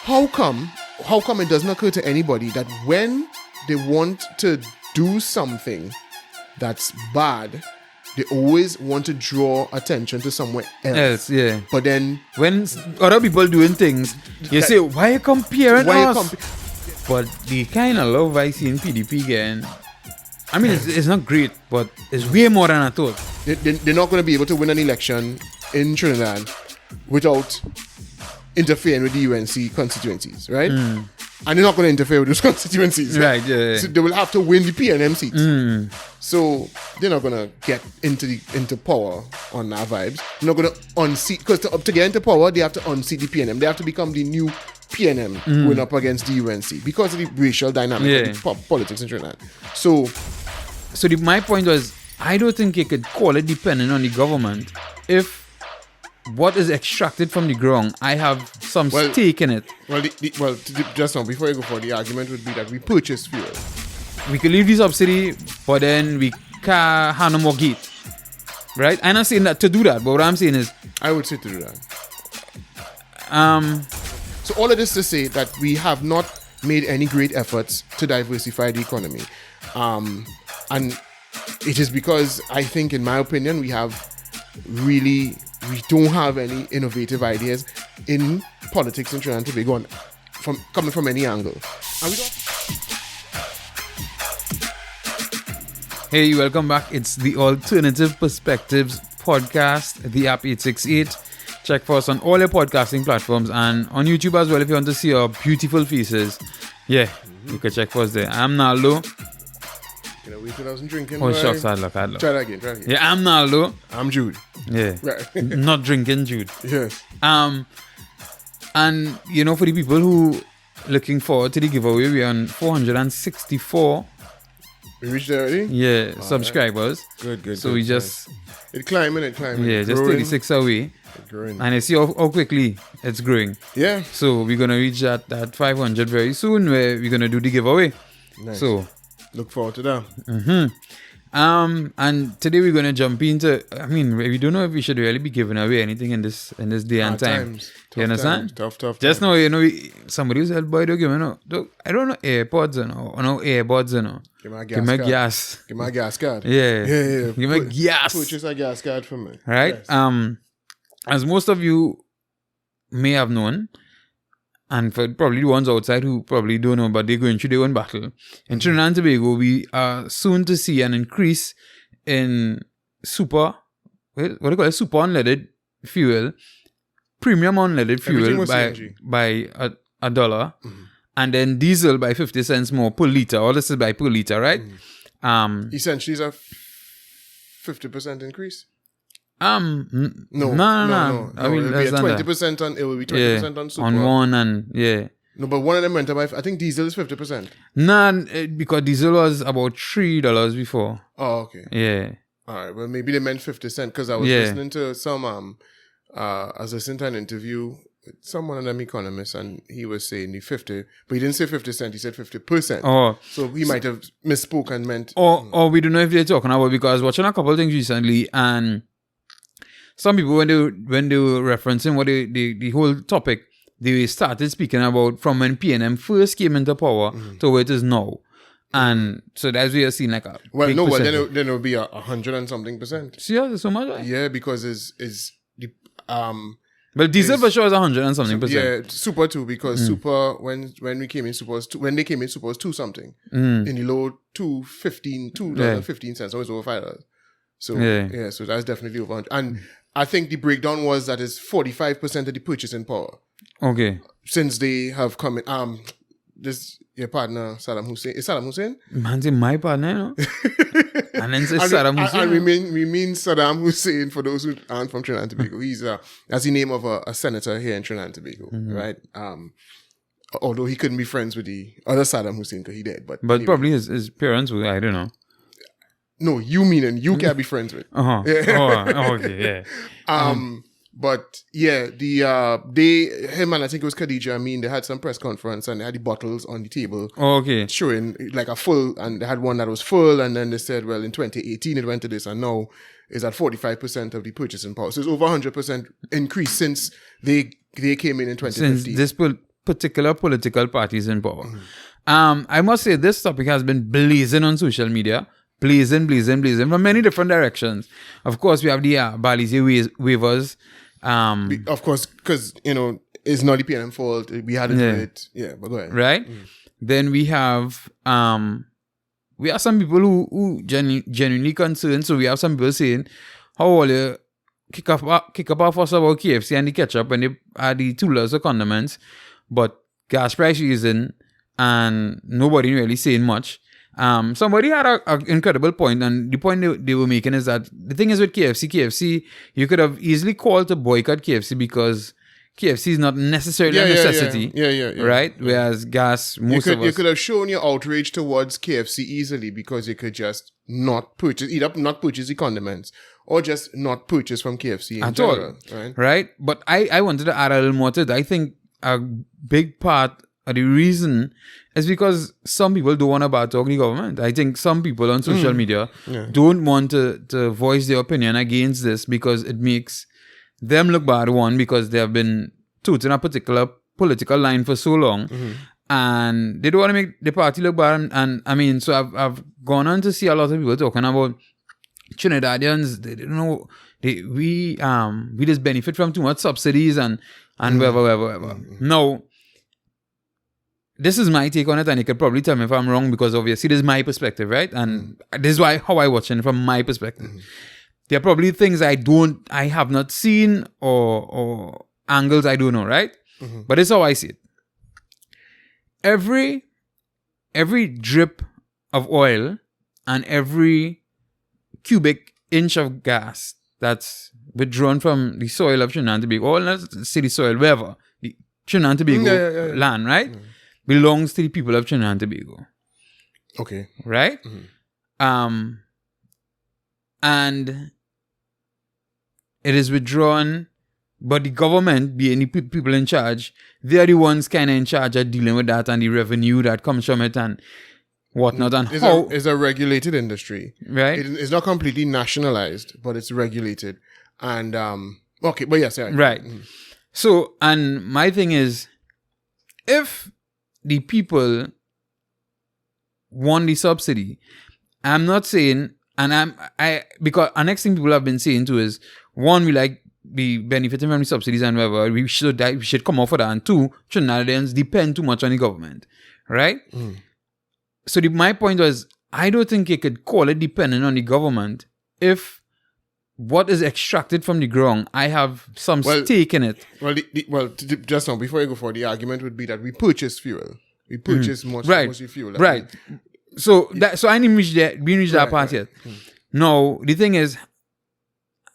how come it doesn't occur to anybody that when they want to do something that's bad, they always want to draw attention to somewhere else. Yeah. But then when other people doing things, you say, why you comparing us? But the kind of love I see in PDP again, I mean, it's not great, but it's way more than I thought. They're not going to be able to win an election in Trinidad without interfering with the UNC constituencies, right? And they're not going to interfere with those constituencies. Right, yeah. So they will have to win the PNM seats. So they're not going to get into power on our vibes. They're not going to unseat, because to get into power, they have to unseat the PNM. They have to become the new PNM going up against the UNC because of the racial dynamic of the politics in Trinidad. So my point was, I don't think you could call it dependent on the government if what is extracted from the ground, I have some stake in it. Just now, before you go forward, the argument would be that we purchase fuel. We could leave the subsidy, but then we can't have no more gate. Right? I'm not saying that to do that, but what I'm saying is... I would say to do that. So all of this to say that we have not made any great efforts to diversify the economy. And it is because I think, in my opinion, we don't have any innovative ideas in politics in Trinidad and Tobago coming from any angle. Hey, welcome back. It's the Alternative Perspectives podcast, the app 868. Check for us on all your podcasting platforms and on YouTube as well if you want to see our beautiful faces. Yeah, you can check for us there. I'm Naldo. You know, wait till I wasn't drinking. Oh, shucks, hard luck. Try that again. Yeah, I'm Naldo. I'm Jude. Yeah. Right. Not drinking Jude. Yes. And, you know, for the people who looking forward to the giveaway, we're on 464. We reached there already? Yeah, subscribers. Good. So we just... It's climbing. Yeah, just 36 away. And I see how quickly it's growing. Yeah. So we're going to reach that 500 very soon where we're going to do the giveaway. Nice. So... look forward to that. And today we're going to jump into... I mean, we don't know if we should really be giving away anything in this day and time. You understand? Tough Just times. now, you know, somebody said, boy, don't give me no... I don't know AirPods, you know, or no AirPods, you know. Give my gas. Give my gas card. Yeah. Yeah. Give me gas. Purchase a gas card for me. Right? Yes. As most of you may have known, and for probably the ones outside who probably don't know, but they're going through their own battle. In Trinidad and Tobago, we are soon to see an increase in super unleaded fuel, premium unleaded fuel by $1, and then diesel by 50 cents more per liter. All this is by per liter, right? Essentially, it's a 50% increase. No. I mean, it will be a 20% on. It will be 20% on super. On one and yeah. No, but one of them went up. I think diesel is 50%. Because diesel was about $3 before. Oh, okay. Yeah. All right. Well, maybe they meant 50 cents because I was listening to some I was listening to an interview with someone of them economists, and he was saying the 50, but he didn't say 50 cents. He said 50%. Oh, so he might have misspoke and meant. Or we don't know if they're talking about, because I was watching a couple of things recently, and some people, when they were referencing what the whole topic, they started speaking about from when PNM first came into power to where it is now. And so that's where you're seeing like a then it'll be 100 and something percent. See, yeah, so much. Right? Yeah, because is the Well, diesel for sure is 100 and something percent. Yeah, super too, because super when we came in, super was when they came in, super was 2 something in the low $2.15, so it's over $5. So so that's definitely over 100. And I think the breakdown was that is 45% of the purchasing power. Okay. Since they have come in, this your partner Saddam Hussein. Is Saddam Hussein? Man's in my partner, you know. And then says Saddam Hussein. And we mean Saddam Hussein for those who aren't from Trinidad and Tobago. He's that's the name of a senator here in Trinidad and Tobago, right? Although he couldn't be friends with the other Saddam Hussein because he dead. But anyway. Probably his parents were, I don't know. No, you meaning you can't be friends with. Okay, yeah. But yeah, him and I think it was Khadija, I mean, they had some press conference and they had the bottles on the table. Oh, okay. Showing like a full, and they had one that was full, and then they said, well, in 2018 it went to this, and now is at 45% of the purchasing power. So it's over 100% increase since they came in 2015. Since this particular political parties in power. I must say this topic has been blazing on social media. Blazing from many different directions. Of course, we have the Balize waivers. Of course, because, it's not the PNM fault. We had to do it. Yeah, but go ahead. Right? Then we have some people who genuinely concerned. So we have some people saying, how will you kick up our fuss about KFC and the ketchup and they add the $2 of condiments, but gas price reason and nobody really saying much. Somebody had an incredible point, and the point they were making is that the thing is with KFC, you could have easily called to boycott KFC because KFC is not necessarily a necessity, right? Yeah. Whereas gas, you could have shown your outrage towards KFC easily because you could just not purchase, either not purchase the condiments or just not purchase from KFC in general, right? But I wanted to add a little more to it. I think a big part of the reason is because some people don't want to bad talk the government. I think some people on social media don't want to voice their opinion against this because it makes them look bad, one, because they have been tooting a particular political line for so long, and they don't want to make the party look bad. And I mean, so I've gone on to see a lot of people talking about Trinidadians. They don't know, we just benefit from too much subsidies and whatever. Now, this is my take on it, and you could probably tell me if I'm wrong because obviously this is my perspective, right? And this is how I watch it from my perspective. There are probably things I have not seen or angles I don't know, right? But it's how I see it. Every drip of oil and every cubic inch of gas that's withdrawn from the soil of Trinidad and Tobago, or let's say the soil, wherever, the Trinidad and Tobago land, right? Belongs to the people of Trinidad and Tobago. Okay. Right? And it is withdrawn, but the government, being the people in charge, they are the ones kind of in charge of dealing with that and the revenue that comes from it and whatnot. And it's a regulated industry. Right? It's not completely nationalized, but it's regulated. And, okay, but yes. Right. So, and my thing is, if the people want the subsidy, I'm not saying, because the next thing people have been saying too is, one, we like be benefiting from the subsidies and whatever, we should come off of that. And two, Trinidadians depend too much on the government, right? So my point was, I don't think you could call it dependent on the government if what is extracted from the ground, I have some stake in it. Just now, before you go forward, the argument would be that we purchase fuel. We purchase mostly fuel. Right. So I didn't reach that part yet. Now, the thing is,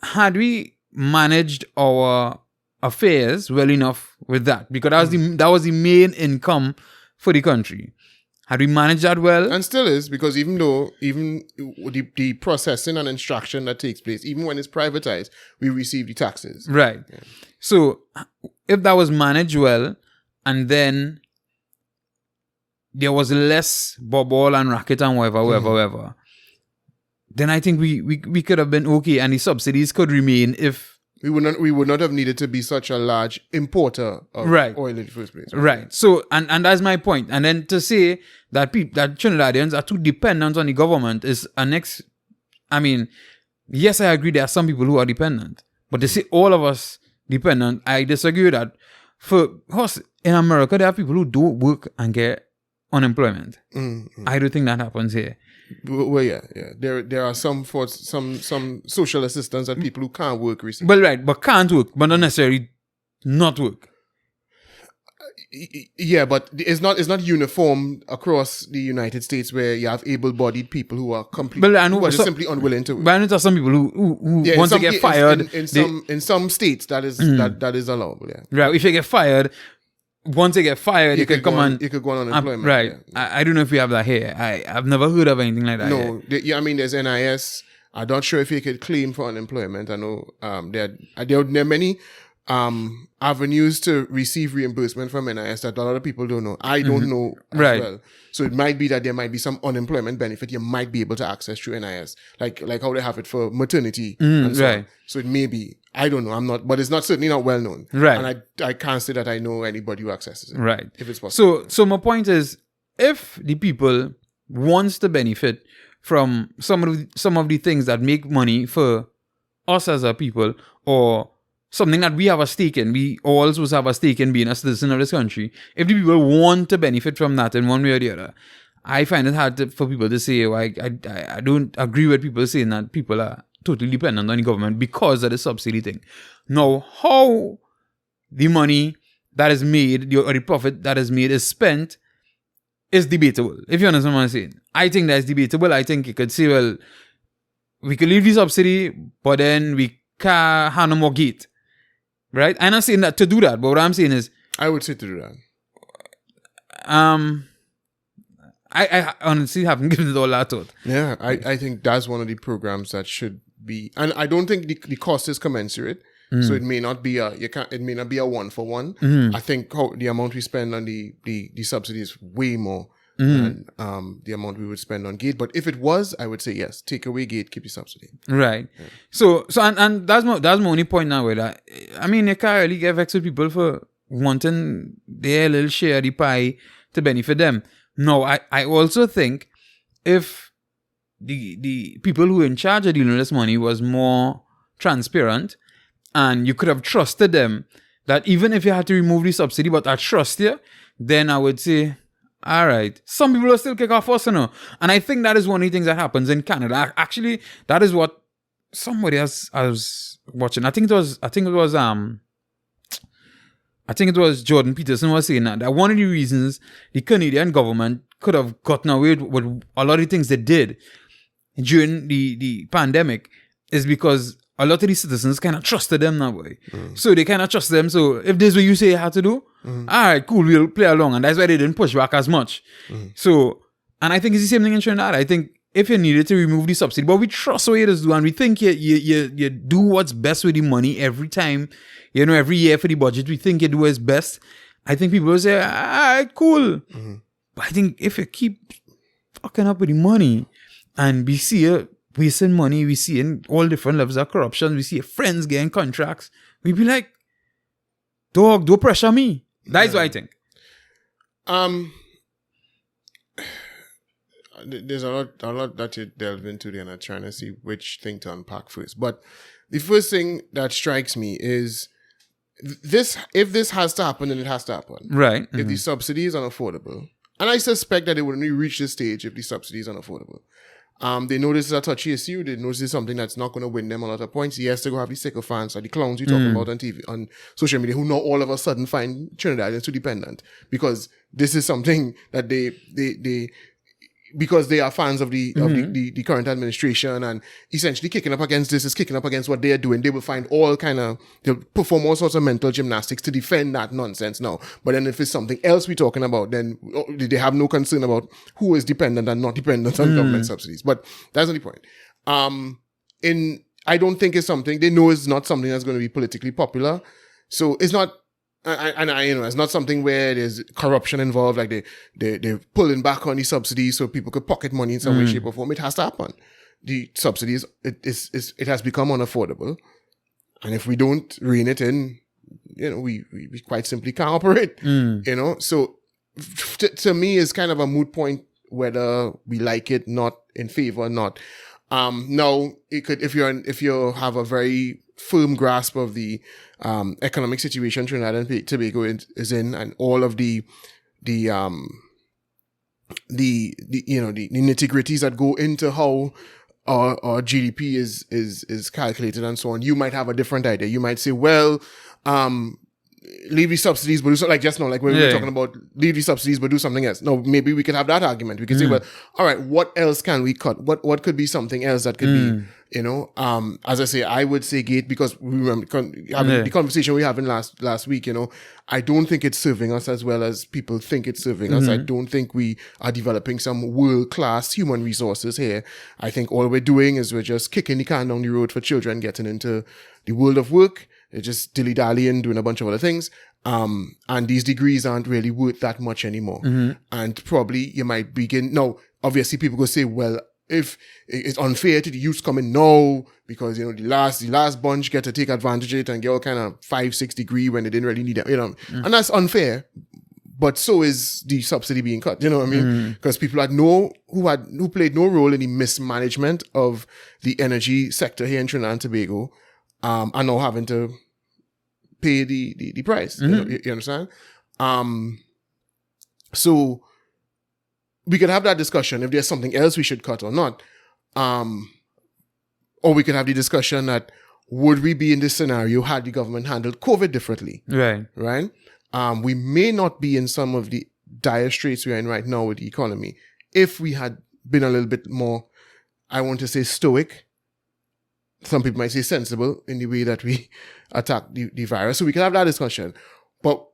had we managed our affairs well enough with that? Because that was the main income for the country. Had we managed that well? And still is, because even the processing and extraction that takes place, even when it's privatized, we receive the taxes. Right. Yeah. So if that was managed well, and then there was less bubble and racket and whatever, then I think we could have been okay, and the subsidies could remain if we would not have needed to be such a large importer of oil in the first place. Right. So and that's my point. And then to say that that Trinidadians are too dependent on the government is I mean, yes, I agree there are some people who are dependent, but to say all of us dependent, I disagree with that. For us in America, there are people who don't work and get unemployment. I don't think that happens here. Well, yeah. There are some social assistance that people who can't work receive. But can't work, but not necessarily not work. Yeah, but it's not uniform across the United States where you have able-bodied people who are simply unwilling to work. But I know there are some people who once they get fired, in some states that is that is allowable. Yeah. Right. If you get fired. Once they get fired, you could go on unemployment. Right. Yeah. I don't know if we have that here. I've never heard of anything like that. No. I mean, there's NIS. I'm not sure if you could claim for unemployment. I know there are many avenues to receive reimbursement from NIS that a lot of people don't know. I don't know as well. So it might be that there might be some unemployment benefit you might be able to access through NIS, like how they have it for maternity and so on. So it may be. I don't know. I'm not, but it's not certainly not well known. Right. And I can't say that I know anybody who accesses it. Right. If it's possible. So my point is, if the people wants to benefit from some of the things that make money for us as a people, or something that we have a stake in, we all supposed to have a stake in being a citizen of this country. If the people want to benefit from that in one way or the other, I find it hard for people to say, I don't agree with people saying that people are totally dependent on the government because of the subsidy thing. Now, how the money that is made, or the profit that is made, is spent is debatable. If you understand what I'm saying. I think that's debatable. I think you could say, well, we could leave the subsidy, but then we can't have no more gate. Right? I'm not saying that to do that, but what I'm saying is, I would say to do that. I honestly haven't given it all that thought. Yeah, I think that's one of the programs that should be, and I don't think the cost is commensurate. So it may not be a 1-for-1. I think the amount we spend on the subsidy is way more than the amount we would spend on gate. But if it was, I would say yes, take away gate, keep the subsidy. Right. Yeah. So and that's my only point now. Where that, I mean, you can't really get vexed with people for wanting their little share of the pie to benefit them. No, I also think if the people who are in charge of dealing with this money was more transparent, and you could have trusted them, that even if you had to remove the subsidy, but I trust you, then I would say, all right. Some people will still kick off us, And I think that is one of the things that happens in Canada. Actually, that is what somebody else I was watching. I think it was Jordan Peterson was saying that one of the reasons the Canadian government could have gotten away with a lot of things they did during the pandemic is because a lot of these citizens kind of trusted them that way. So they kind of trust them. So if this is what you say you have to do, all right, cool, we'll play along. And that's why they didn't push back as much. So, and I think it's the same thing in Trinidad. I think if you needed to remove the subsidy, but we trust what you do, and we think you do what's best with the money every time, every year for the budget, we think you do what's best. I think people will say, all right, cool. But I think if you keep fucking up with the money and we see it, wasting money, we see in all different levels of corruption, we see friends getting contracts, we be like, dog, don't pressure me. That's what I think. There's a lot that you delve into there, and I'm trying to see which thing to unpack first. But the first thing that strikes me is this: if this has to happen, then it has to happen. Right. If the subsidy is unaffordable, and I suspect that it would only reach this stage if the subsidy is unaffordable. They know this is a touchy issue. They know this is something that's not going to win them a lot of points. Yes, they're going to have the sycophants or the clowns you're talking about on TV, on social media, who now all of a sudden find Trinidadians too dependent because this is something that they because they are fans of the current administration, and essentially kicking up against this is kicking up against what they are doing. They will find they'll perform all sorts of mental gymnastics to defend that nonsense now. But then if it's something else we're talking about, then they have no concern about who is dependent and not dependent on government subsidies. But that's not the point. I don't think it's something, they know it's not something that's going to be politically popular. So it's not, it's not something where there's corruption involved, like they're pulling back on the subsidies so people could pocket money in some way, shape, or form. It has to happen. The subsidies, it has become unaffordable. And if we don't rein it in, we quite simply can't operate, So to me, it's kind of a moot point whether we like it, not in favor or not. Now, it could, if you have a very firm grasp of the economic situation Trinidad and Tobago is in, and all of the nitty-gritties that go into how our GDP is calculated and so on, you might have a different idea. You might say, well, leave the subsidies, but do something like just now, like when we were talking about leave the subsidies, but do something else. No, maybe we could have that argument. We could say, well, all right, what else can we cut? What could be something else that could be, as I say, I would say gate, because we were having the conversation we were having last week, I don't think it's serving us as well as people think it's serving us. I don't think we are developing some world-class human resources here. I think all we're doing is we're just kicking the can down the road for children getting into the world of work. They're just dilly-dallying, doing a bunch of other things. And these degrees aren't really worth that much anymore. And probably you might begin... Now, obviously, people go say, well, if it's unfair to the youth coming now because, the last bunch get to take advantage of it and get all kind of 5-6 degree when they didn't really need it, and that's unfair. But so is the subsidy being cut, you know what I mean? Because people who played no role in the mismanagement of the energy sector here in Trinidad and Tobago, are now having to pay the price. You understand? So we could have that discussion if there's something else we should cut or not. Or we could have the discussion that would we be in this scenario had the government handled COVID differently? Right? We may not be in some of the dire straits we are in right now with the economy if we had been a little bit more, I want to say, stoic. Some people might say sensible in the way that we attack the virus. So we can have that discussion. But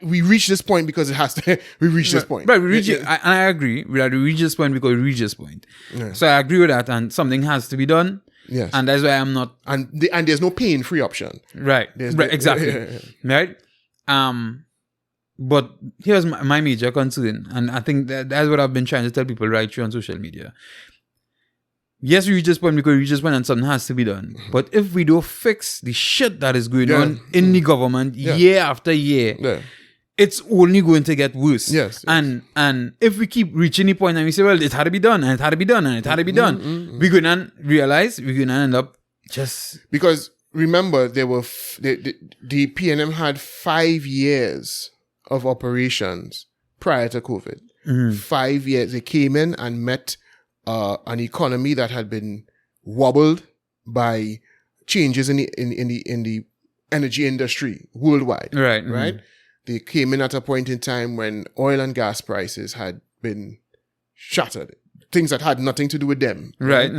we reach this point because it has to, we reach this point. Right, we reach it. And I agree. We reach this point because we reach this point. Yeah. So I agree with that. And something has to be done. Yes. And that's why I'm not. And there's no pain-free option. Right. Exactly. Right. But here's my major concern. And I think that's what I've been trying to tell people right through on social media. Yes, we reach this point because we reach this point and something has to be done. But if we don't fix the shit that is going on in the government year after year, it's only going to get worse. Yes. And if we keep reaching the point and we say, well, it had to be done, and it had to be done, and it had to be done, we're going to realize we're going to end up just... Because remember, there were the PNM had 5 years of operations prior to COVID. 5 years. They came in and met an economy that had been wobbled by changes in the energy industry worldwide. Right. They came in at a point in time when oil and gas prices had been shattered. Things that had nothing to do with them. Right.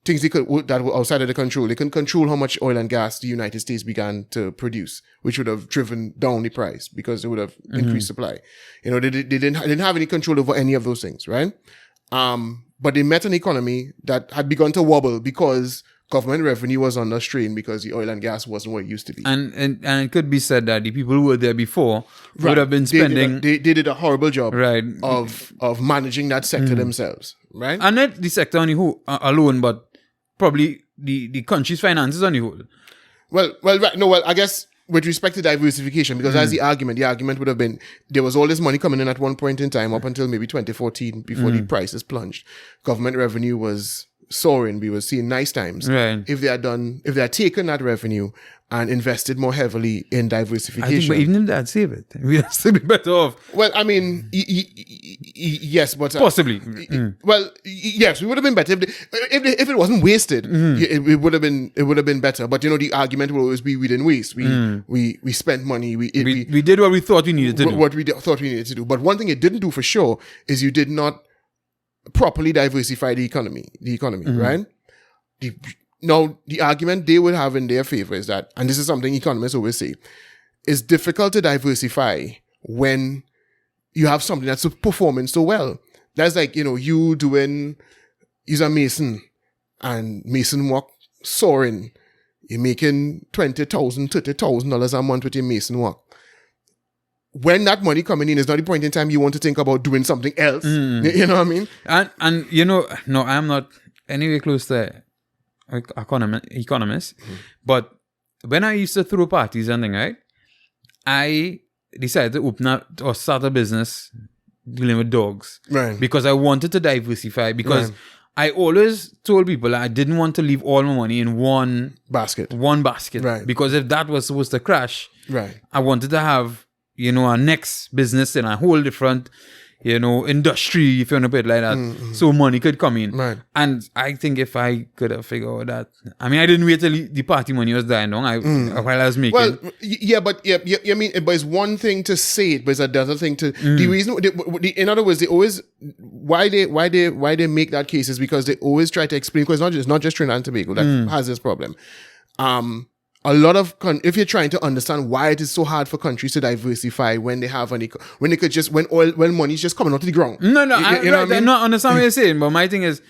Things that were outside of the control. They couldn't control how much oil and gas the United States began to produce, which would have driven down the price because it would have increased supply. They didn't have any control over any of those things, right? But they met an economy that had begun to wobble because government revenue was under strain because the oil and gas wasn't what it used to be. And it could be said that the people who were there before would have been spending... They did a horrible job of managing that sector themselves, right? And not the sector on the whole, alone, but probably the country's finances on the whole. Well, I guess... With respect to diversification, because that's the argument would have been there was all this money coming in at one point in time up until maybe 2014 before the prices plunged. Government revenue was soaring. We were seeing nice times. Right. If they had taken that revenue and invested more heavily in diversification. I think, but even if they'd save it, we'd still be better off. Well, I mean, yes, but... Possibly. Well, yes, we would have been better. If it wasn't wasted, it would have been better. But, the argument will always be we didn't waste. We spent money. We did what we thought we needed to do. What we thought we needed to do. But one thing it didn't do for sure is you did not properly diversify the economy, right? Now, the argument they would have in their favor is that, and this is something economists always say, it's difficult to diversify when you have something that's performing so well. That's like, you're a mason, and mason work soaring. You're making $20,000, $30,000 a month with your mason work. When that money coming in is not the point in time you want to think about doing something else. You know what I mean? And no, I'm not anywhere close to economist. But when I used to throw parties and things, right, I decided to open up or start a business dealing with dogs. Right. Because I wanted to diversify. Because I always told people I didn't want to leave all my money in one basket. Right. Because if that was supposed to crash, right, I wanted to have, a next business in a whole different, industry, if you want to put it like that. So money could come in. Right. And I think if I could have figured out that, I mean, I didn't wait till the party money was dying down while I was making. Well, but it's one thing to say it, but it's another thing to, the reason, in other words, they always, why they make that case is because they always try to explain, because it's not just Trinidad and Tobago that has this problem. A lot of if you're trying to understand why it is so hard for countries to diversify when they have when money is just coming out of the ground. I understand what you're saying, but my thing is,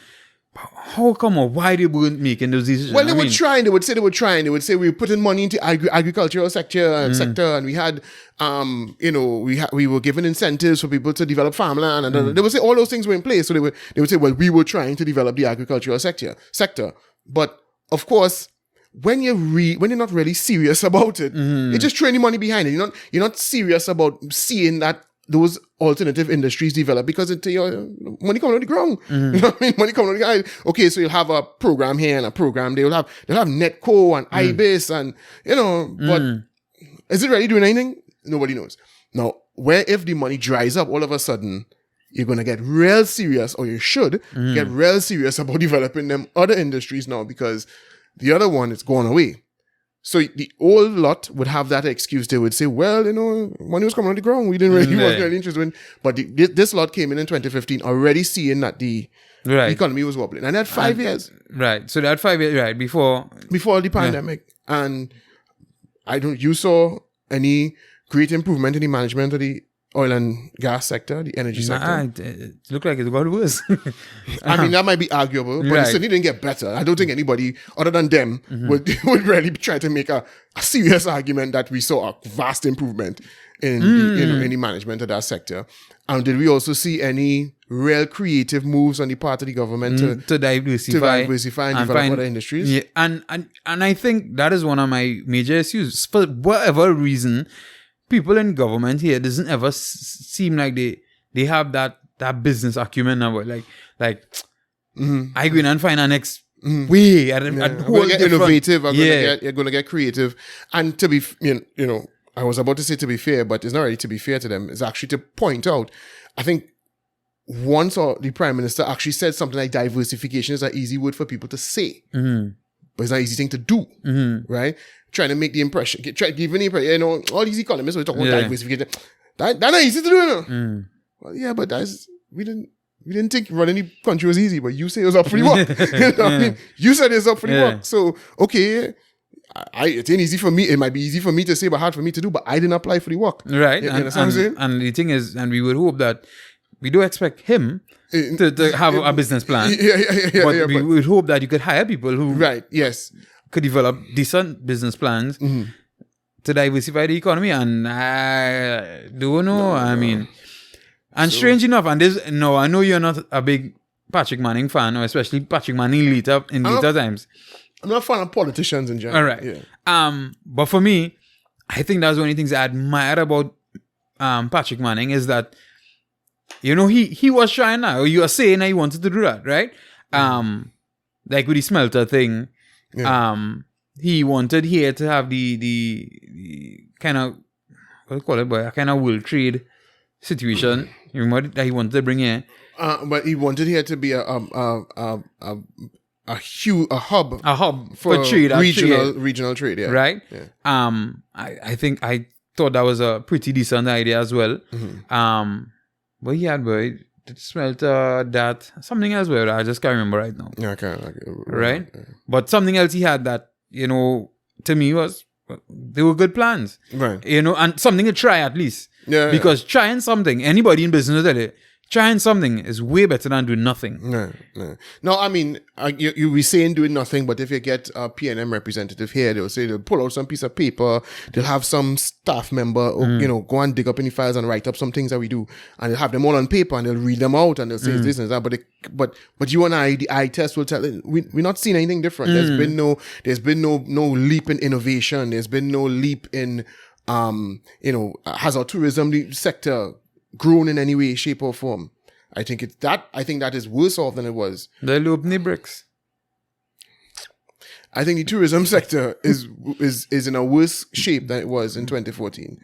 how come or why they weren't making those decisions? Well, they were trying. They would say They would say we were putting money into agricultural sector, and we had, we were giving incentives for people to develop farmland, and they would say all those things were in place. So they would say, well, we were trying to develop the agricultural sector. But of course, when you're not really serious about it, you're just throwing money behind it. You're not serious about seeing that those alternative industries develop, because your money coming on the ground. You know what I mean? Money coming on the ground. Okay, so you'll have a program here and a program. They'll have Netco and IBIS and but is it really doing anything? Nobody knows. Now, where if the money dries up, all of a sudden you're gonna get real serious, or you should get real serious about developing them other industries now, because the other one is going away. So the old lot would have that excuse. They would say, well, money was coming on the ground. We didn't really wasn't really interested in. But this lot came in 2015 already seeing that the economy was wobbling. And they had 5 years. Right. So they had 5 years, right, before the pandemic. And you saw any great improvement in the management of the oil and gas sector, the energy sector? It looked like it got worse. I mean, that might be arguable, but it certainly didn't get better. I don't think anybody other than them would really try to make a serious argument that we saw a vast improvement in the management of that sector. And did we also see any real creative moves on the part of the government to diversify and develop other industries? Yeah, and I think that is one of my major issues. For whatever reason, people in government here doesn't ever seem like they have that business acumen now. Like I go in and find our next way. I'm going to get innovative. You're going to get creative. And to be, I was about to say to be fair, but it's not really to be fair to them. It's actually to point out, I think once the Prime Minister actually said something like diversification is an easy word for people to say. But it's not an easy thing to do, right? Trying to make the impression, try to give an impression, all these economists were talking about diversification. That's not easy to do, Well, yeah, but we didn't think running the country was easy, but you say it was up for the work. I mean? You said it's up for the work. So, okay, it ain't easy for me. It might be easy for me to say, but hard for me to do, but I didn't apply for the work. Right. You understand what I'm saying? And the thing is, and we would hope that we do expect him to have a business plan. But we would hope that you could hire people who could develop decent business plans to diversify the economy. And I don't know. And strange enough, and I know you're not a big Patrick Manning fan, or especially Patrick Manning later times. I'm not a fan of politicians in general. All right. Yeah. But for me, I think that's one of the things I admire about Patrick Manning is that, he was trying now. You are saying that he wanted to do that, right? Like with the smelter thing. Yeah. He wanted here to have the kind of, what do you call it, boy? A kind of world trade situation. You remember that he wanted to bring in? But he wanted here to be a hub for trade, regional trade, yeah. Right? Yeah. I thought that was a pretty decent idea as well. But he had smelter, that something else where I just can't remember right now. Yeah, I can't. Right? Yeah. But something else he had that, to me was, they were good plans. Right. And something to try at least. Yeah. Because trying something, anybody in business that trying something is way better than doing nothing. No, I mean, you be saying doing nothing, but if you get a PNM representative here, they'll say they'll pull out some piece of paper, they'll have some staff member, go and dig up any files and write up some things that we do, and they'll have them all on paper and they'll read them out and they'll say this and that. But you and I, the eye test will tell we're not seeing anything different. There's been no leap in innovation. There's been no leap in has our tourism sector grown in any way, shape, or form? I think that is worse off than it was. They'll open the bricks. I think the tourism sector is in a worse shape than it was in 2014.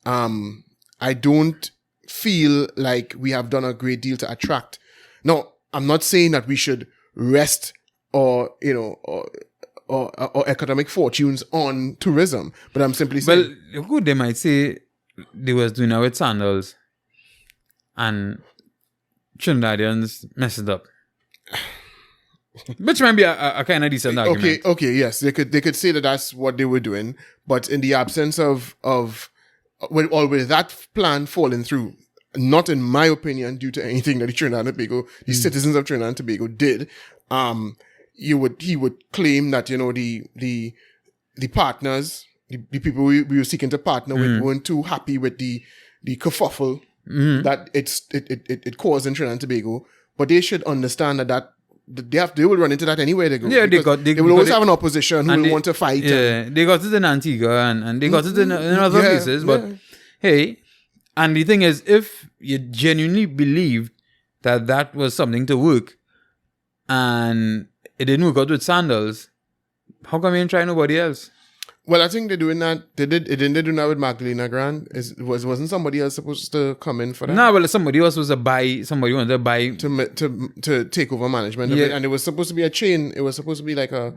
I don't feel like we have done a great deal to attract. No, I'm not saying that we should rest or economic fortunes on tourism, but I'm simply saying. Well, good, they might say they was doing it with sandals. And Trinidadians messed it up. Which might be a kind of decent argument. Okay, yes. They could say that that's what they were doing, but in the absence of with that plan falling through, not in my opinion, due to anything that the Trinidad and Tobago, the citizens of Trinidad and Tobago did, he would claim that, the partners, the people we were seeking to partner with weren't too happy with the kerfuffle that it caused in Trinidad and Tobago. But they should understand that they will run into that anywhere they go. Yeah, they will always have an opposition who will want to fight. Yeah, they got it in Antigua and they got it in other places. But hey, and the thing is, if you genuinely believed that was something to work and it didn't work out with Sandals, how come you didn't try nobody else? Well, I think they're doing that. They didn't do that with Magdalena Grant. Wasn't somebody else supposed to come in for that? No, well, somebody else was somebody wanted to buy to take over management of it, and it was supposed to be a chain. It was supposed to be like I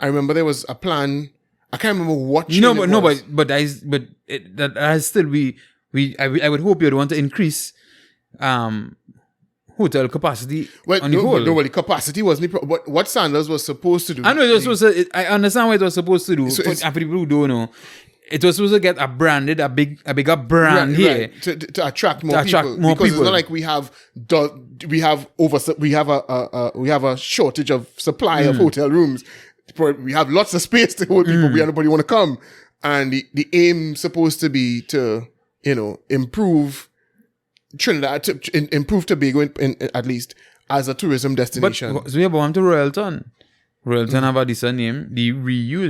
remember there was a plan. I can't remember what chain but that has still I would hope you'd want to increase hotel capacity on the whole. No, the capacity wasn't the what Sandals was supposed to do. I know it was supposed to. I understand what it was supposed to do. For people who don't know, it was supposed to get a bigger brand here to attract more people. Because it's not like we have a shortage of supply of hotel rooms. We have lots of space to hold people. We nobody want to come, and the aim supposed to be to improve Trinidad, to improve Tobago in at least as a tourism destination. But so I'm to Royalton. Royalton have a decent name. The Riu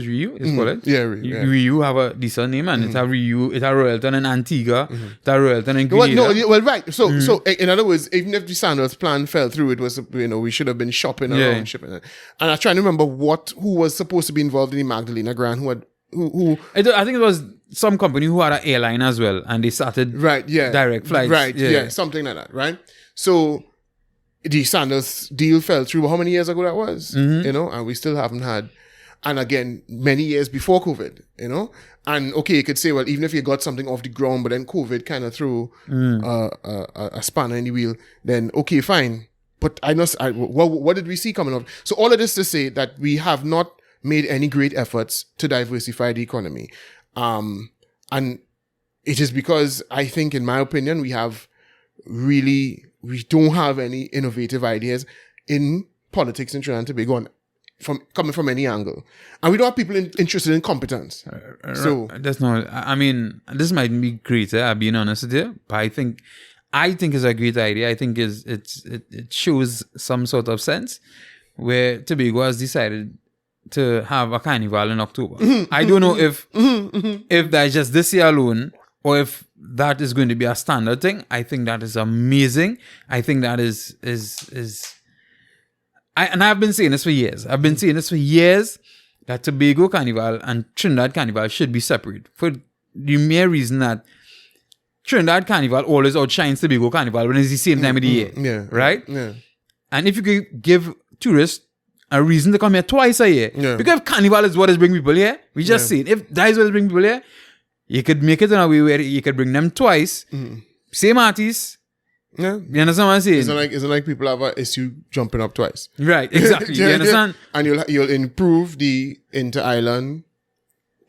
is called it. Yeah, Riu. Riu have a decent name, and it's a Riu. It's a Royalton in Antigua. It's a Royalton in Grenada. Well, right. So in other words, even if the Sandals plan fell through, it was we should have been shopping around shipping it. And I'm trying to remember who was supposed to be involved in the Magdalena Grant, who I think it was some company who had an airline as well, and they started direct flights. Something like that, right? So the Sandals deal fell through. But how many years ago that was? And we still haven't had. And again, many years before COVID, And okay, you could say, well, even if you got something off the ground, but then COVID kind of threw a spanner in the wheel, then okay, fine. But what did we see coming up? So all of this to say that we have not made any great efforts to diversify the economy. And it is because I think, in my opinion, we don't have any innovative ideas in politics in Trinidad and Tobago coming from any angle. And we don't have people interested in competence. So that's not, I mean, this might be great, I'm being honest with you, but I think it's a great idea. I think it shows some sort of sense where Tobago has decided to have a carnival in October. I don't know if that's just this year alone or if that is going to be a standard thing. I think that is amazing. I think that is I've been saying this for years. That Tobago Carnival and Trinidad Carnival should be separate for the mere reason that Trinidad Carnival always outshines Tobago Carnival when it's the same time of the year. Yeah. Right? Yeah. And if you could give tourists a reason to come here twice a year. Yeah. Because if Carnival is what is bringing people here, we just seen. If that is what is bringing people here, you could make it in a way where you could bring them twice. Same artists. Yeah. You understand what I'm saying? It's not like people have an issue jumping up twice. Right, exactly. You understand? And you'll improve the inter-island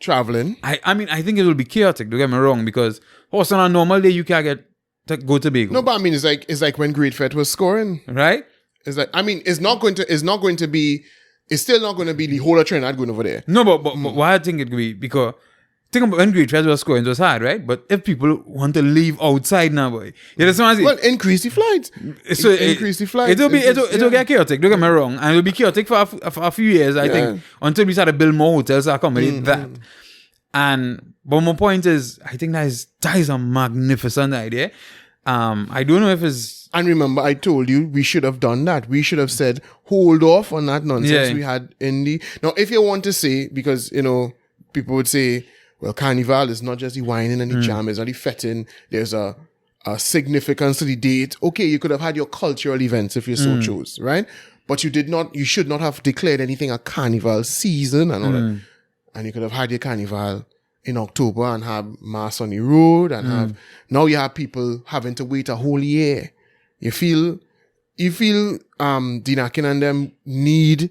traveling. I mean, I think it will be chaotic, don't get me wrong, because also on a normal day you can't get to go to Tobago. No, but I mean it's like when Great Fete was scoring. Right? It's like, I mean, it's still not going to be the whole of Trinidad going over there. No, but why I think it could be, because think about when Great Fete was scoring, it was hard, right? But if people want to leave outside now, boy, you know what I'm saying? Well, increase the flights. So increase the flights. It'll get chaotic, don't get me wrong. And it'll be chaotic for a few years, I think, until we start to build more hotels to accommodate that. But my point is, I think that is a magnificent idea. I don't know if it's... And remember, I told you we should have done that. We should have said, hold off on that nonsense we had in the... Now, if you want to say, because, people would say, well, Carnival is not just the whining and the jam, it's not the fetting. There's a significance to the date. Okay, you could have had your cultural events if you so chose, right? But you should not have declared anything a carnival season and all that. And you could have had your carnival in October and have mass on the road and now you have people having to wait a whole year. You feel Dinakin and them need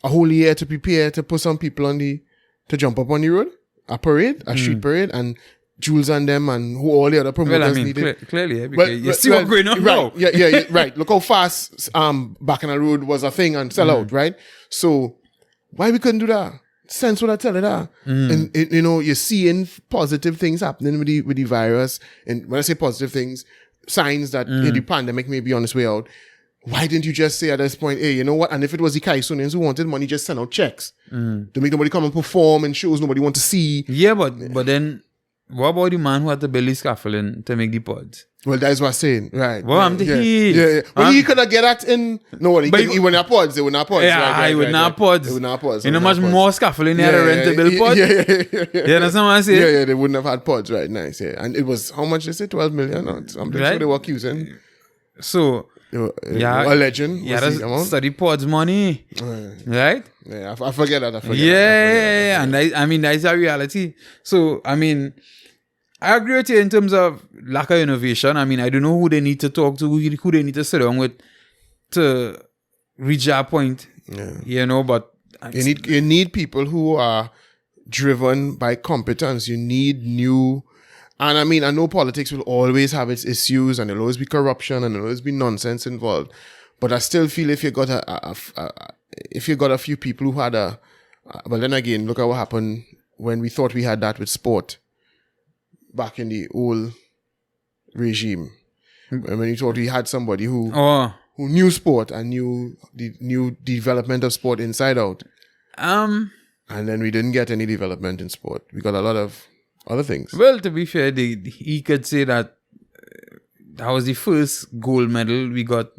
a whole year to prepare to put some people to jump up on the road, a parade, a street parade, and Jules and them and who all the other promoters Well, I mean, needed. clearly, because you see what's going on now. Right, yeah, right. Look how fast Back in the Road was a thing and sell out, right? So why we couldn't do that? Sense what I tell you that. And you know, you're seeing positive things happening with the virus. And when I say positive things, signs that the pandemic may be on its way out. Why didn't you just say at this point, hey, you know what? And if it was the Kaisunians who wanted money, just send out checks. To make nobody come and perform in shows nobody want to see. Yeah, but then what about the man who had to build the scaffolding to make the pods? Well, that's what I'm saying, right? Well, I'm the heat. Yeah. Well, he could have get that in. No, he wouldn't have pods. They wouldn't have pods. Yeah, he wouldn't have pods. They wouldn't have pods. You know, much more scaffolding they had to rent to build pods. You understand what I'm saying? Yeah, they wouldn't have had pods, right? Nice, yeah. And it was, how much is it? 12 million? I'm pretty sure they were accusing. So, a legend. Yeah, that's study pods money. Right? Yeah, I forget that. Yeah. And I mean, that's a reality. So, I mean, I agree with you in terms of lack of innovation. I mean, I don't know who they need to talk to, who they need to sit down with to reach that point. Yeah. You know, but you need people who are driven by competence. You need new. And I mean, I know politics will always have its issues and there'll always be corruption and there'll always be nonsense involved. But I still feel if you got a few people who had but then again, look at what happened when we thought we had that with sport back in the old regime. When you thought we had somebody who knew sport and knew the development of sport inside out. And then we didn't get any development in sport. We got a lot of other things. Well, to be fair, he could say that that was the first gold medal we got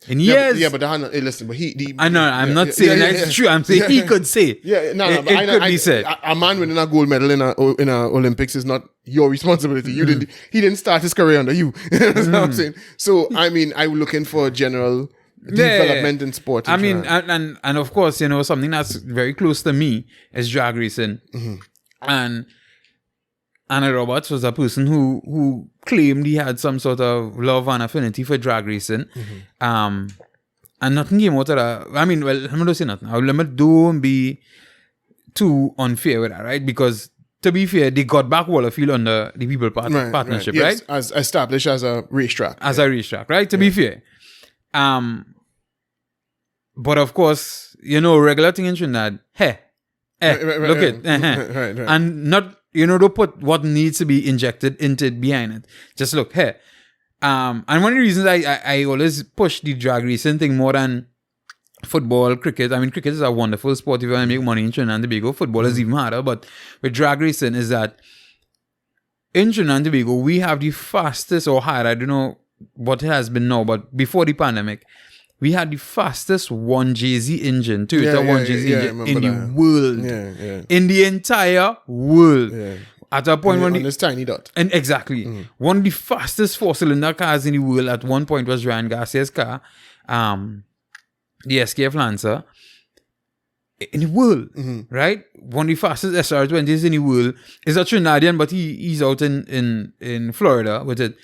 in years. But listen, but I'm not saying that's true. I'm saying he could say. Yeah, no, it could be said. A man winning a gold medal in a Olympics is not your responsibility. He didn't start his career under you. That's what I'm saying. So I mean, I'm looking for general development in sport. I mean, and of course, you know, something that's very close to me is drag racing, and Anna Roberts was a person who claimed he had some sort of love and affinity for drag racing. And nothing came out of that. I mean, well, I'm not saying nothing. Don't be too unfair with that, right? Because to be fair, they got back Wallafield under the People Partnership, right? Yes, as established as a racetrack. A racetrack, right? To be fair. But of course, you know, regular thing in Trinidad, look it. And not, you know, don't put what needs to be injected into it behind it. Just look, and one of the reasons I always push the drag racing thing more than football, cricket. I mean, cricket is a wonderful sport if you want to make money in Trinidad and Tobago. Football is even harder. But with drag racing is that in Trinidad and Tobago, we have the fastest or higher, I don't know what it has been now, but before the pandemic, we had the fastest 1JZ engine, Toyota 1JZ engine in the world. In the entire world. At a point on this tiny dot. And exactly. One of the fastest 4-cylinder cars in the world at one point was Ryan Garcia's car, the SKF Lancer. In the world, right? One of the fastest SR20s in the world is a Trinidadian, but he's out in Florida with it.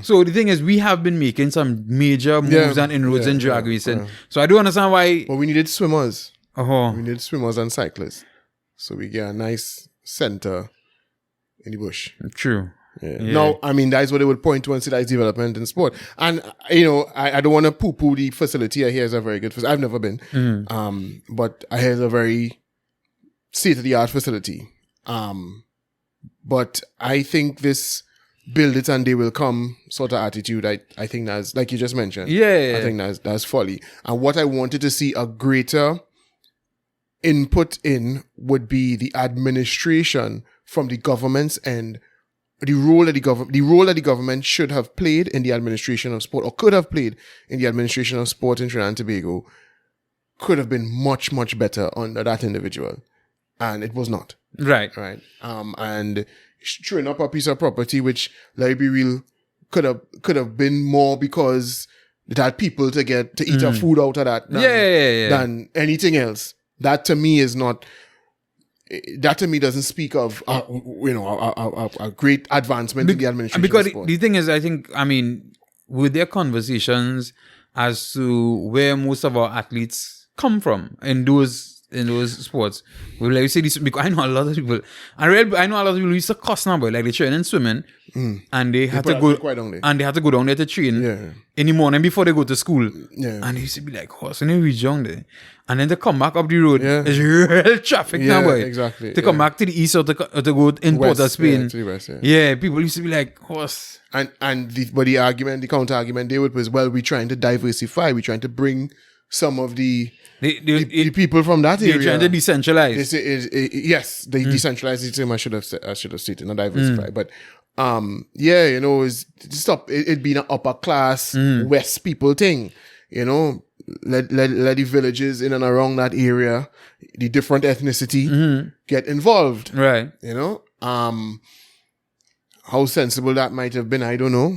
So the thing is, we have been making some major moves and inroads in drag racing. So I don't understand why. But we needed swimmers. We needed swimmers and cyclists. So we get a nice center in the bush. True. Now, I mean, that's what they would point to and say that is development in sport. And, you know, I don't want to poo-poo the facility. I hear is a very good facility. I've never been. But I hear it's a very state-of-the-art facility. But I think this build it and they will come sort of attitude, I think that's, like you just mentioned. I think that's folly. And what I wanted to see a greater input in would be the administration from the government's end. The role that the government should have played in the administration of sport, or could have played in the administration of sport in Trinidad and Tobago, could have been much, much better under that individual. And it was not. Right. And chewing up a piece of property, which, let's be real, could have been more because it had people to eat a food out of that than anything else. That to me is not. That to me doesn't speak of a great advancement in the administration. Because of sport. The thing is, I think, I mean, with their conversations as to where most of our athletes come from in those sports. We like we say this because I know a lot of people. I know a lot of people who used to cuss now, but like they train in swimming, and they had to go down there to train in the morning before they go to school. Yeah. And they used to be like, horse, and they reach down there. And then to come back up the road, it's real traffic now, boy. Exactly. To come back to the east or to go in Port of Spain. To the west, People used to be like, horse. And the counter argument they would was, well, we're trying to diversify, we're trying to bring some of the people from that area. They're trying to decentralize. They say yes, they decentralize the term. I should have stated, not diversify. But it's stop it being an upper class West people thing. Let the villages in and around that area, the different ethnicity get involved. Right. How sensible that might have been, I don't know.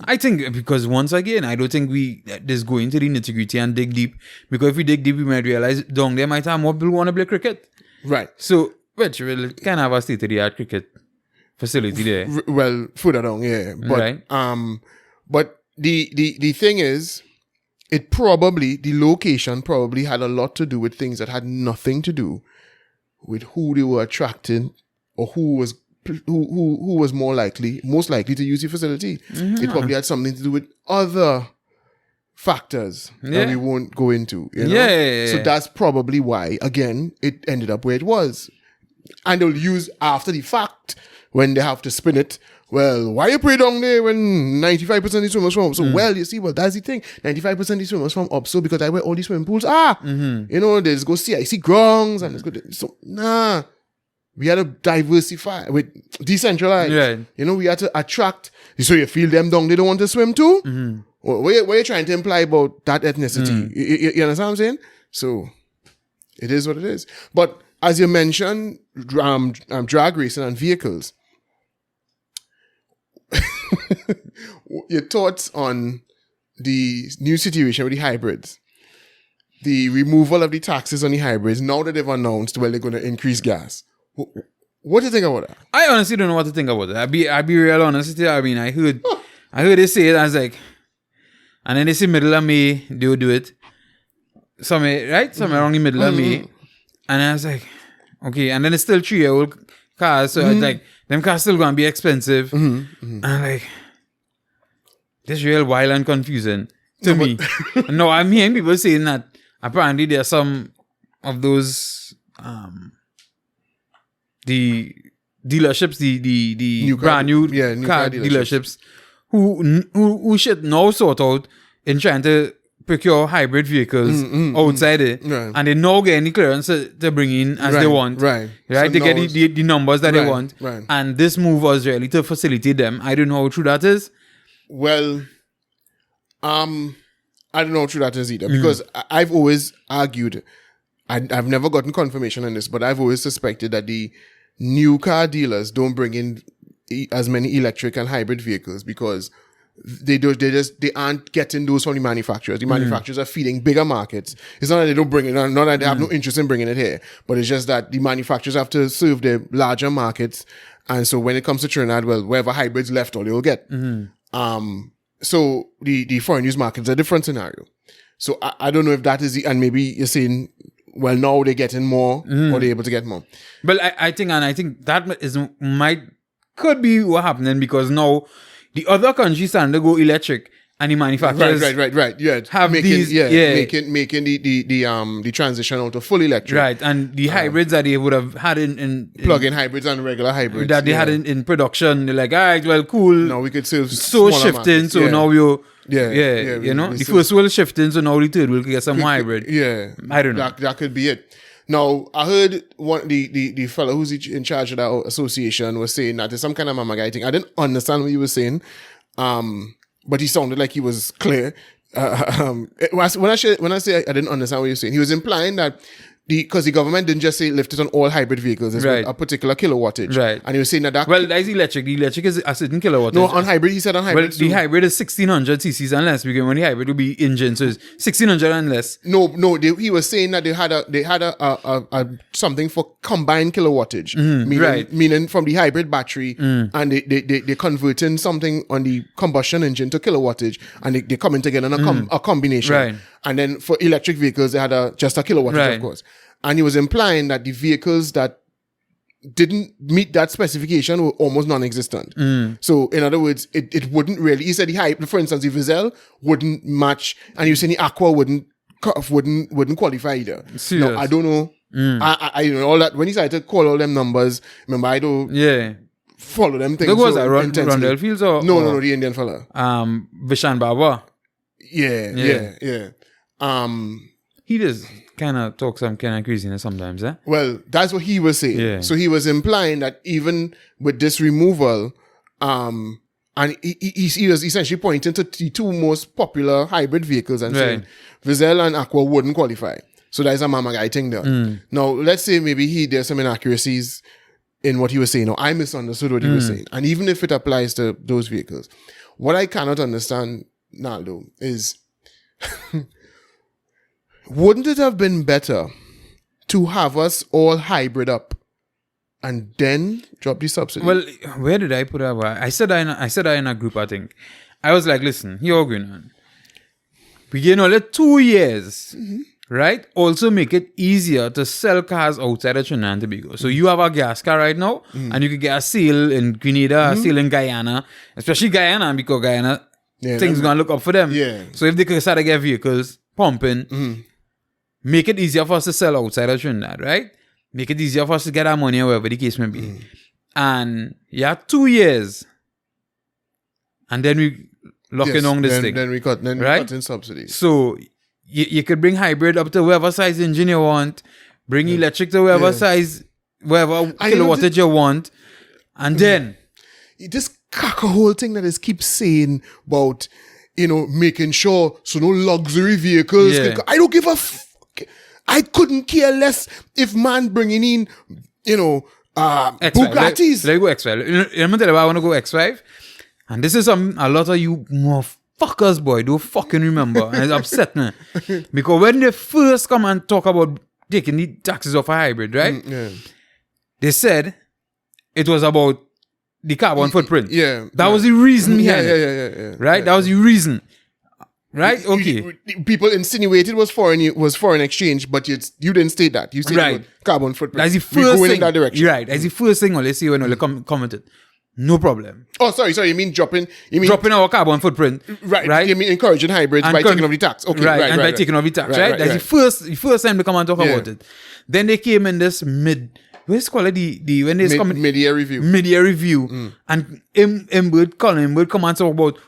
I think because once again, I don't think we just go into the nitty-gritty and dig deep. Because if we dig deep, we might realize down there might have more people want to play cricket. Right. So, which will kind of have a state-of-the-art cricket facility there. Well, further down, yeah. But, right. But the thing is, the location probably had a lot to do with things that had nothing to do with who they were attracting or who was most likely to use the facility. It probably had something to do with other factors that we won't go into. So that's probably why, again, it ended up where it was. And they'll use after the fact when they have to spin it. Well, why you put it down there when 95% of the swimmers from up? So, that's the thing. 95% of the swimmers from up. So, because I where all these swimming pools are. There's go see, I see grounds and let's go. So, nah. We had to diversify with decentralize. Right. We had to attract. So you feel them down, they don't want to swim too? What are you trying to imply about that ethnicity? You understand what I'm saying? So it is what it is. But as you mentioned, drag racing and vehicles. Your thoughts on the new situation with the hybrids? The removal of the taxes on the hybrids, now that they've announced, they're going to increase gas. What do you think about that? I honestly don't know what to think about it. I'll be real honest with you. I mean, I heard they say it. I was like, and then they say middle of May they will do it. Somewhere around the middle of May, and I was like, okay. And then it's still 3-year-old cars, so I was like, them cars still gonna be expensive. And I'm like, this is real wild and confusing to me. No, I'm hearing people saying that apparently there are some of those the dealerships, the brand new car dealerships who should now sort out in trying to procure hybrid vehicles outside it, and they now get any clearance to bring in as they want. Right. So they get the numbers that they want. Right. And this move was really to facilitate them. I don't know how true that is. Well, I don't know how true that is either, because I've always argued, I've never gotten confirmation on this, but I've always suspected that the new car dealers don't bring in as many electric and hybrid vehicles because they aren't getting those from the manufacturers. The manufacturers are feeding bigger markets. It's not that they don't bring it, not that they have no interest in bringing it here, but it's just that the manufacturers have to serve their larger markets. And so when it comes to Trinidad, well, wherever hybrids left, all you'll get. So the foreign use market is a different scenario. So I don't know if that is and maybe you're saying, well, now they're getting more or they're able to get more. But I think that could be what happening, because now the other countries starting to go electric and the manufacturers right. Yeah. have making the transition out to full electric. Right. And the hybrids that they would have had in plug-in hybrids and regular hybrids that they had in production, they're like, all right, well, cool. Now we could still shifting, markets. so now you the first will shifting, so now the third will get some hybrid. I don't know. That could be it. Now, I heard the fellow who's in charge of that association was saying that there's some kind of mama guy thing. I didn't understand what he was saying, but he sounded like he was clear. When I say I didn't understand what he was saying, he was implying that because the government didn't just say lift it on all hybrid vehicles, it's a particular kilowattage. Right. And he was saying that well, that's electric. The electric is a certain kilowattage. No, on hybrid, he said on hybrid. Well, the hybrid is 1600 cc's and less, because when the hybrid will be engine, so it's 1600 and less. No, he was saying that they had a something for combined kilowattage, meaning from the hybrid battery, and they converting something on the combustion engine to kilowattage, and they coming together in a combination. Right. And then for electric vehicles, they had just a kilowattage, of course. And he was implying that the vehicles that didn't meet that specification were almost non-existent. So, in other words, it wouldn't really. He said for instance, the Vizel wouldn't match, and you said the Aqua wouldn't qualify either. Serious? Now, I don't know. I know all that. When he started to call all them numbers, remember, I don't follow them things. Look, was so that intensely. Rondell Fields or No, the Indian fella. Vishan Baba. Yeah. He does kind of talk some kind of craziness sometimes, eh? Well, that's what he was saying. Yeah. So he was implying that even with this removal, and he was essentially pointing to the two most popular hybrid vehicles and saying Vizel and Aqua wouldn't qualify. So that's a mama guy thing there. Now, let's say maybe there's some inaccuracies in what he was saying, or I misunderstood what he was saying. And even if it applies to those vehicles, what I cannot understand, Naldo, is wouldn't it have been better to have us all hybrid up and then drop the subsidy? Well, where did I put that? I said that in a group, I think. I was like, listen, here we're going on. We get only 2 years, right? Also make it easier to sell cars outside of Trinidad and Tobago. So you have a gas car right now, and you could get a sale in Grenada, a sale in Guyana, especially Guyana, because Guyana, things going to look up for them. Yeah. So if they could start to get vehicles pumping, make it easier for us to sell outside of Trinidad, right? Make it easier for us to get our money, wherever the case may be. And 2 years. And then we locking on this thing. Then we cut in subsidies. So you could bring hybrid up to whatever size engine you want, bring electric to whatever size, whatever kilowattage you want, and then this caca whole thing that is keep saying about making sure so no luxury vehicles. I don't give a fuck. I couldn't care less if man bringing in Bugattis. Let me go X5. Let me tell you why I want to go X5. And this is a lot of you motherfuckers, boy, don't fucking remember. And it's upset me. Because when they first come and talk about taking the taxes off a hybrid, right? They said it was about the carbon footprint. That was the reason behind it. Right? That was the reason. Right? Okay. People insinuated was foreign exchange, but you didn't state that. You said carbon footprint. That's the first thing. In that direction. Right. That's the first thing. Let's see when they commented. No problem. Oh, sorry. You mean dropping our carbon footprint. Right. You mean encouraging hybrids by taking off the tax. Okay. Right. By taking off the tax. Right. That's the first time they come and talk about it. Then they came in this what's called it when they come mid-year review. And Colin Imbird come and talk about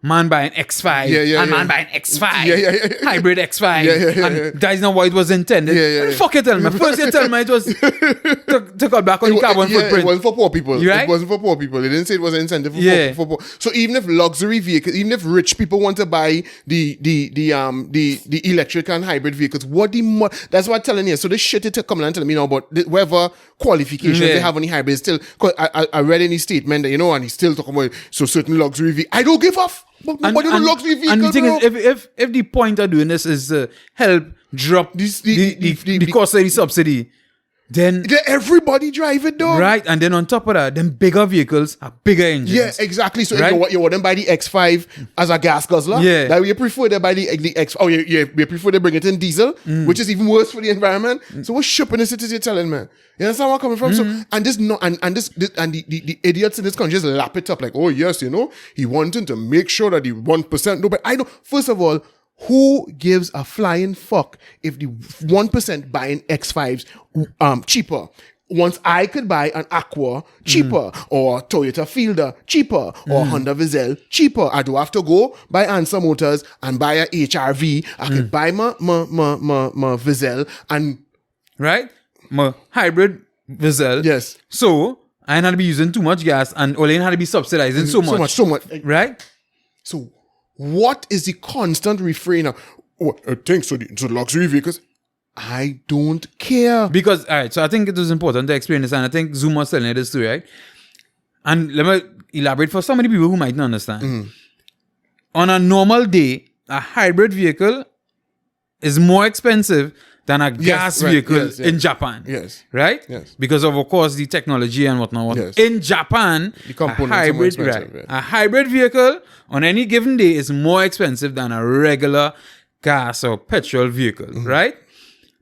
man buying X5 and man buying X5 hybrid X5 and that is not what it was intended. Fuck it, tell me. First you tell me it was to cut back on the carbon footprint. It wasn't for poor people. Right? It wasn't for poor people. They didn't say it was an incentive for poor. So even if luxury vehicles, even if rich people want to buy the electric and hybrid vehicles, that's what I'm telling you. So this shit is coming and telling me now about whether qualifications they have on the hybrid still. Cause I read in his statement that and he's still talking about certain luxury vehicles. I don't give off. Nobody on luxury vehicles. And the thing is, if the point of doing this is help drop the cost of the subsidy, then everybody drive it though. Right, and then on top of that, then bigger vehicles are bigger engines. Yeah, exactly. So if you want them buy the X5 as a gas guzzler, like you prefer to buy the X. Oh, you prefer to bring it in diesel, which is even worse for the environment. So what shippiness it is you're telling me? You understand where I'm coming from? So and the idiots in this country just lap it up like, oh yes, he wanted to make sure that the 1%. No, but I don't. First of all, who gives a flying fuck if the 1% buying X5s cheaper? Once I could buy an Aqua cheaper, or Toyota Fielder cheaper, or Honda Vizel cheaper. I do have to go buy Answer Motors and buy a HRV. I could buy my Vizel and my hybrid Vizel. Yes. So I ain't had to be using too much gas, and all I ain't had to be subsidizing so much. Right? So what is the constant refrain of, I think so luxury vehicles? I don't care. Because, all right, so I think it was important to explain this, and I think Zoom was telling this too, right? And let me elaborate for some of the people who might not understand. On a normal day, a hybrid vehicle is more expensive than a gas vehicle in Japan. Yes. Right? Yes. Because of course, the technology and whatnot. Yes. In Japan, the components are more expensive, a hybrid vehicle on any given day is more expensive than a regular gas or petrol vehicle, right?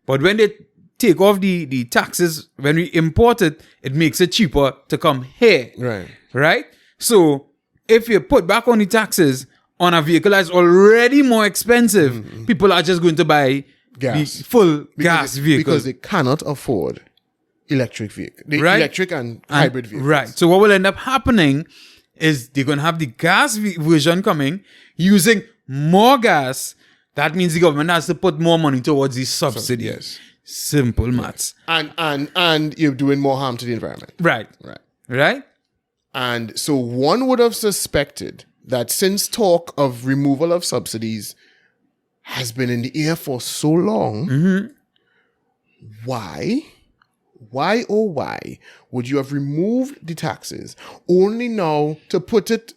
But when they take off the taxes, when we import it, it makes it cheaper to come here. Right. Right? So if you put back on the taxes on a vehicle that's already more expensive, people are just going to buy Gas. the full gas vehicle. Because they cannot afford electric vehicle. Right. Electric and hybrid vehicles. Right. So what will end up happening is they're going to have the gas version coming using more gas. That means the government has to put more money towards the subsidy. Yes. Simple maths. And you're doing more harm to the environment. Right. Right. Right? And so one would have suspected that since talk of removal of subsidies has been in the air for so long, why would you have removed the taxes only now to put it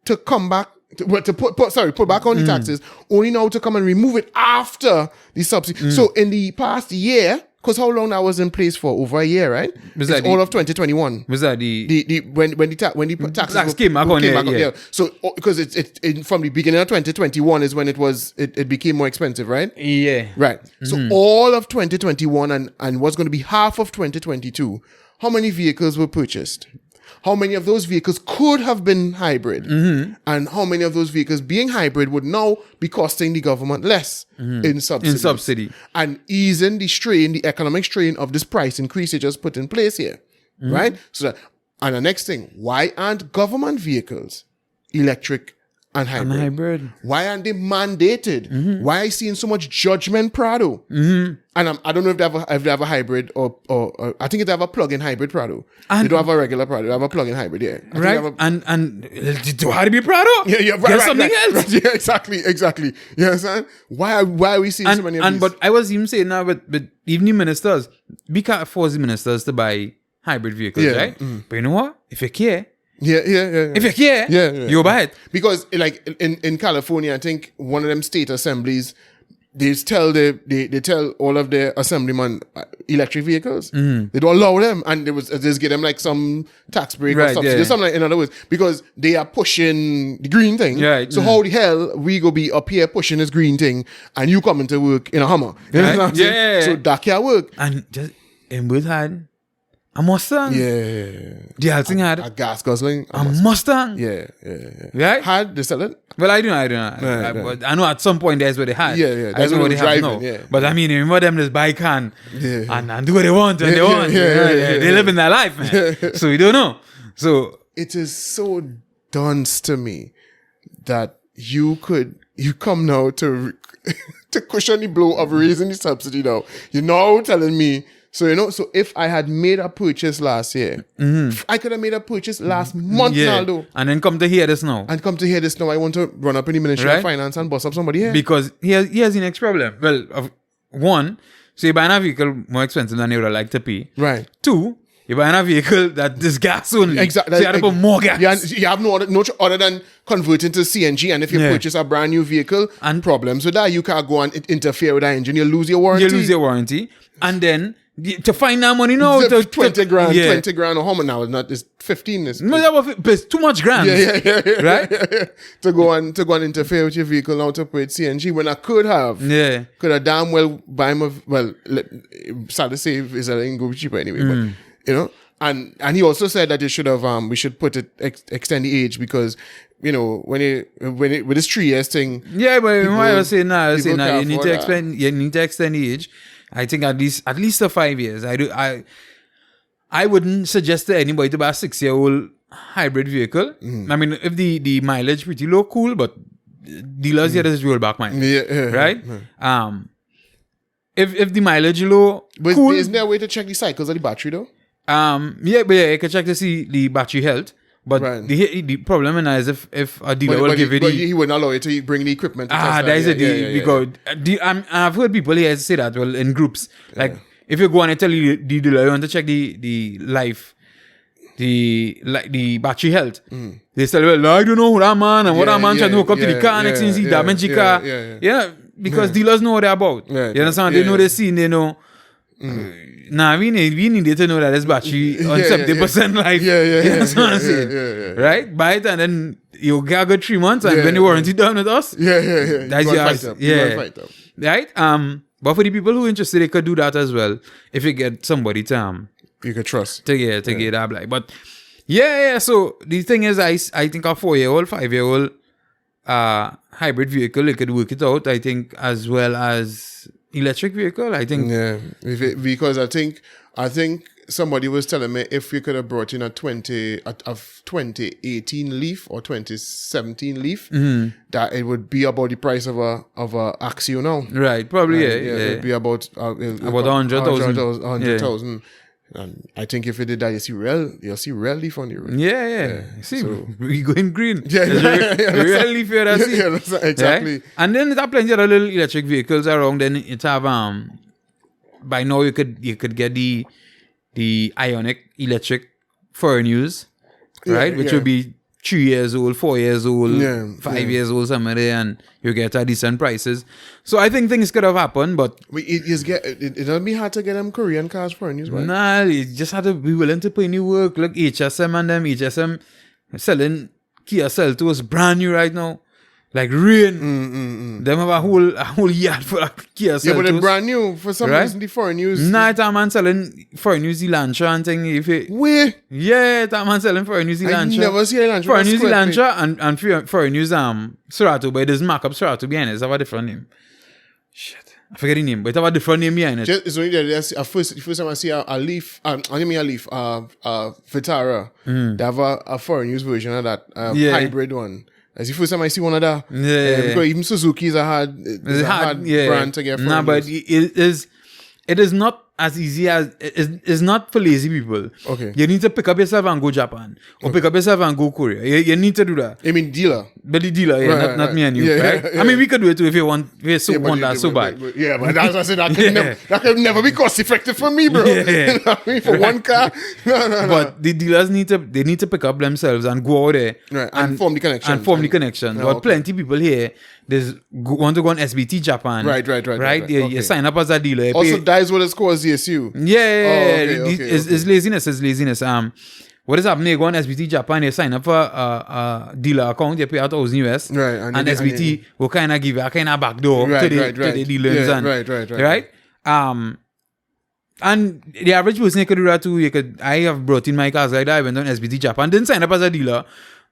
to come back to put back on the taxes only now to come and remove it after the subsidy? So in the past year, because how long that was in place for? Over a year, right? Was it's that all of 2021. Was that when the taxes came back on? Yeah. So because it's from the beginning of 2021 is when it became more expensive, right? Yeah. Right. So all of 2021 and what's going to be half of 2022, how many vehicles were purchased? How many of those vehicles could have been hybrid? And how many of those vehicles being hybrid would now be costing the government less in subsidy? And easing the economic strain of this price increase you just put in place here. Right? So and the next thing, why aren't government vehicles electric and hybrid? Why aren't they mandated? Why are you seeing so much judgment Prado? And I don't know if they have a hybrid or I think they have a plug-in hybrid Prado. They don't have a regular Prado. They have a plug-in hybrid, yeah. Right. And do how to be Prado? Yeah, right. Get something else. Yeah, exactly. You understand? Why are we seeing so many of these? But I was even saying now, but even the ministers, we can't force the ministers to buy hybrid vehicles, right? But you know what? If you care, if you care, you buy it. Because like in California, I think one of them state assemblies, they tell all of their assemblymen electric vehicles. They don't allow them, and they just give them like some tax break or subsidy or something like, in other words, because they are pushing the green thing. Right. So how the hell we go be up here pushing this green thing, and you coming to work in a Hummer? You know what I'm saying? So that can't work. And just in both had a Mustang. The other thing had a gas guzzling. A Mustang. Yeah. Right? Had they sell it? Well, I don't know. But I know at some point that's what they had. Yeah. That's what they have now. Yeah. But I mean, remember them just buy can and do what they want when they want. They live in their life, man. So we don't know. So it is so dunce to me that you come now to cushion the blow of raising the subsidy now. You're now telling me. So, if I had made a purchase last year, I could have made a purchase last month now, though. And then come to hear this now. I want to run up in the Ministry of Finance and bust up somebody here. Because here's the next problem. Well, one, so you're buying a vehicle more expensive than you would like to pay. Right. Two, you're buying a vehicle that is gas only. Exactly. So you have to put more gas. You have no other than converting to CNG. And if you purchase a brand new vehicle, and problems with that, you can't go and interfere with that engine. You'll lose your warranty. And then to find that money now, 20 grand, 20 grand or how much now? It's 15. It's too much grand. Right? to go and interfere with your vehicle now to put CNG when I could have damn well buy him sad to say it's going to go cheaper anyway, but and he also said that we should put it extend the age because when with this 3 years thing. Yeah, but I was saying now, you need to extend the age. I think at least to 5 years. I wouldn't suggest to anybody to buy a 6-year-old hybrid vehicle. I mean, if the mileage pretty low, cool, but dealers here just roll back mileage. Right? If the mileage low, but cool. Isn't there a way to check the cycles of the battery though? You can check to see the battery health. But the problem is if a dealer will give you he wouldn't allow you to bring the equipment to test that is a deal because I've heard people here say that in groups. Like if you go on and tell the dealer you want to check the life, the battery health, they say, well, I don't know who that man and what that man trying to hook up to the car next thing he damage the car. Because dealers know what they're about. You understand? They know the scene, they know. We needed to know that this battery on 70% life. That's what I'm saying. Right? Buy it and then you get a good 3 months and when the warranty done with us. That's yours. Right? But for the people who are interested, they could do that as well if you get somebody you could trust. to get that black. But yeah. So the thing is, I think a 4-year-old, 5-year-old hybrid vehicle, they could work it out. I think as well as electric vehicle. I think because I think somebody was telling me if we could have brought in a 2018 Leaf or 2017 Leaf, that it would be about the price of a Axio now. Right, probably It would be about 100,000. And I think if you did that, you'll see real Leaf on the road. Yeah. See, so, we going green. Yeah, real Leaf here. Exactly. Right? And then there are plenty of other little electric vehicles around. Then it have by now you could get the Ionic electric foreign use, right? Which would be 3 years old, 4 years old, 5 years old, somewhere there, and you get at decent prices. So I think things could have happened, but it'll be hard to get them Korean cars foreign use, right? Nah, you just have to be willing to put in the work. Look, HSM selling Kia Seltos brand new right now. Like rain. Them have a whole yard for Kia Seltos. Yeah, but they're brand new. For some reason, the foreign use. Nah, that man selling foreign New Zealand and thing. Where? Yeah, that man selling foreign New Zealand. I never see a Lancia. Foreign New Zealand and foreign New Serato, but it doesn't mark up Serato behind it. It's have a different name. Shit. I forget the name, but it have a different name behind it. It's only the first time I see a Leaf, Vitara, they have a foreign use version of that hybrid one. That's the first time I see one of that. Because even Suzuki's a hard brand to get from. Nah, but it is not as easy as it's not for lazy people. Okay. You need to pick up yourself and go Japan. Or pick up yourself and go Korea. You need to do that. I mean dealer. But the dealer, not me and you, right? I mean we could do it too if you want that so bad. But as I said, that could never be cost effective for me, bro. You know what I mean? For one car. No. But the dealers need to pick up themselves and go out there and form the connection. But plenty people here want to go on SBT Japan. Right. You sign up as a dealer. Also, that is what it's called, ZSU. It's laziness. What is happening? You go on SBT Japan, you sign up for a dealer account, you pay out $1,000 US. Right. And SBT will kind of give you a kind of backdoor to the dealers. Right. And the average person could do that too. I have brought in my cars like that. I went on SBT Japan, didn't sign up as a dealer,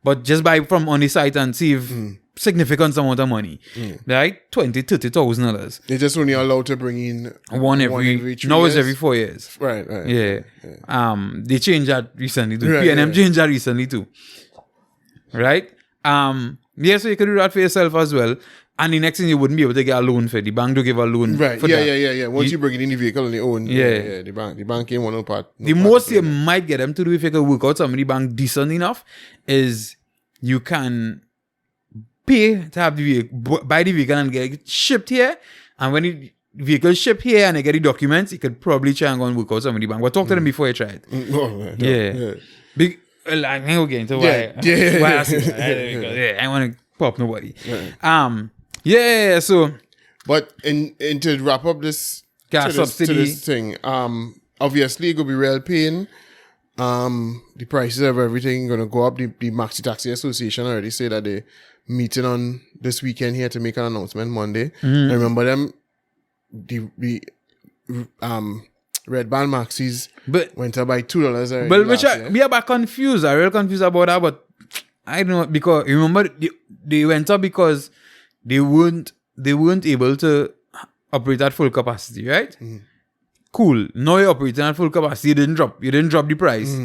but just buy from on the site and save significant amount of money. Right? $20,000-$30,000. They're just only allowed to bring in one every 3 now years. It's every 4 years. Right. Yeah. They changed that recently too. PNM changed that recently too. Right? So you can do that for yourself as well. And the next thing, you wouldn't be able to get a loan for the bank to give a loan. Right. For Yeah. Once you bring it in the vehicle on your own, the bank ain't one no part. The most you might get them to do if you can work out some of the bank decent enough is you can pay to have the vehicle, buy the vehicle and get it shipped here. And when the vehicle shipped here and they get the documents, you could probably try and go and work out some of the bank. But talk to them before you try it. I think we'll get into why I say that. I want to pop nobody. So but in to wrap up this gas subsidy to this thing, obviously it could be real pain. The prices of everything gonna go up. The Maxi Taxi Association already said that they meeting on this weekend here to make an announcement Monday. I remember them the Red Band Maxis went up by $2 but which we are confused. I'm real confused about that, but I don't know, because remember they went up because they weren't able to operate at full capacity, right? Cool. Now you're operating at full capacity, you didn't drop the price.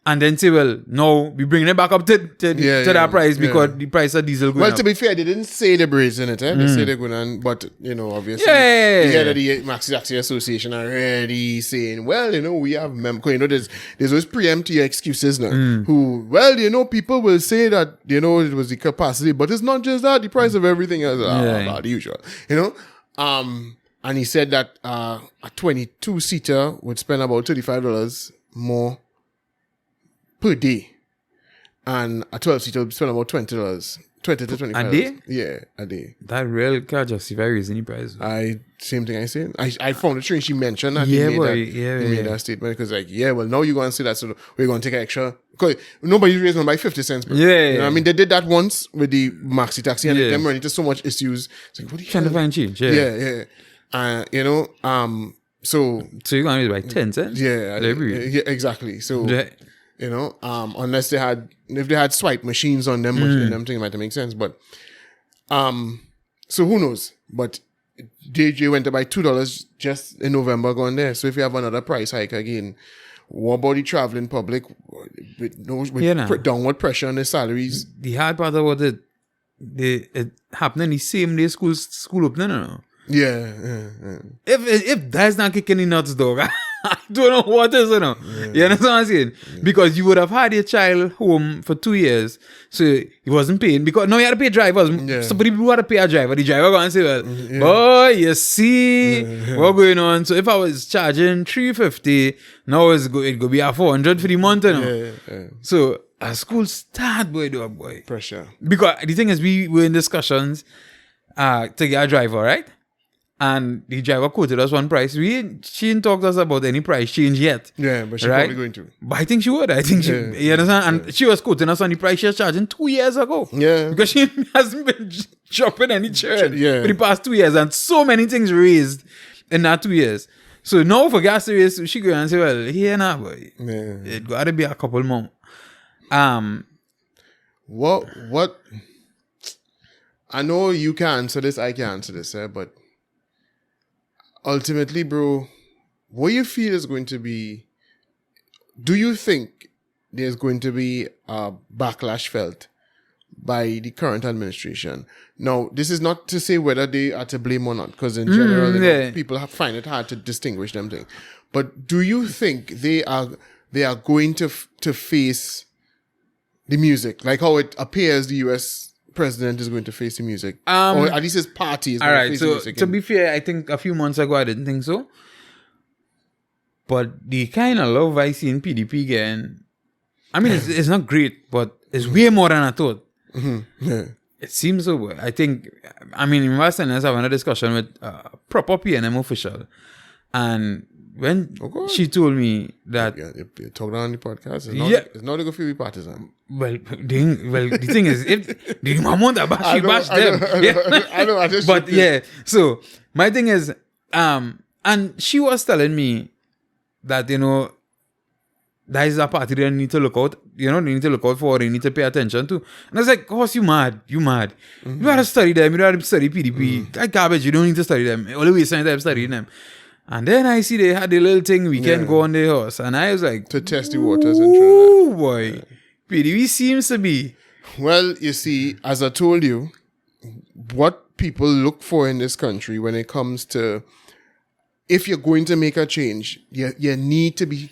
And then say, well, no, we bringing it back up to that price because the price of diesel going up. Well, to be fair, they didn't say they're brazen it, They say they're going on, but, obviously, the head of the Maxi Taxi Association already saying, well, we have there's those preemptive excuses now, who, well, people will say that, it was the capacity, but it's not just that, the price of everything is the usual, and he said that a 22-seater would spend about $35 more per day, and a 12-seater would spend about $20 to $25. A day? Yeah, a day. That real can't justify raising the price. Same thing I said. I found it strange she mentioned that. He made that statement because well, now you're going to say that, so we're going to take extra. Because nobody raised them by 50 cents. Yeah. I mean, they did that once with the Maxi Taxi and them running into so much issues. It's like, what are you trying to find change? Yeah. You know, so you're going to buy 10 cents? yeah, yeah, exactly. So you know, unless if they had swipe machines on them, which them thing might make sense. But so who knows? But DJ went to buy $2 just in November going there. So if you have another price hike again, what about the traveling public with downward pressure on their salaries? The hard part about it happening the same day school opening, no? Yeah. If that's not kicking the nuts, dog, I don't know what is, you know. You understand what I'm saying? Because you would have had your child home for 2 years, so he wasn't paying. Because now you had to pay drivers. Somebody who had to pay a driver. The driver going to say, well, boy, you see what's going on. So if I was charging $350, now it go be a $400 for the month, you know. So a school start, boy. Pressure. Because the thing is, we were in discussions to get a driver, right? And the driver quoted us one price. She didn't talk to us about any price change yet. Yeah, but she's probably going to. But I think she would. I think you understand? And she was quoting us on the price she was charging 2 years ago. Yeah. Because she hasn't been dropping any churn for the past 2 years. And so many things raised in that 2 years. So now for gas to raise, she go and say, well, here now, boy. Yeah. It got to be a couple more. What? I know you can answer this, I can answer this, but ultimately, bro, what you feel is going to be, do you think there's going to be a backlash felt by the current administration? Now, this is not to say whether they are to blame or not, because in general, you know, people find it hard to distinguish them things. But do you think they are going to face the music, like how it appears the U.S. president is going to face the music, or at least his party is going to face the music? To be fair, I think a few months ago I didn't think so, but the kind of love I see in PDP again, I mean, it's not great, but it's way more than I thought. It seems so. I think, I mean, in last time I was having a discussion with a proper PNM official, and when she told me that... Yeah, you're talking on the podcast. It's not a good feel partisan. Well, the thing is, if the moment she bashed them. I know. I just... But yeah, so my thing is, and she was telling me that, you know, that is a party they need to look out, you know, they need to look out for, they need to pay attention to. And I was like, horse, you mad. You got to study them, you got to study PDP. Like garbage, you don't need to study them. Only waste time studying them. And then I see they had the little thing, we can go on their horse. And I was like... To test the waters in Trinidad. Oh, boy. PDP seems to be... Well, you see, as I told you, what people look for in this country when it comes to... If you're going to make a change, you need to be...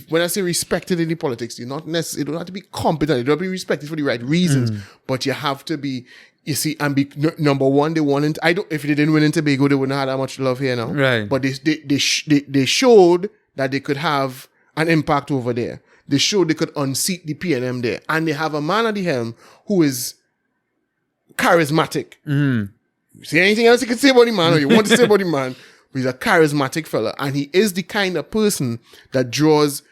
When I say respected in the politics, you don't have to be competent. You don't have to be respected for the right reasons. But you have to be... You see, and number one, they wanted. If they didn't win in Tobago, they wouldn't have that much love here now. Right. But they showed that they could have an impact over there. They showed they could unseat the PNM there, and they have a man at the helm who is charismatic. See anything else you can say about the man, or you want to say about the man? He's a charismatic fella, and he is the kind of person that draws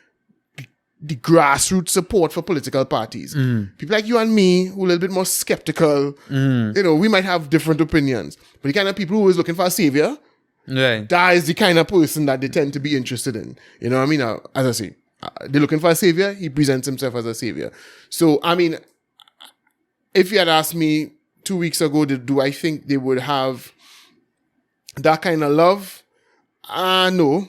the grassroots support for political parties. People like you and me, who are a little bit more skeptical, you know, we might have different opinions. But the kind of people who is looking for a savior, that is the kind of person that they tend to be interested in. You know what I mean? As I say, they're looking for a savior, he presents himself as a savior. So, I mean, if you had asked me 2 weeks ago, do I think they would have that kind of love? No.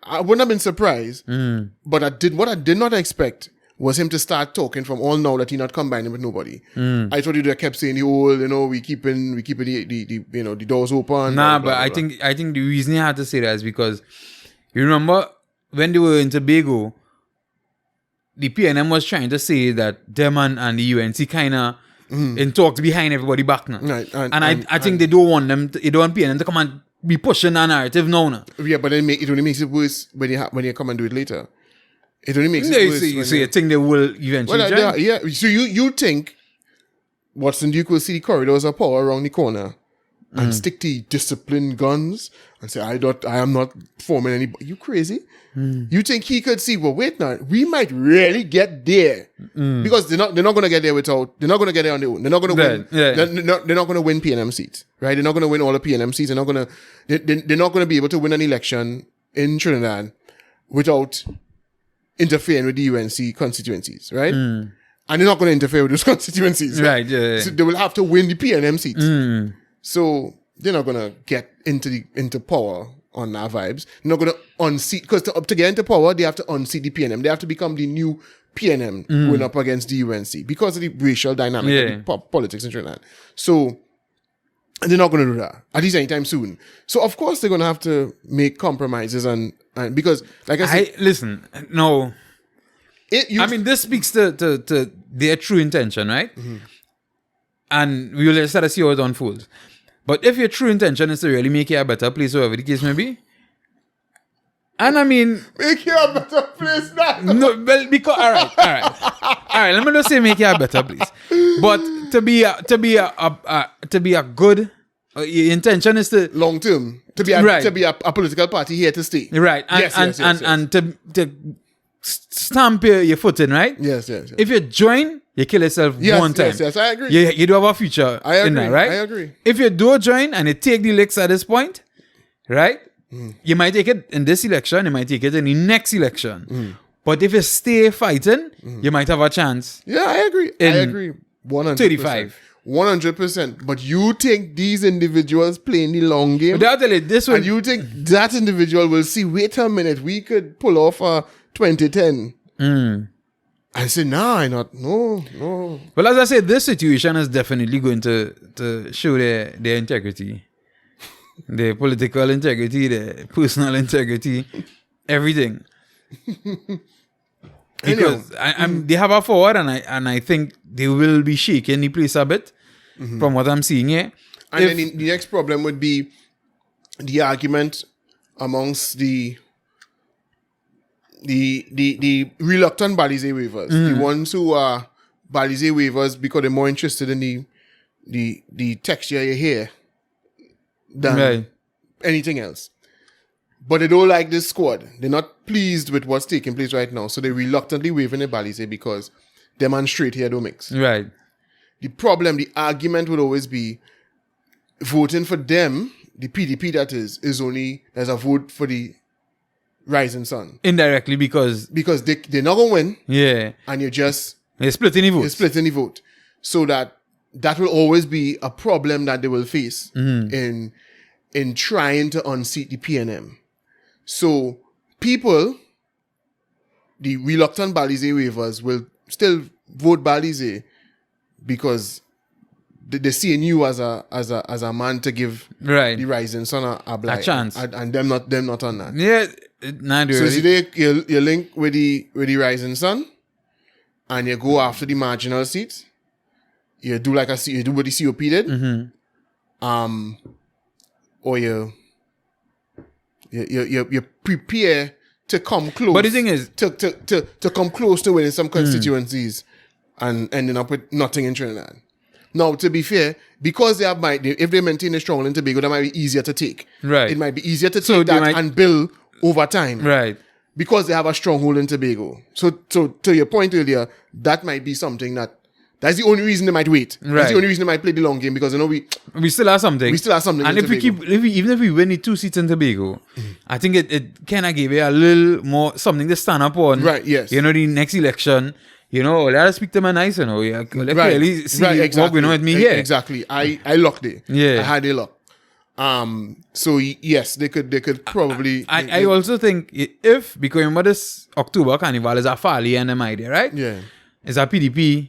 I wouldn't have been surprised, but what I did not expect was him to start talking from all now that he not combining with nobody. I told you they kept saying the whole, you know, we keeping the you know, the doors open. Nah, blah, blah, but I think the reason he had to say that is because you remember when they were in Tobago, the PNM was trying to say that them and the UNC kind of in talks behind everybody back now. Right, and I think they don't want PNM to come and be pushing that narrative now. Yeah, but then it only makes it worse when you come and do it later. It only makes it worse. So you think they will eventually join? Yeah. So you think Watson Duke will see the corridors of power around the corner and stick to disciplined guns and say, I am not forming any. You crazy? You think he could see, well, wait now, we might really get there. Because they're not going to get there they're not going to get there on their own. They're not going to win. They're not going to win PNM seats, right? They're not going to win all the PNM seats. They're not going to be able to win an election in Trinidad without interfering with the UNC constituencies, right? And they're not going to interfere with those constituencies. Right, yeah. So they will have to win the PNM seats. So they're not going to get into power on our vibes. They're not going to unseat, because to get into power, they have to unseat the PNM. They have to become the new PNM going up against the UNC because of the racial dynamic of the politics in Trinidad. So they're not going to do that, at least anytime soon. So of course they're going to have to make compromises and because, like I said... Listen, no... this speaks to their true intention, right? And we will just have to see how it unfolds. But if your true intention is to really make it a better place, whatever the case may be, and make it a better place now. No, well, because all right. Let me just say make it a better place. But to be a good, your intention is to long term to be a political party here to stay. Right. And to stamp your foot in, right? Yes. If you join, you kill yourself one time. Yes, I agree. You do have a future in that, right? I agree. If you do join and you take the licks at this point, right? You might take it in this election, you might take it in the next election. But if you stay fighting, you might have a chance. Yeah, I agree. 100%. 35. 100%. But you think these individuals playing the long game, but I'll tell you, this one, and you think that individual will see, wait a minute, we could pull off a 2010. I said, no. Well, as I said, this situation is definitely going to show their integrity. Their political integrity, their personal integrity, everything. Because they have a forward, and I think they will be shaking the place a bit from what I'm seeing here. And then the next problem would be the argument amongst the reluctant Balize waivers, the ones who are Balize waivers because they're more interested in the texture of your hair than anything else. But they don't like this squad. They're not pleased with what's taking place right now, so they reluctantly waving the Balize because them and straight hair don't mix. Right. The argument would always be voting for them, the PDP that is only as a vote for the rising sun. Indirectly because they're not going to win. Yeah. And they're splitting the vote. You're splitting the vote. So that will always be a problem that they will face in trying to unseat the PNM. So people, the reluctant Balize waivers will still vote Balize because they're seeing you as a man to give the rising sun a chance, and them not on that. Yeah, so today you link with the rising sun, and you go after the marginal seats. You do what the COP did, or you prepare to come close. But the thing is, to come close to winning some constituencies and ending up with nothing in Trinidad. Now, to be fair, because if they maintain a stronghold in Tobago, that might be easier to take. Right. It might be easier to take that and build over time. Right. Because they have a stronghold in Tobago. So to your point earlier, that might be something that's the only reason they might wait. Right. That's the only reason they might play the long game, because we still have something. And if even if we win the 2 seats in Tobago, I think it kind of gave it a little more something to stand up on. Right. Yes. The next election. Let us speak to them nice, let clearly see what's going on with me here. Exactly. I locked it. Yeah. I had a lock. So yes, they could probably. I also think because remember this October Carnival is a Farley and idea, right? Yeah. It's a PDP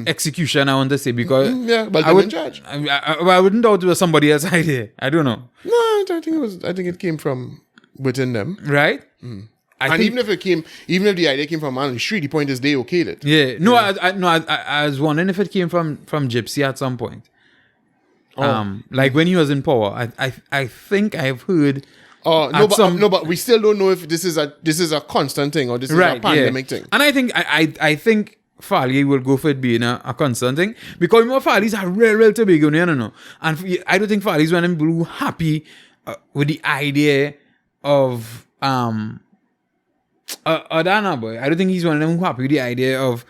execution, I want to say, because but I would judge. I wouldn't doubt it was somebody else's idea. I don't know. No, I think it came from within them. Right? Even if the idea came from Man Street, the point is they okayed it. Yeah. No, I was wondering if it came from Gypsy at some point. Like when he was in power. I think I've heard. But we still don't know if this is a constant thing or this is a pandemic thing. And I think Fali will go for it being a concern thing. Because Fali's are real Tobago, you know. And I don't think Fali's one of them who happy with the idea of Adana boy. I don't think he's one of them who happy with the idea of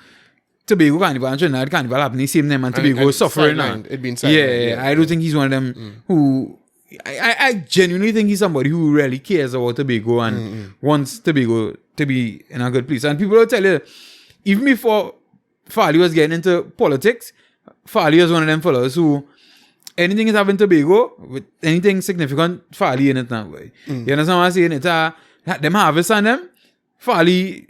Tobago Carnival and Trinidad Carnival happening same time and Tobago suffering. I don't think he's one of them who I genuinely think he's somebody who really cares about Tobago and wants Tobago to be in a good place. And people will tell you, even before Fali was getting into politics, Fali was one of them fellows who anything is happening to Tobago with anything significant, Fali in it now. You understand what I'm saying? It's them harvest on them. Fali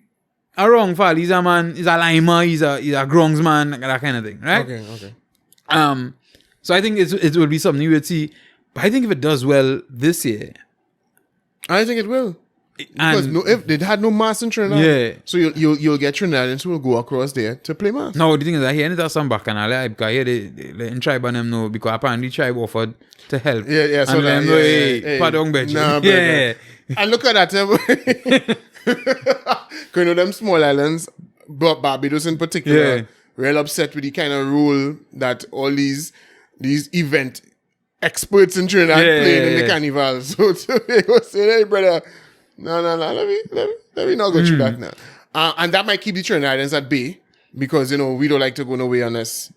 are wrong. Fali is a man, he's a limer, he's a grungs man, that kind of thing, right? Okay. So I think it will be something you would see. But I think if it does well this year, I think it will. Because if they had no mass in Trinidad, so you'll get Trinidadians who will go across there to play mass. No, the thing is, I hear it some back and I because here they in tribe and them know because apparently tribe offered to help. Yeah. So and them go, hey, pardon, bitch. Nah, yeah. And look at that. You know them small islands, but Barbados in particular, real upset with the kind of role that all these event experts in Trinidad playing in the carnival. So they go say, hey brother, no, let me not go through that now. And that might keep the Trinidadians at bay because we don't like to go nowhere unless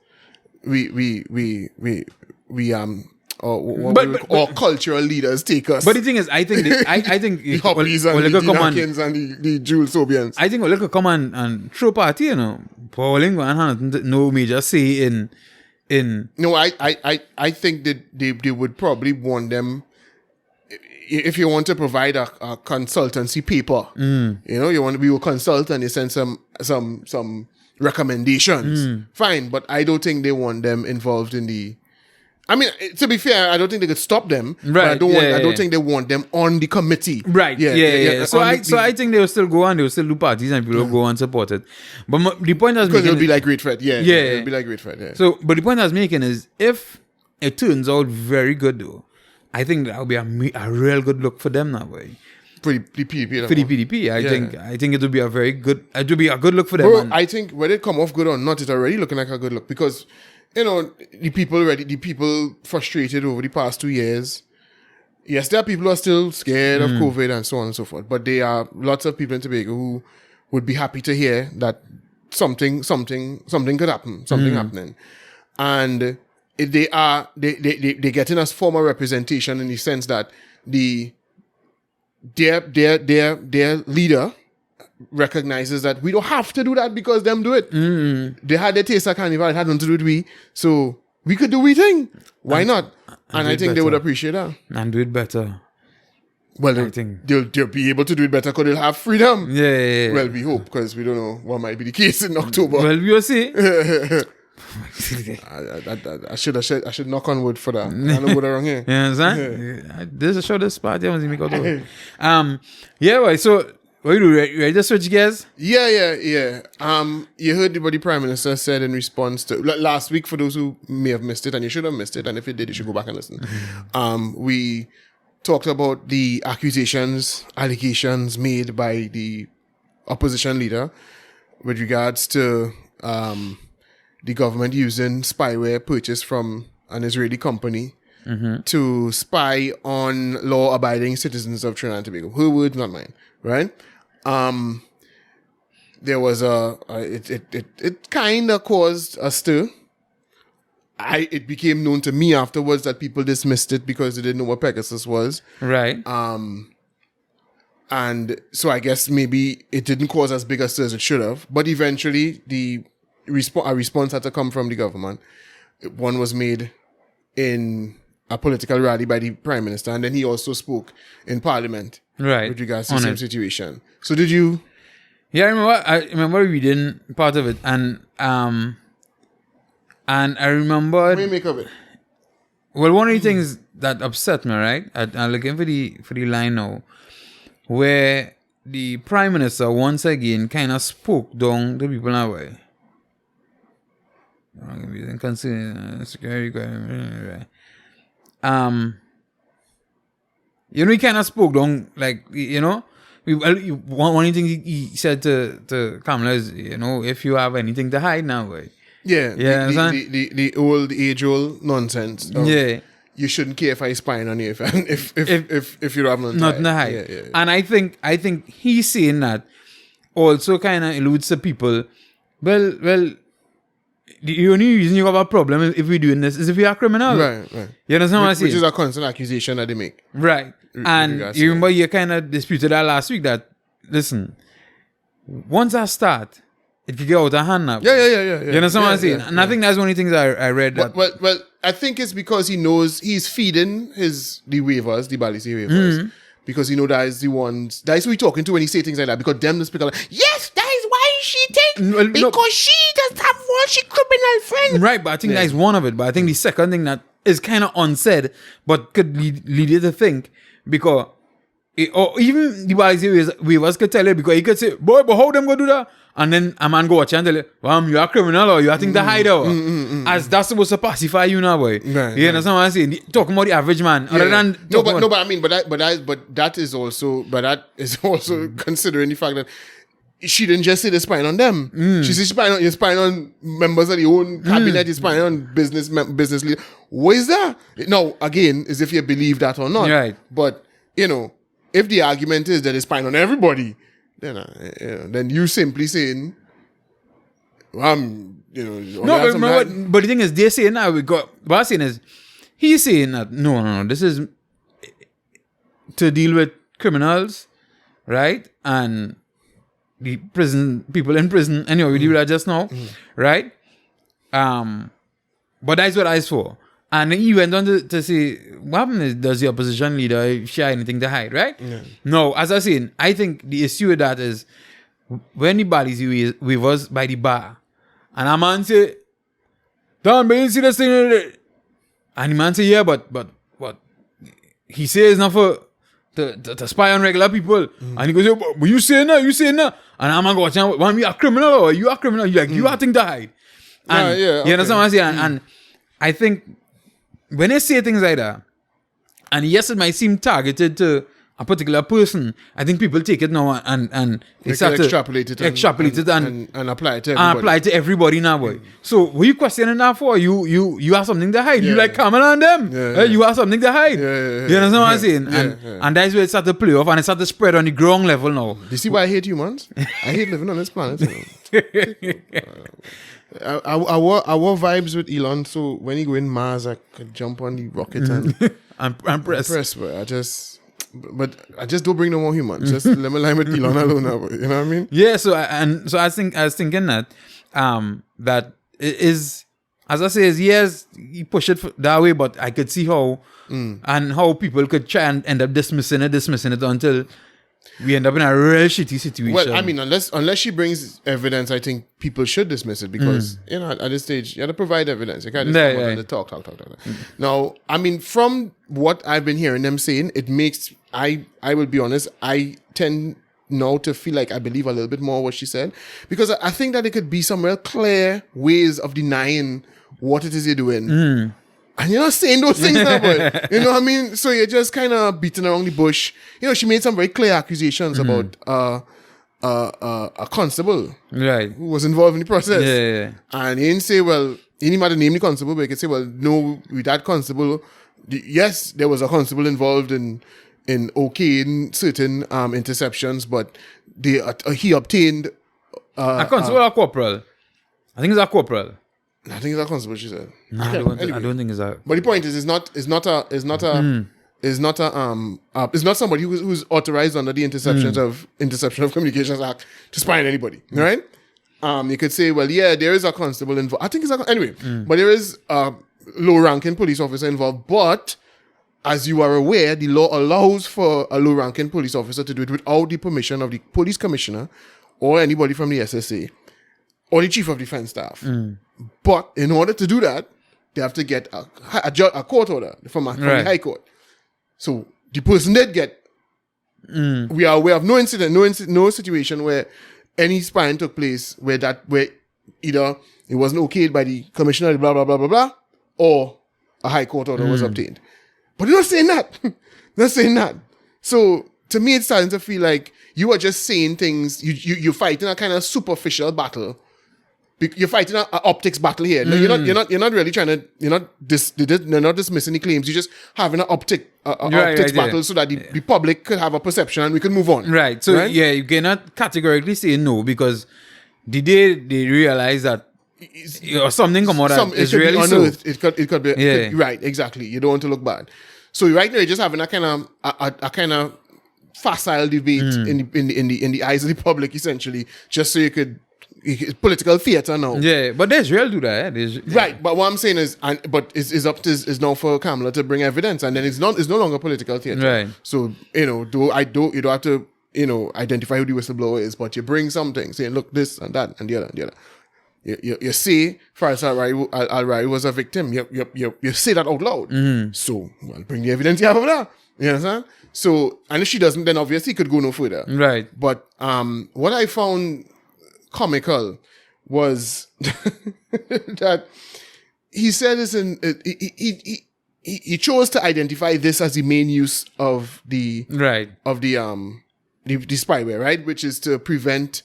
or cultural leaders take us. But the thing is, I think the Hoppies and the Dinakins and the Jules Sobians. I think we'll look come and throw party, Pauling and no major say in. No, I think that they would probably want them. If you want to provide a consultancy paper, we will consult and you send some recommendations. Fine, but I don't think they want them involved in the. I mean, to be fair, I don't think they could stop them. Right. But I don't think they want them on the committee. Right. Yeah. So I think they will still go on. They will still do parties and people will go and support it. But the point I was making, because it'll be like Great Fred. Yeah. It'll be like Great Fred. Yeah. So, but the point I was making is, if it turns out very good though, I think that would be a real good look for them that way. For the PDP. For the PDP, I think it would be a very good. It would be a good look for them. Bro, I think whether it come off good or not, it's already looking like a good look because. The people frustrated over the past 2 years. Yes, there are people who are still scared of COVID and so on and so forth. But there are lots of people in Tobago who would be happy to hear that something could happen, something happening. And they're getting us formal representation in the sense that their leader recognizes that we don't have to do that because them do it. They had their taste of carnival, it had nothing to do with we. So we could do we thing. Why not? And I think they would appreciate that. And do it better. Well, I think they'll be able to do it better because they'll have freedom. Yeah. Well, we hope because we don't know what might be the case in October. Well, we'll see. I should knock on wood for that. I know what wrong here. You understand? There's a show this part. Right. So what you do? Ready to switch gears? Yeah. You heard what the Prime Minister said in response to last week. For those who may have missed it, and you should have missed it, and if you did, you should go back and listen. We talked about the allegations made by the opposition leader with regards to the government using spyware purchased from an Israeli company to spy on law-abiding citizens of Trinidad and Tobago. Her words, not mine, right? There was it kind of caused a stir. It became known to me afterwards that people dismissed it because they didn't know what Pegasus was. Right. And so I guess maybe it didn't cause as big a stir as it should have. But eventually, a response had to come from the government. One was made in a political rally by the Prime Minister, and then he also spoke in Parliament. Right. With regards to the same situation. So did you? Yeah, I remember reading part of it, and I remember. What do you make of it? Well, one of the things that upset me, right? I'm looking for the line now, where the Prime Minister once again kind of spoke down the people that way. Security. He kind of spoke down, like, One thing he said to Kamala is, if you have anything to hide now, boy. Yeah, Yeah, the old age-old nonsense. Yeah. You shouldn't care if I spying on you if you have nothing to hide. Yeah. And I think he's saying that also kind of alludes to people. Well, the only reason you have a problem if we're doing this is if you're a criminal. Right. You understand what I'm saying? Which is a constant accusation that they make. Right. And you remember you kind of disputed that last week that, listen, once I start, it could get out of hand now. Yeah. You understand what I'm saying? And I think that's one of the things I read. Well, I think it's because he knows he's feeding the waivers, the Balisi waivers. Because that is the ones, that is who he's talking to when he say things like that. Because them the speaker like, yes, that is why she take, because she does have one, she criminal friend. Right, but I think that is one of it. But I think the second thing that is kind of unsaid, but could lead you to think, because, or even the Balisi waivers could tell you, because he could say, boy, but how them go do that? And then a man go watch and tell you, you are a criminal or you are think the hider. As that's supposed to pacify you now, boy. Right, you understand what I'm saying? Talking about the average man. Other than but I mean, that is also considering the fact that she didn't just say the spying on them. She said you're spying on members of the own cabinet, you're spying on business leaders. What is that? Now, again, is if you believe that or not. Right. But, if the argument is that it's spying on everybody, then you simply saying, but the thing is, they're saying now what I'm saying is, he's saying that no, this is to deal with criminals, right? And the people in prison. Anyway, we deal with that just now, right? But that's what I saw. And he went on to say, what happened is, does the opposition leader share anything to hide, right? Yeah. No, as I said, I think the issue with that is, when the Balisi waivers by the bar, and a man say, Don, but you see this thing? And the man say, yeah, but he says it's not for to spy on regular people. And he goes, but you saying that? And I'm going to go, you a criminal or you a criminal? You have thing to hide. And you understand what I'm saying? And I think, when they say things like that, and yes, it might seem targeted to a particular person, I think people take it now and they start to extrapolate it and apply it to everybody. And apply it to everybody now, boy. So what you questioning that for? You have something to hide. You like Kamala and them. You have something to hide. You understand what I'm saying? And that's where it started to play off and it started to spread on the ground level now. Do you see why I hate humans? I hate living on this planet. Our vibes with Elon, so when he go in Mars, I could jump on the rocket and I'm pressed. But I just don't bring no more humans. Just let me line with Elon alone now. You know what I mean? Yeah. So I was thinking that that is, as I say, yes, he pushed it that way, but I could see how and how people could try and end up dismissing it until we end up in a real shitty situation. Well, I mean, unless she brings evidence, I think people should dismiss it because, at this stage, you have to provide evidence. You can't just talk. Now, I mean, from what I've been hearing them saying, it makes, I will be honest, I tend now to feel like I believe a little bit more what she said, because I think that there could be some real clear ways of denying what it is you're doing. And you're not saying those things now, boy. You know what I mean? So you're just kind of beating around the bush. She made some very clear accusations about a constable who was involved in the process. Yeah. And he didn't say, well, he didn't matter name the constable, but he could say, well, no, with that constable, yes, there was a constable involved in okaying certain interceptions, but he obtained... a constable or a corporal? I think it's a corporal. I think it's a constable, she said. No, I don't think it's a... But the point is, it's not somebody who's authorized under the Interception of Communications Act to spy on anybody, right? You could say, well, yeah, there is a constable involved. I think it's anyway, but there is a low-ranking police officer involved. But as you are aware, the law allows for a low-ranking police officer to do it without the permission of the police commissioner or anybody from the SSA or the chief of defense staff. But in order to do that, they have to get a court order from the High Court. So the person did get. We are aware of no incident, no situation where any spying took place where either it wasn't okayed by the commissioner, blah blah blah blah blah, or a High Court order was obtained. But they're not saying that. They're saying that. So to me, it's starting to feel like you are just saying things. You're fighting a kind of superficial battle. You're fighting an optics battle here. No, you're not really trying to. You're not dismissing the claims. You're just having an optics battle so that the public could have a perception and we can move on. Right. So you cannot categorically say no, because the day they realize that something come out that is really unearthed, so. it could be right. Exactly. You don't want to look bad. So right now you're just having a kind of facile debate in the eyes of the public, essentially, just so you could. It's political theater now. Yeah, but there's real to that. Right, but what I'm saying is, is now for Kamala to bring evidence, and then it's no longer political theater. Right. So you don't have to identify who the whistleblower is, but you bring something saying, look, this and that and the other and the other. You say Faris Al-Rai was a victim. You say that out loud. So bring the evidence you have over there. You understand? So, and if she doesn't, then obviously it could go no further. Right. But what I found comical was that he said this he chose to identify this as the main use of the spyware, right? Which is to prevent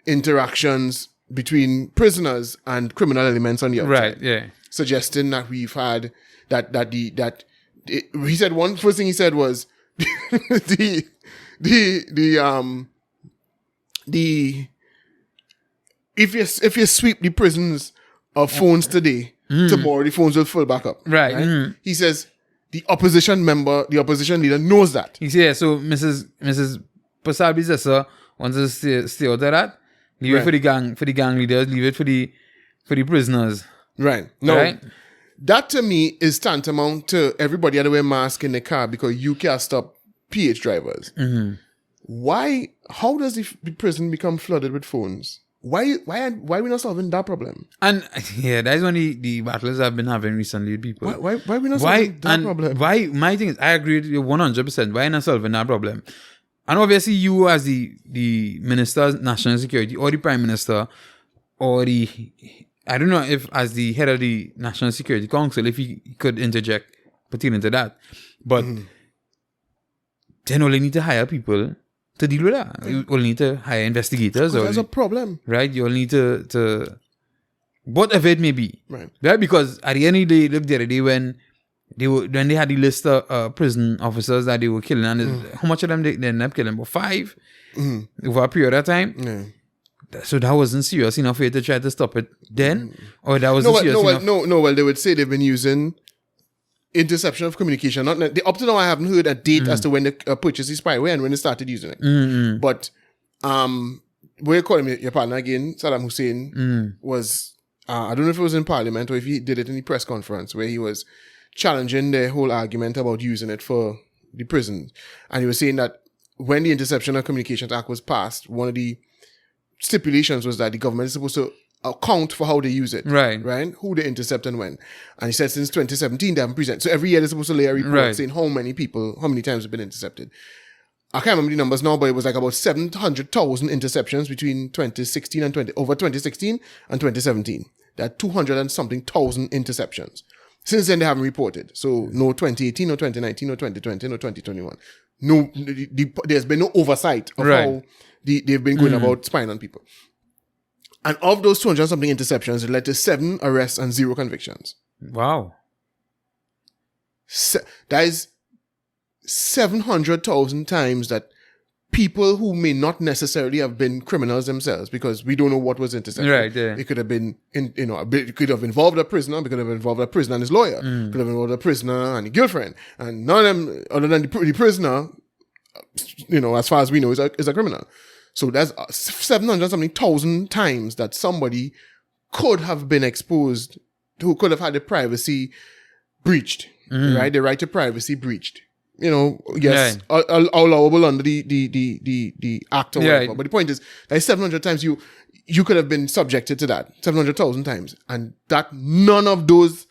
interactions between prisoners and criminal elements on the outside. Right, yeah. Suggesting that we've had he said first thing he said was if you sweep the prisons of phones today, tomorrow the phones will fill back up. Right. Mm. He says the opposition leader knows that. He says, so Mrs. Pasabi's sister wants to stay out of that. Leave it for the gang leaders, leave it for the prisoners. Right. No. That to me is tantamount to everybody had to wear mask in the car because you can't stop PH drivers. Mm-hmm. Why? How does the prison become flooded with phones? Why are we not solving that problem? And that is one of the battles I've been having recently with people. Why are we not solving that problem? Why? My thing is, I agree with you 100%. Why not solving that problem? And obviously, you as the Minister of National Security or the Prime Minister or I don't know if as the head of the National Security Council, if he could interject pertaining to that. But then only need to hire people to deal with that. You only need to hire investigators. There's a problem. Right? You only need to whatever it may be. Right? Because at the end of the day, look the other day when they had the list of prison officers that they were killing, and how much of them they ended up killing? About 5 over a period of time. Yeah. So that wasn't serious enough for you to try to stop it then? Or that wasn't serious enough? Well, they would say they've been using interception of communication. Up to now, I haven't heard a date as to when they purchased the spyware and when they started using it. But we're calling your partner again, Saddam Hussein, was, I don't know if it was in Parliament or if he did it in the press conference where he was challenging the whole argument about using it for the prisons. And he was saying that when the Interception of Communications Act was passed, one of the stipulations was that the government is supposed to account for how they use it. Right. Who they intercept and when. And he said since 2017 they haven't presented. So every year they're supposed to lay a report saying how many times have been intercepted. I can't remember the numbers now, but it was like about 700,000 interceptions between 2016 and 2016 and 2017. There are 200 and something thousand interceptions. Since then they haven't reported. So no 2018, no 2019, no 2020, no 2021. No, there's been no oversight of how they've been going about spying on people. And of those 200 something interceptions, it led to 7 arrests and 0 convictions. Wow. That is 700,000 times that people who may not necessarily have been criminals themselves, because we don't know what was intercepted. Right, yeah. It could have been, it could have involved a prisoner, it could have involved a prisoner and his lawyer, it could have involved a prisoner and his girlfriend. And none of them, other than the prisoner, as far as we know, is a criminal. So that's 700,000 times that somebody could have been exposed, who could have had their privacy breached, right? The right to privacy breached. Yes, allowable under the act or whatever. But the point is, that 700 times you could have been subjected to that 700,000 times, and that none of that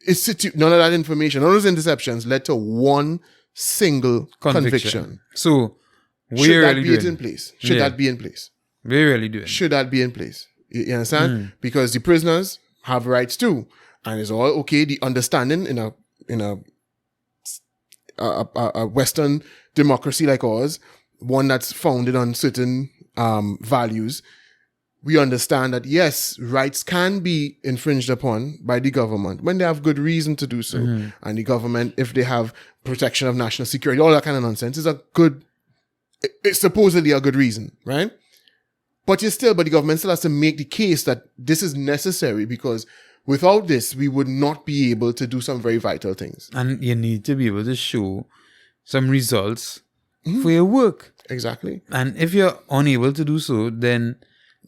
information, none of those interceptions led to one single conviction. So should that be in place? Should that be in place? We really do. Should that be in place? You understand? Because the prisoners have rights too, and it's all okay. The understanding in a Western democracy like ours, one that's founded on certain values, we understand that yes, rights can be infringed upon by the government when they have good reason to do so. And the government, if they have protection of national security, all that kind of nonsense, it's supposedly a good reason, right? But the government still has to make the case that this is necessary, because without this, we would not be able to do some very vital things. And you need to be able to show some results for your work. Exactly. And if you're unable to do so, then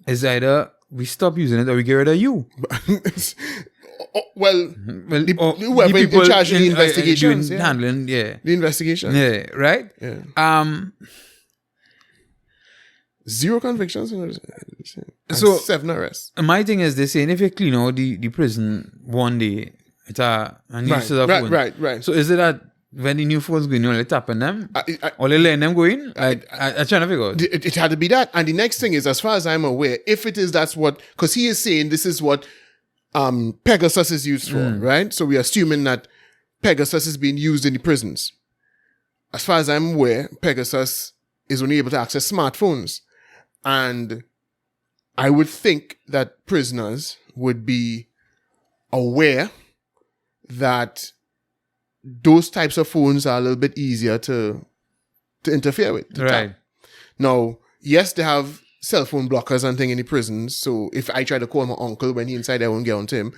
it's either we stop using it or we get rid of you. Whoever in charge of the investigations. Handling, The investigation. Yeah, right? Yeah. 0 convictions. So 7 arrests. My thing is, they're saying if you clean out the prison one day, and you still have phone. Right. So is it that when the new phones go in, you're tapping them? Or they letting them go in? I'm trying to figure out. It had to be that. And the next thing is, as far as I'm aware, if it is, that's what, because he is saying this is what Pegasus is used for, right? So we're assuming that Pegasus is being used in the prisons. As far as I'm aware, Pegasus is only able to access smartphones. And I would think that prisoners would be aware that those types of phones are a little bit easier to interfere with. Right. Now, yes, they have cell phone blockers and thing in the prisons. So if I try to call my uncle when he's inside, I won't get onto him.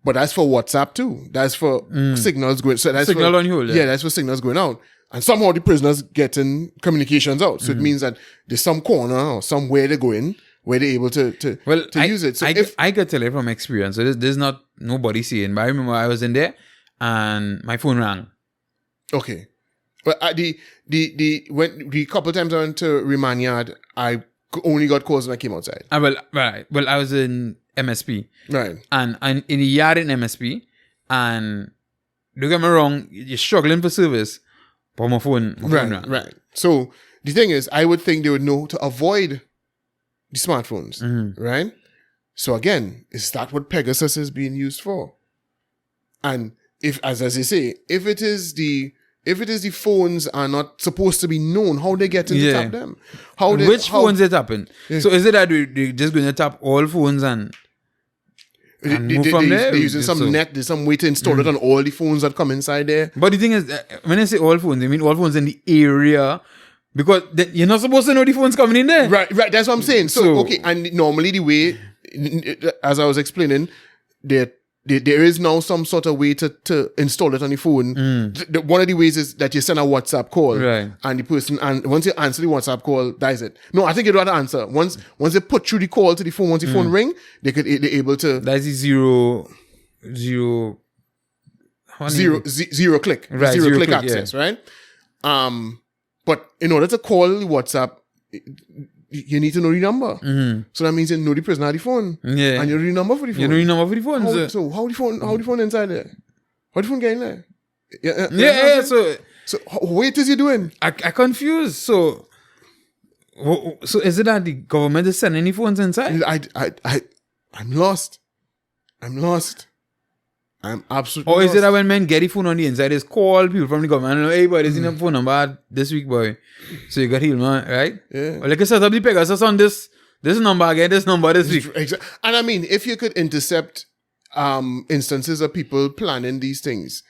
But that's for WhatsApp too. That's for signals going. So that's Signal for, on hold. Yeah, that's for signals going out. And somehow the prisoners getting communications out. So it means that there's some corner or somewhere they go in where they're able to use it. So I could tell you from experience. So there's not nobody saying, but I remember I was in there and my phone rang. Okay. But when the couple times I went to remand yard, I only got calls when I came outside. Well, I was in MSP. Right. And in the yard in MSP, and don't get me wrong, you're struggling for service. My phone right. So the thing is, I would think they would know to avoid the smartphones, right? So again, is that what Pegasus is being used for? And if, as you say, if it is the phones are not supposed to be known, how they get to tap them? Which phones they tapping? Yeah. So is it that they're just going to tap all phones and move from there? They're using some net. There's some way to install it on all the phones that come inside there. But the thing is, when I say all phones, I mean all phones in the area, because you're not supposed to know the phones coming in there. Right. That's what I'm saying. So okay, and normally the way, as I was explaining, there is now some sort of way to install it on the phone. One of the ways is that you send a WhatsApp call, right? And the person, and once you answer the WhatsApp call, that is it. No, I think you don't have to answer. Once they put through the call to the phone, once the phone ring, they're able to. That's the zero click, right? Zero click access, right? But in order to call WhatsApp, you need to know the number. So that means you know the person on the phone. Yeah. And you know the number for the phone. You know the number for the phone. So how the phone inside there? How the phone get in there? Yeah. So what is you doing? I confused. So is it that the government is sending any phones inside? I'm lost. I'm absolutely Or is lost. it that when men get the phone on the inside, is call people from the government and hey boy, there's a phone number this week, boy. So you got healed, man, right? Yeah. Or like I set up the Pegasus on this number again, this number this week. Exactly. And I mean, if you could intercept instances of people planning these things,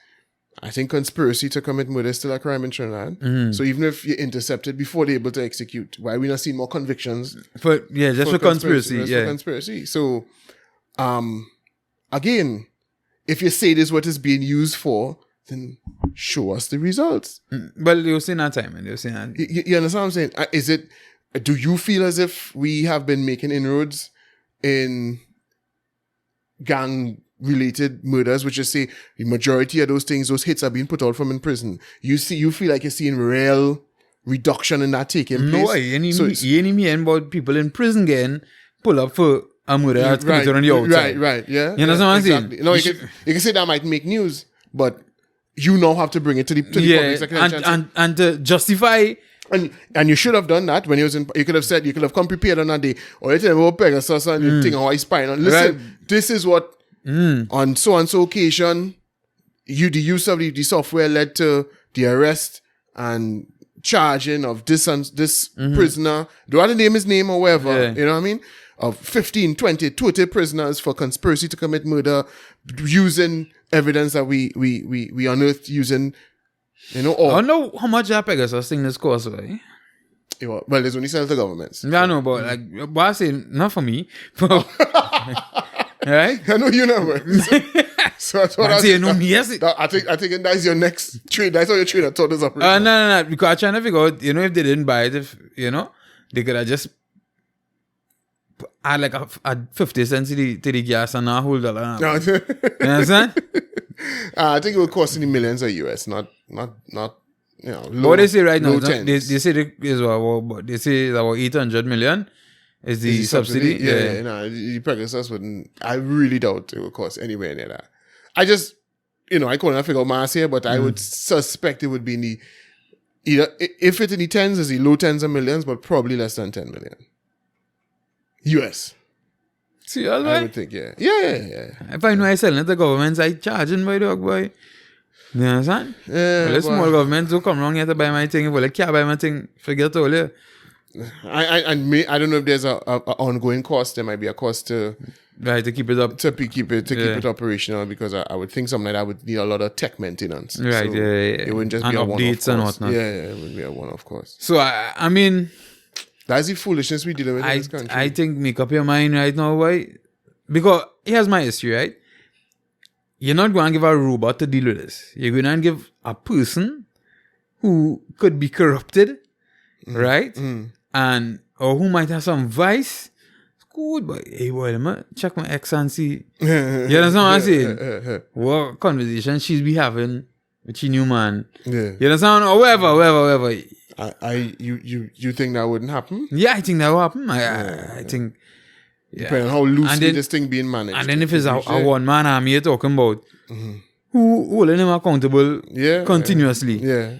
I think conspiracy to commit murder is still a crime in Trinidad. So even if you intercept it before they're able to execute, why we not seeing more convictions? For conspiracy. For conspiracy. So, again, if you say this is what it's being used for, then show us the results. Well, they were saying that time. They were saying that. You understand what I'm saying? Do you feel as if we have been making inroads in gang-related murders, which is say the majority of those hits are being put out from in prison? You feel like you're seeing real reduction in that taking place? No, you ain't me about people in prison getting pulled up for a murder that's committed on the outside. Right, yeah. You know what I'm saying? No, you can say that might make news, but you now have to bring it to the public. And to justify. And you should have done that when he was in. You could have come prepared on that day. Or you tell him about Pegasus and you think how he's spying. And listen, this is what on so occasion the use of the software led to the arrest and charging of this prisoner. Do I have to name his name or whatever? Yeah. You know what I mean? Of 15, 20, 20 prisoners for conspiracy to commit murder using evidence that we unearthed using, you know, I don't know how much that Pegasus thing this cost, right? Well, there's only sales to governments. Yeah, I know, but like, but I say, not for me. But, right? I know you know. So that's what I say, no, me, yes. I think that's your next trade. That's how your trader thought this up. No. Because I'm trying to figure out, you know, if they didn't buy it, if, you know, they could have just add like a 50 cents to the gas and a whole dollar. No. You understand? I think it will cost in the millions of US, not you know. What they say right now, they say they say about 800 million is the subsidy. Yeah. No, the Pegasus wouldn't. I really doubt it will cost anywhere near that. I just, you know, I couldn't figure out mass here, but I would suspect it would be in the either if it's in the tens, it's the low tens of millions, but probably less than 10 million US. See, all I right. would think, yeah. If I know I selling it to governments, I charging by dog boy. You understand? Yeah, Well, small governments who come wrong here to buy my thing. If I can't buy my thing, forget all it. I don't know if there's a ongoing cost. There might be a cost to Right, to keep it up. keep it operational, because I would think something like that would need a lot of tech maintenance. Right, So yeah. It wouldn't just And be a one-off updates and cost. whatnot. Yeah, it would be a one-off cost. So, I mean, That's the foolishness we dealing with in this country. I think make up your mind right now, why? Because here's my issue, right? You're not going to give a robot to deal with this. You're going to give a person who could be corrupted, right? And or who might have some vice. It's good, but hey boy, let me check my ex and see. You understand what I'm saying? What conversation she's be having with your new man? Yeah. You understand? Or whatever. You think that wouldn't happen? Yeah, I think that will happen. I think. Yeah. Depending on how loosely And then- this thing being managed. And then if it's a one man army you're talking about, who holding him accountable continuously. Yeah.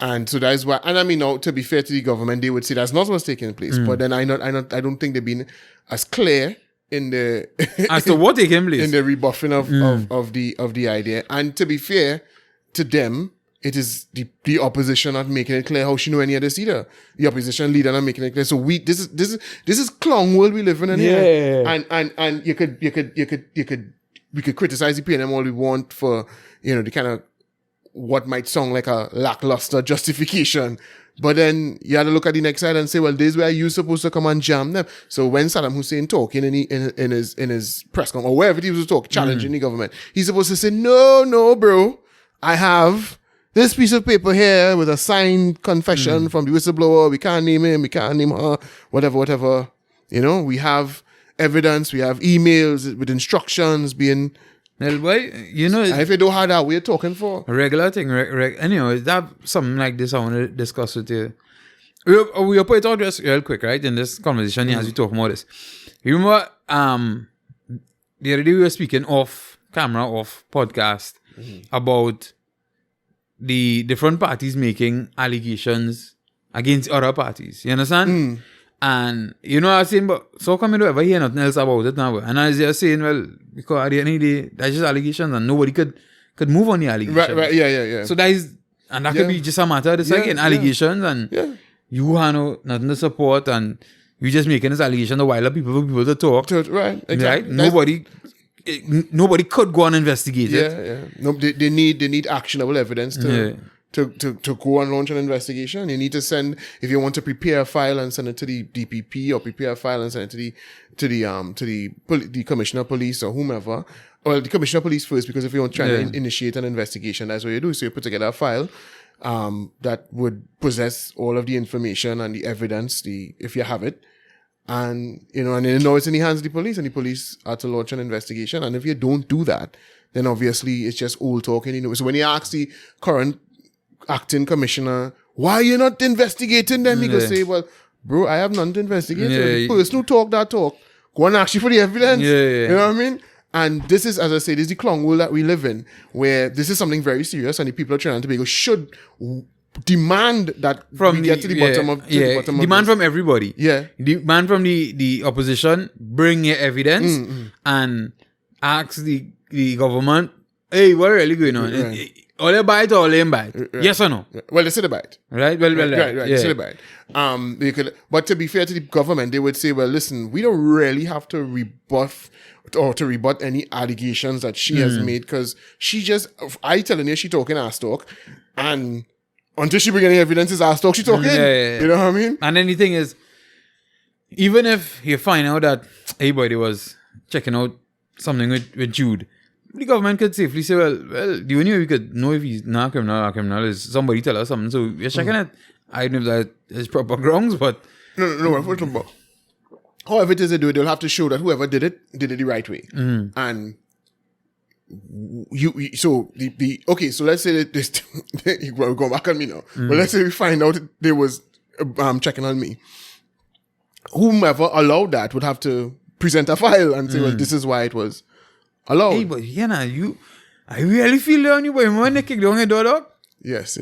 And so that's why, and I mean, now, to be fair to the government, they would say that's not what's taking place. But then I don't think they've been as clear in the As to what taking place. in the rebuffing of the idea. And to be fair to them, it is the opposition not making it clear how she know any of this either. The opposition leader not making it clear. So this is clown world we live in here. And we could criticize the PNM all we want for, you know, the kind of what might sound like a lackluster justification. But then you had to look at the next side and say, well, this is where you supposed to come and jam them. So when Saddam Hussein talking in his press conference or wherever he was talking, challenging the government, he's supposed to say, no, bro, I have this piece of paper here with a signed confession from the whistleblower. We can't name him, we can't name her, whatever. You know, we have evidence, we have emails with instructions being. Well, boy, you know, And if you don't have that, we're talking for. a regular thing. Anyway, that something like this I want to discuss with you. We'll put it out just real quick, right? In this conversation, as we talk about this. You remember, the other day we were speaking off camera, off podcast, about the different parties making allegations against other parties. You understand? And you know what I'm saying? But so come you don't ever hear nothing else about it now. And as you're saying, well, because at the end of the day, that's just allegations and nobody could move on the allegations. Right, yeah. So that is, and that could be just a matter of again, allegations and you have nothing to support and you just making this allegation to while people for people to talk. Right, exactly. Right? Nobody could go and investigate it. Yeah. No, they need actionable evidence to go and launch an investigation. You need to send, if you want to prepare a file and send it to the DPP or prepare a file and send it to the commissioner of police or whomever. Well, the commissioner of police first, because if you want to try and initiate an investigation, that's what you do. So you put together a file that would possess all of the information and the evidence, if you have it. And, you know, and then now it's in the hands of the police, and the police are to launch an investigation. And if you don't do that, then obviously it's just old talking, you know. So when you ask the current acting commissioner, why are you not investigating them? He goes say, well, bro, I have nothing to investigate. The person who talk that talk, go and ask you for the evidence. You know what I mean? And this is, as I say, this is the clown world that we live in, where this is something very serious, and the people of Trinidad and Tobago should demand that we get to the bottom of demand from everybody. Demand from the opposition, bring your evidence and ask the government hey, what really going on? Right. All they buy it or all they buy it? Right. Yes or no? Well, they said about it. Right? Well, Right. yeah. They said about it. They could, but to be fair to the government, they would say, well, listen, we don't really have to rebut any allegations that she has made, because I telling you, she talking ass talk, and until she bring any evidence, is ass talk she talking. Yeah. You know what I mean? And then the thing is, even if you find out that everybody was checking out something with Jude, the government could safely say, well, the only way we could know if he's not criminal is somebody tell us something. So we're checking it. I don't know if that is proper grounds, but... No, what we're talking about. However it is they do it, they'll have to show that whoever did it the right way. And okay, so let's say that this, we're going back on me now. But let's say we find out they was checking on me. Whomever allowed that would have to present a file and say, well, this is why it was allowed. Hey, but I really feel down you, boy. When they kick down your door, dog? Yes.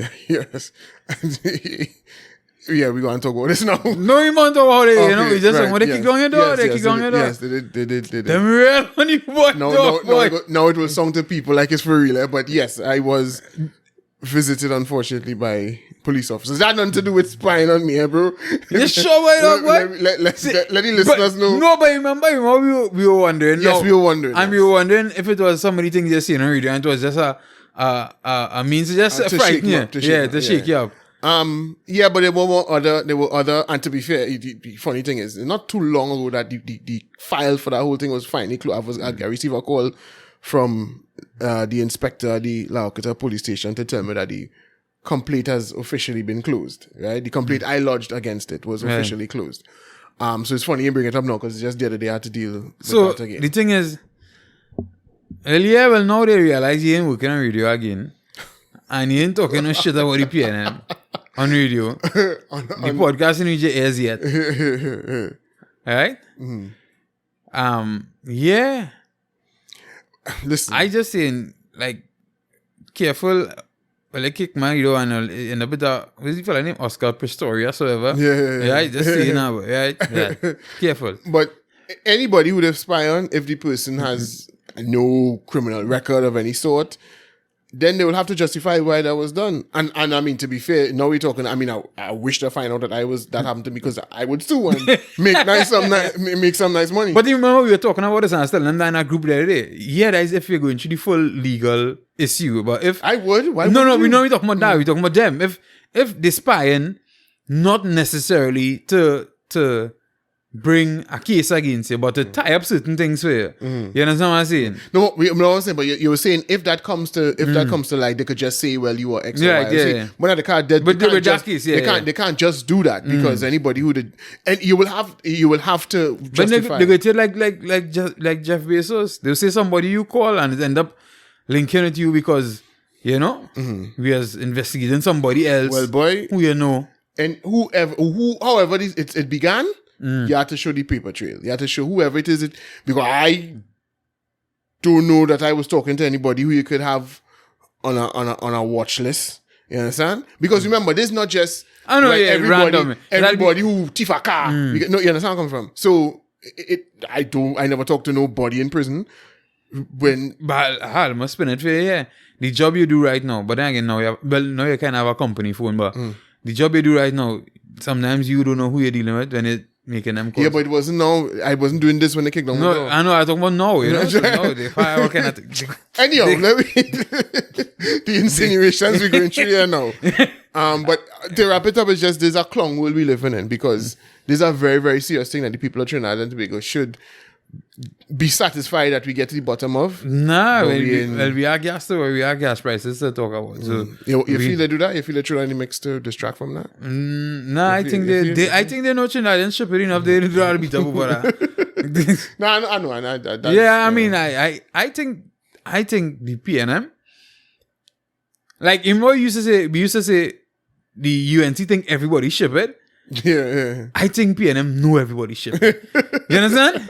Yeah, we're going to talk about this now. No, you want to talk about it, Okay, you know? We just right, when they kick down your door, they kick down your door. Yes, they did. Them real funny boy. No, it will sound to people like it's for real, but yes, I was visited, unfortunately, by police officers. That nothing to do with spying on me, bro. You sure, boy, dog, boy? Let the listeners know. No, but remember we were wondering. Yes, we were wondering. And we were wondering if it was somebody things just seen on radio and it was just a means to just frighten you. To shake you up. But there were other, and to be fair, the funny thing is, not too long ago that the file for that whole thing was finally closed. I received a call from the inspector at the Laokita police station to tell me that the complaint has officially been closed. Right, the complaint I lodged against it was officially closed. So it's funny you bring it up now because just the other day I had to deal with that again. The thing is, now they realize he ain't working on radio again, and he ain't talking no shit about the PNM. On radio. The podcast in your ears yet. Alright? Yeah. Listen. I just saying, like, careful. Well, I kick my hero and I'll end up with what's the fella name? Oscar Pistorius or whatever. Yeah. Right? Just saying now, right? Yeah. Careful. But anybody would have spy on if the person has no criminal record of any sort, then they will have to justify why that was done. And I mean, to be fair, now we're talking, I mean, I wish to find out that happened to me because I would sue and make some nice money. But you remember we were talking about this and I was telling them that in a group the other day. Yeah, that is if you're going through the full legal issue. But if... I would. Why No, would we know we're talking about that. We're talking about them. If they're spying, not necessarily to bring a case against you, but to tie up certain things for you. You understand what I'm saying? No, I'm not saying, but you were saying if that comes to like, they could just say, well, you were X or Y. Yeah. When the car dead, But they can't just do that because anybody who did, and you will have to justify. But they tell like Jeff Bezos, they'll say somebody you call and end up linking with you because we are investigating somebody else. Well, boy, who you know, and however it began. You have to show the paper trail. You have to show whoever it is. Because I don't know that I was talking to anybody who you could have on a watch list. You understand? Because remember, this is not just everybody who thief a car. You understand where I'm coming from? So I never talk to nobody in prison. But I must spin it for you. Yeah. The job you do right now, but then again now you can have a company phone, but the job you do right now, sometimes you don't know who you're dealing with when it making them calls. Yeah, but it wasn't now. I wasn't doing this when they kicked down the door. I know. I talking about now. You know, so now they fire all kind of things. Anyhow, the insinuations we're going through here now. But to wrap it up, it's just there's a clung world we living in because there's a very, very serious thing that the people of Trinidad and Tobago should be satisfied that we get to the bottom of. Nah, we are gas prices to talk about. So you feel they do that? You feel they try any mix to distract from that? Nah, I think they know Trinidadians ship it enough. They rather beat up over that. I know. Yeah, I mean, I think the PNM, like we used to say the UNC think everybody ship it. Yeah. I think PNM know everybody ship it. You understand?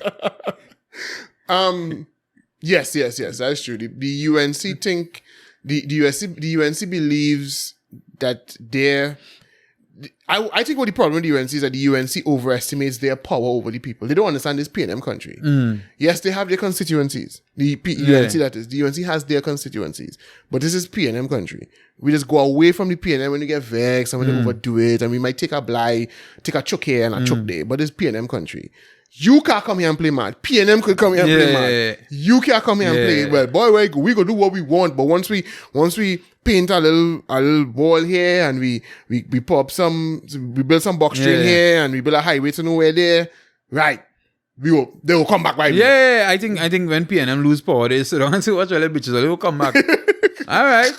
Yes, that's true. The UNC think the UNC believes that I think what the problem with the UNC is that the UNC overestimates their power over the people. They don't understand this PNM country. Yes, they have their constituencies. UNC, that is. The UNC has their constituencies. But this is PNM country. We just go away from the PNM when we get vexed and when they overdo it. And we might take a blight, take a choke here and a choke there. But it's PNM country. You can't come here and play mad. PNM could come here and play mad. You can't come here and play. Well, boy, we go do what we want. But once we paint a little wall here and we build some box train here and we build a highway to nowhere there, right? They will come back right. Yeah, I think when PNM lose power, they sit down and say, watch all the bitches, they will come back. All right.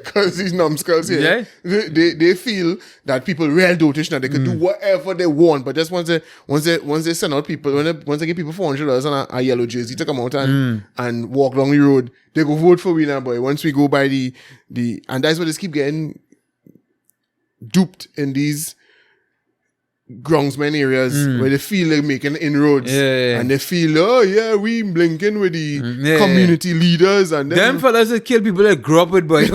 Because these numbskulls here, they feel that people real dotish now. They can do whatever they want, but just once they send out people, once they give people $400 on a yellow jersey to come out and walk along the road, they go vote for we now, boy. Once we go by the and that's why they keep getting duped in these groundsmen areas where they feel like making inroads and they feel, we blinking with the community leaders and them fellas that kill people that grew up with, boy.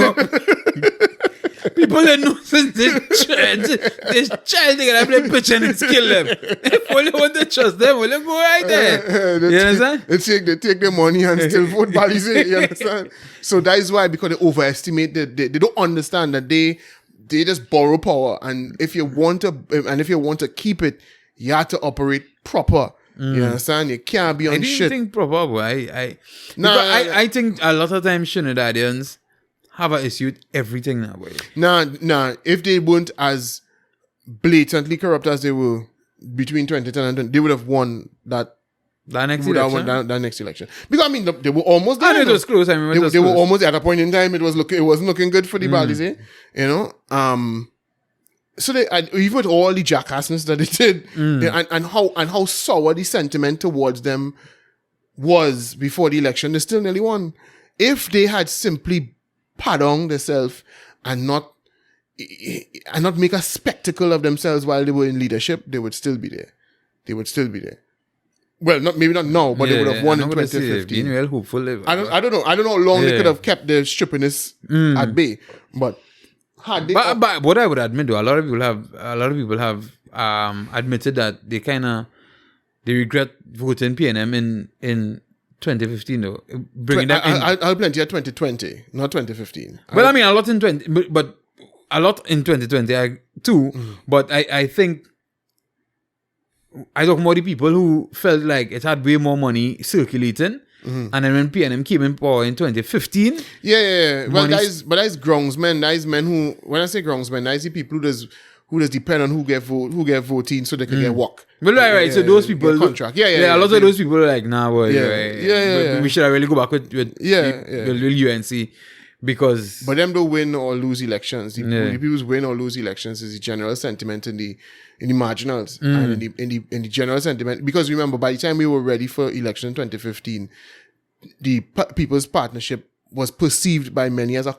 People that know since this child they gotta play pitch and it's kill them. If only want to trust them, will go right there. You understand? They take their money and still vote Balize, you understand? So that is why, because they overestimate they don't understand that they just borrow power, and if you want to keep it, you have to operate proper. You understand? You can't be on shit. I didn't think proper, boy. I think a lot of times Trinidadians have an issue with everything that way. Nah. If they weren't as blatantly corrupt as they were between 2010 and 20, they would have won that next election. That next election. Because I mean, they were almost there. It was close. I remember they were almost at a point in time. It wasn't looking good for the Balize, you know. So even with all the jackassness that they did, and how sour the sentiment towards them was before the election, they still nearly won. If they had simply pardoned themselves and not make a spectacle of themselves while they were in leadership, they would still be there. Well, maybe not now, but they would have won in 2015. Being real hopeful. I don't know how long they could have kept their strippiness at bay. But had they but what I would admit though, a lot of people have admitted that they regret voting PNM in 2015 though. Bringing them in. I'll plenty at 2020, not 2015. Well, I mean a lot in 20, but a lot in 2020 too. But I think I talk about the people who felt like it had way more money circulating, and then when PNM came in power in 2015, well, that is groundsmen. That is men who, when I say groundsmen, that is the people who just depend on who get voting so they can get work. Well, right. So those people contract. A lot of those people are like, nah, boy, we should really go back with UNC. Because but them don't win or lose elections. The people's win or lose elections is the general sentiment in the marginals and in the general sentiment. Because remember, by the time we were ready for election in 2015, the People's Partnership was perceived by many as a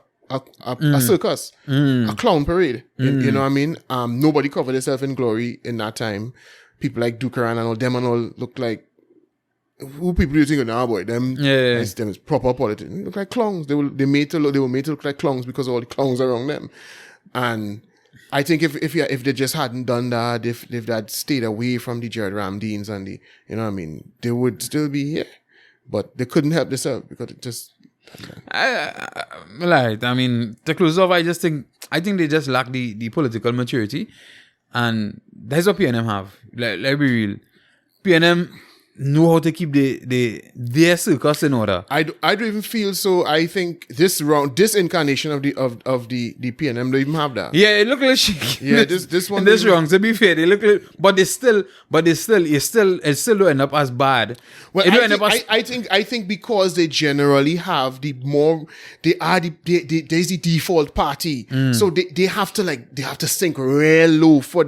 circus, a clown parade. You know what I mean? Nobody covered themselves in glory in that time. People like Dukaran and all them and all looked like, who people do you think are now, boy? Them is proper politics. They look like clowns. They were made to look like clowns because of all the clowns around them. And I think if they just hadn't done that, if they had stayed away from the Jared Ramdeens and the, you know what I mean, they would still be here. But they couldn't help themselves because it just. Right. I mean, to close off, I think they just lack the political maturity, and that's what PNM have. Let's be real. PNM know how to keep their circus in order. I don't even feel so. I think this incarnation of the PNM don't even have that. Yeah, it look like shaky. Yeah, this one. This wrong. To be fair, they look like, but it still don't end up as bad. Well, I think because they generally have there's the default party, so they have to sink real low for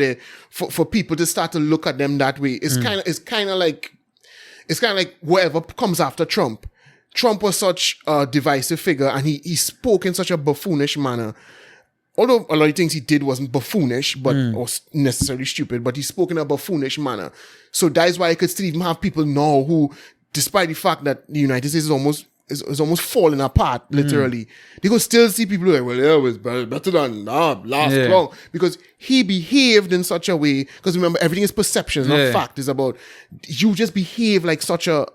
people to start to look at them that way. It's kind of like whoever comes after Trump. Trump was such a divisive figure, and he spoke in such a buffoonish manner. Although a lot of things he did wasn't buffoonish, or necessarily stupid, but he spoke in a buffoonish manner. So that is why I could still even have people now who, despite the fact that the United States is almost is almost falling apart, literally. They could still see people like, well, yeah, it was better than last clown. Because he behaved in such a way, because remember, everything is perception, not fact. It's about, you just behave like such a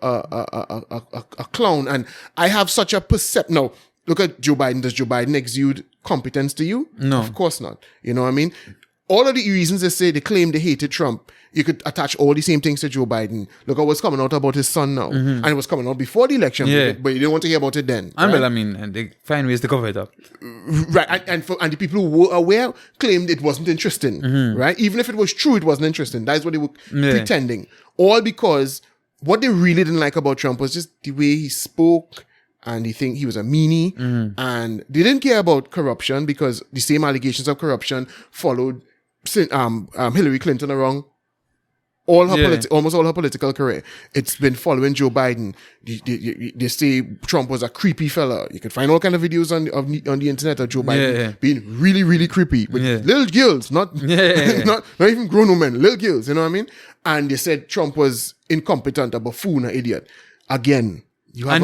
clown. And I have such a perception. Now, look at Joe Biden. Does Joe Biden exude competence to you? No. Of course not. You know what I mean? All of the reasons they claim they hated Trump, you could attach all the same things to Joe Biden. Look at what's coming out about his son now. And it was coming out before the election, but you didn't want to hear about it then. And right? well, I mean, they find ways to cover it up. Right. And the people who were aware claimed it wasn't interesting. Right? Even if it was true, it wasn't interesting. That's what they were pretending. All because what they really didn't like about Trump was just the way he spoke. And they think he was a meanie. And they didn't care about corruption because the same allegations of corruption followed Hillary Clinton around almost all her political career. It's been following Joe Biden. They say Trump was a creepy fella. You can find all kind of videos on the internet of Joe Biden being really, really creepy with little girls, not even grown men, little girls. You know what I mean? And they said Trump was incompetent, a buffoon, an idiot. Again, you have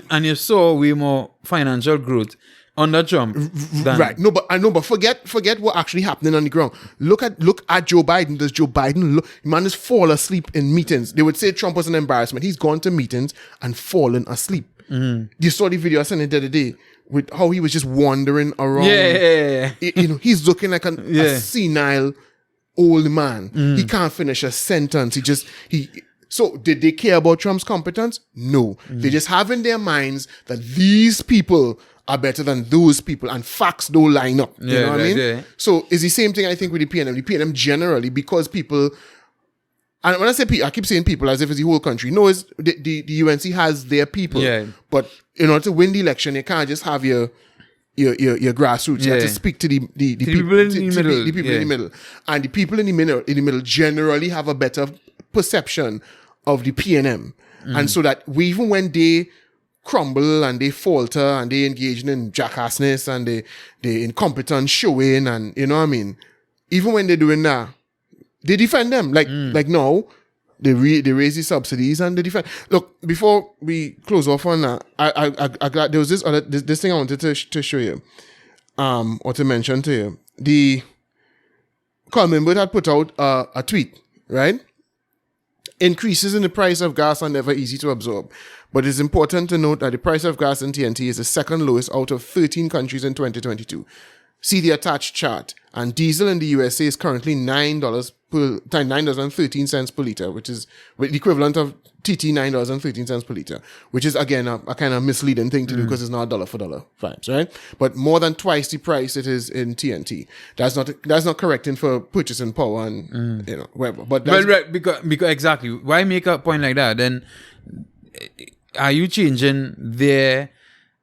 and you saw way more financial growth under Trump. Right. No, but forget what actually happening on the ground. Look at Joe Biden. Does Joe Biden man is fall asleep in meetings? They would say Trump was an embarrassment. He's gone to meetings and fallen asleep. You saw the video I sent it the other day with how he was just wandering around. You know, he's looking like a senile old man. He can't finish a sentence. So did they care about Trump's competence? No. They just have in their minds that these people are better than those people, and facts don't line up. You know what I mean? Yeah. So it's the same thing I think with the PNM. The PNM generally, because people, and when I say people, I keep saying people as if it's the whole country. No, it's the UNC has their people. But in order to win the election, you can't just have your grassroots. You have to speak to the people in the middle. And the people in the middle generally have a better perception of the PNM. And so that even when they crumble and they falter and they engage in jackassness and they incompetent showing, and you know what I mean, even when they're doing that, they defend them like no, they raise the subsidies and they defend. Look, before we close off on that, I got, there was this thing I wanted to show you, or to mention to you. The Colin Mimbert had put out a tweet, right? Increases in the price of gas are never easy to absorb, but it's important to note that the price of gas in TNT is the second lowest out of 13 countries in 2022. See the attached chart. And diesel in the USA is currently $9.13 per liter, which is the equivalent of TT $9.13 per liter, which is again a kind of misleading thing to do because it's not dollar for dollar vibes, right? But more than twice the price it is in TNT. That's not correcting for purchasing power and you know whatever. But right, because exactly, why make a point like that? Then are you changing their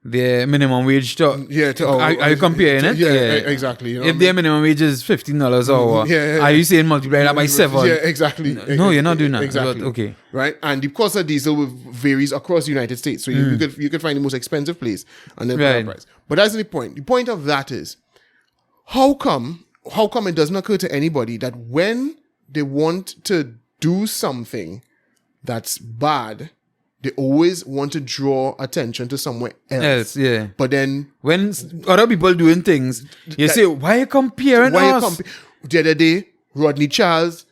minimum wage to are you comparing it? Exactly. You know if their minimum wage is $15 an hour, are you saying multiply that by 7? Yeah, exactly. No, you're not doing that. Exactly. But, okay. Right, and the cost of diesel varies across the United States, so you could find the most expensive place and then pay the price. But that's the point. The point of that is, how come it doesn't occur to anybody that when they want to do something that's bad, they always want to draw attention to somewhere else. But then when other people doing things, you say, why are you comparing us? The other day, Rodney Charles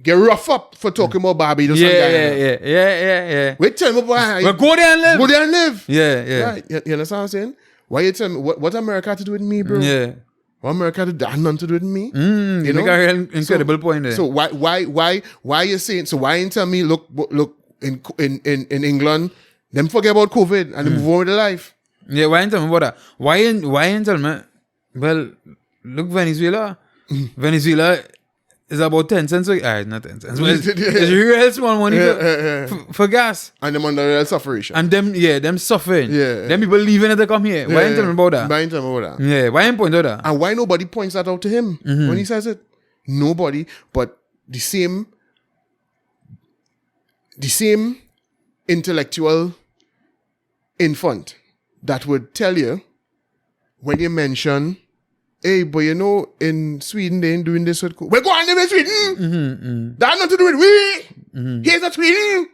get rough up for talking about Barbados. Yeah. Wait, tell me why. Well, go there and live. Go there and live. Yeah. Right. You understand what I'm saying? Why you tell me what America to do with me, bro? Yeah. What America to do? Nothing to do with me. You make a real incredible point there. So why you saying? So why you tell me? Look. In England, them forget about COVID and they move on with their life. Yeah, why ain't tell me about that? Why ain't tell me? Well, look, Venezuela. Venezuela is about 10 cents. Not 10 cents. It's real small money for gas. And them under real suffering. And them suffering. Them people leaving it to come here. Why ain't tell me about that? Why ain't tell me about that? Yeah, why ain't point out that? And why nobody points that out to him when he says it? Nobody, but the same intellectual infant that would tell you when you mention, hey, but you know, in Sweden, they ain't doing this with COVID. We're going to live in Sweden. That nothing to do with we. Here's a Sweden.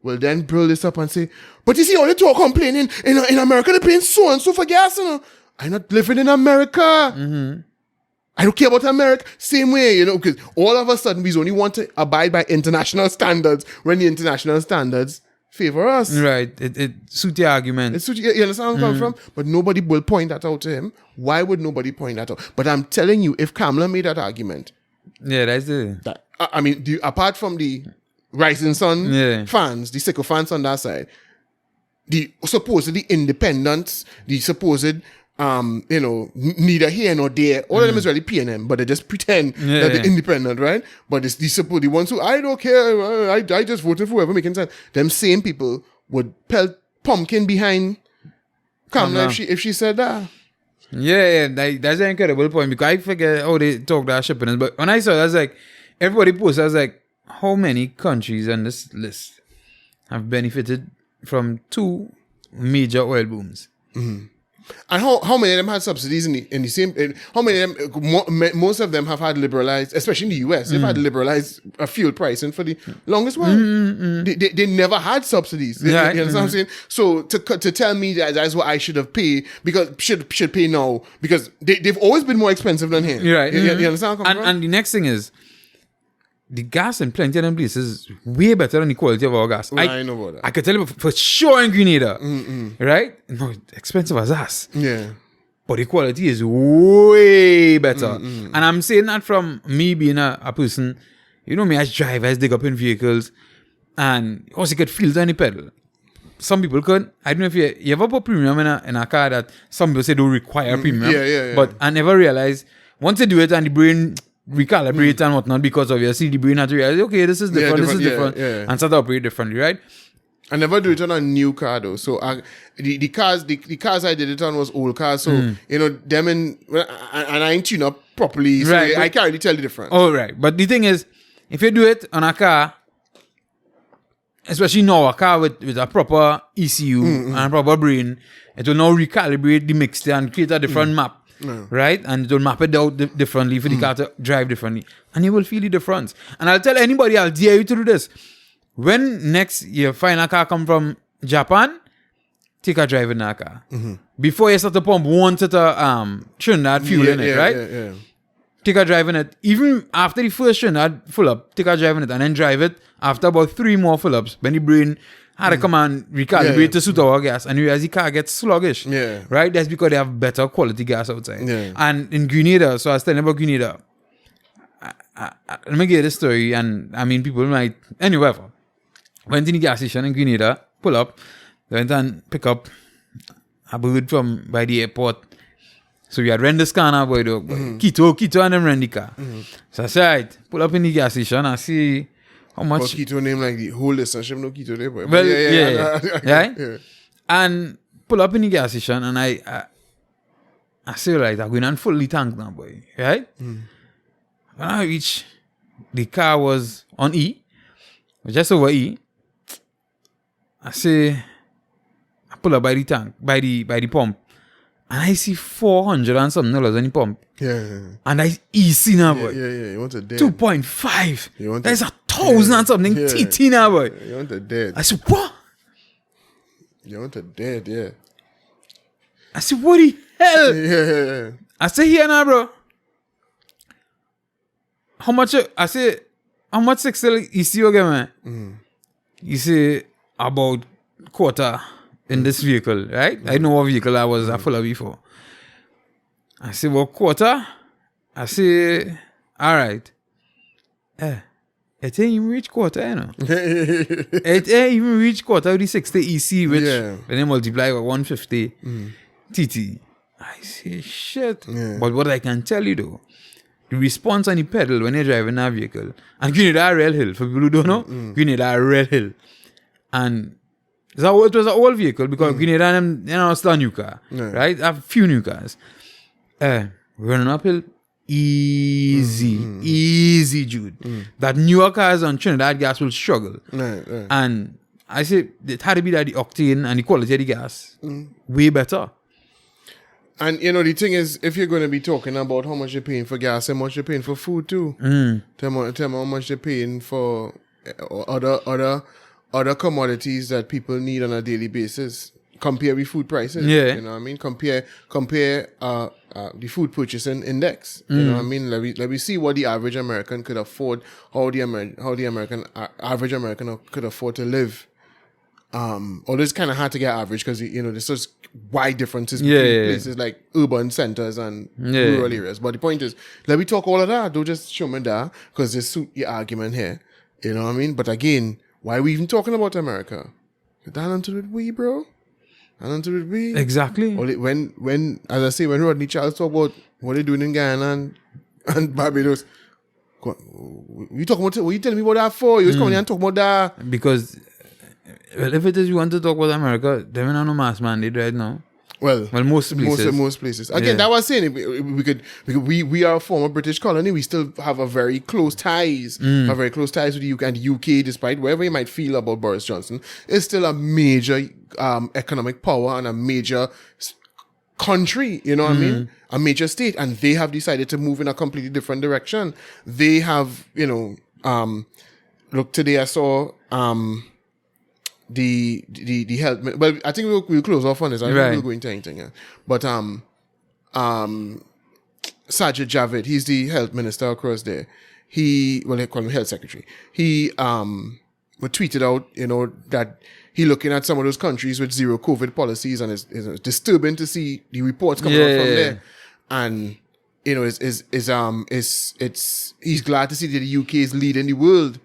will then build this up and say, but you see, all the talk complaining in America, they're paying so and so for gas. You know? I'm not living in America. Mm-hmm. I don't care about America. Same way, you know, because all of a sudden we only want to abide by international standards when the international standards favor us. Right. It suits your argument. You understand where I'm coming from? But nobody will point that out to him. Why would nobody point that out? But I'm telling you, if Kamala made that argument, Yeah, that's it. that I mean, apart from the Rising Sun fans, the sycophants on that side, the supposedly independents, the supposed neither here nor there, all of them is really PNM, but they just pretend that they're independent, right? But it's the ones who, I don't care, I just voted for whoever making sense. Them same people would pelt pumpkin behind Kamala if she said that. Yeah, that's an incredible point, because I forget how they talk that shit. But when I saw it, I was like, everybody posted, I was like, how many countries on this list have benefited from 2 major oil booms? Mm-hmm. And how many of them had subsidies in the same? How many of them? Most of them have had liberalized, especially in the US. They've had liberalized fuel pricing for the longest while. They never had subsidies. You understand what I'm saying? So to tell me that that's what I should have paid, because should pay now, because they've always been more expensive than here. Right. You understand? And the next thing is, the gas in plenty of them places is way better than the quality of our gas. Well, I know about that. I can tell you for sure in Grenada, right? No, expensive as ass. Yeah. But the quality is way better. And I'm saying that from me being a person, you know me as driver, as dig up in vehicles, and also get feel on the pedal. Some people could. I don't know if you ever put premium in a car that some people say don't require premium. Yeah. But I never realized, once you do it and the brain recalibrate and whatnot, because obviously the brain had to realize, okay, this is different, and start to operate differently, right? I never do it on a new car though. So the cars I did it on was old cars. So them and I ain't tuned up properly. So I can't really tell the difference. Oh right, but the thing is, if you do it on a car, especially now a car with a proper ECU and a proper brain, it will now recalibrate the mixture and create a different map. Right? And it will map it out differently for the car to drive differently. And you will feel the difference. And I'll tell anybody, I'll dare you to do this. When next you find a car come from Japan, take a drive in that car. Before you start to pump one set of Trinidad fuel in it, right? Yeah. Take a drive in it. Even after the first Trinidad full up, take a drive in it and then drive it after about 3 more full ups. When the brain had to come and recalibrate to suit our gas, and as the car gets sluggish, right? That's because they have better quality gas outside. And in Grenada, so I was telling about Grenada, let me get this story, and I mean, people might, anyway, went in the gas station in Grenada, pull up, went and pick up a bird from by the airport. So we had rent the scanner, boy, Keto and them rent the car. So I said, pull up in the gas station, I see how much. But Keto name like the whole listenership, no Keto there, boy. Well, yeah. And pull up in the gas station, and I say, right, I'm going and fully tank now, boy. Right? When I reach, the car was on E, just over E. I say, I pull up by the tank, by the pump, and I see $400 and something on the pump. Yeah. And I easy now, boy. Yeah. You want a dead. 2.5. That's 1,000 and something TT now, boy. You want a dead. I said, what? You want a dead, yeah. I said, what the hell? Yeah. I said, here now, bro. How much? I said, how much excel ECU again, man? You say, about quarter in this vehicle, right? I know what vehicle I was full of before. I say, well, quarter. I say, all right. It ain't even reach quarter, you know. It ain't even reach quarter of the 60 EC, which when they multiply by 150 TT. I say, shit. Yeah. But what I can tell you though, the response on the pedal when you're driving that vehicle, and Grenada a real hill, for people who don't know, Grenada a real hill. And it was an old vehicle because Grenada, still a new car, right? I have a few new cars. Running uphill, easy, Jude. That newer cars on Trinidad gas will struggle. Right. And I say it had to be that the octane and the quality of the gas way better. And the thing is, if you're going to be talking about how much you're paying for gas, how much you're paying for food too. Tell me how much you're paying for other other commodities that people need on a daily basis. Compare with food prices. Yeah. You know what I mean? Compare the food purchasing index. You know what I mean? Let me see what the average American could afford, how the average American could afford to live. Although it's kind of hard to get average because there's such wide differences between places like urban centers and rural areas. But the point is, let me talk all of that. Don't just show me that because they suit your argument here. You know what I mean? But again, why are we even talking about America? Down onto the we, bro. Down onto the we. Exactly. When as I say, when Rodney Charles talk about what they're doing in Guyana and Barbados, you talking about what you telling me about that for? You was coming here and talking about that because. Well, if it is you want to talk about America, they don't have no mask mandate right now. Well, most places. Most places. Again, that was saying we are a former British colony. We still have a very close ties. Have very close ties with the UK, and the UK, despite whatever you might feel about Boris Johnson, is still a major economic power and a major country. You know what I mean? A major state, and they have decided to move in a completely different direction. They have, look, today I saw the health. Well, I think we'll close off on this. I don't think we'll go into anything. Yeah. But Sajid Javid, he's the health minister across there. They call him health secretary. He tweeted out, that he looking at some of those countries with zero COVID policies, and it's disturbing to see the reports coming out from there. And he's glad to see that the UK is leading the world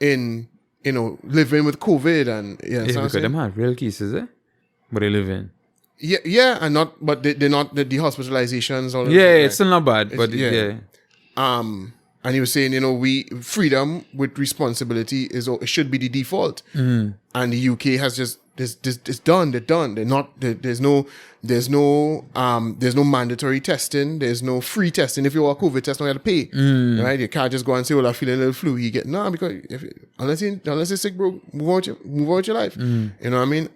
in living with COVID and because them have real cases, but they live in. Yeah, and they're not the hospitalizations. It's still not bad, but and he was saying, freedom with responsibility it should be the default, and the UK has just it's done. They're done. They're not. There's no mandatory testing. There's no free testing. If you want a COVID test, you have to pay. Right? You can't just go and say, "Well, I feel a little flu." You get because unless you're sick, bro, move out your life. You know what I mean?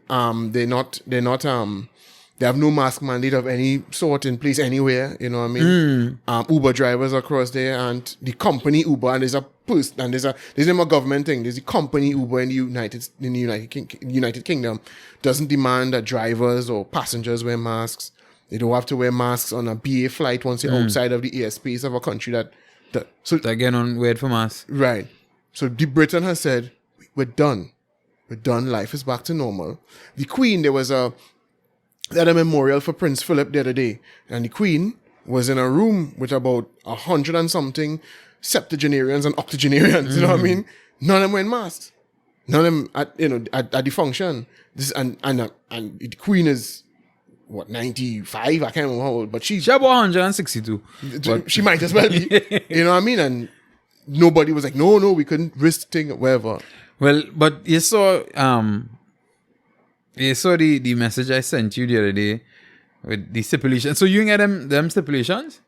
They have no mask mandate of any sort in place anywhere. You know what I mean? Uber drivers across there, and the company Uber, and there's a person, and there's not a government thing. There's the company Uber in the United Kingdom doesn't demand that drivers or passengers wear masks. They don't have to wear masks on a BA flight once you're outside of the airspace of a country so they're getting on weird for masks. Right. So Britain has said, we're done. We're done. Life is back to normal. The Queen, they had a memorial for Prince Philip the other day, and the Queen was in a room with about 100 and something septuagenarians and octogenarians. You know what I mean? None of them wearing masks. None of them at the function. And the Queen is 95? I can't remember how old, but she's about 162. She might as well be. You know what I mean? And nobody was like, no, we couldn't risk thing, whatever. Well, but you saw the message I sent you the other day with the stipulations. So you get them stipulations?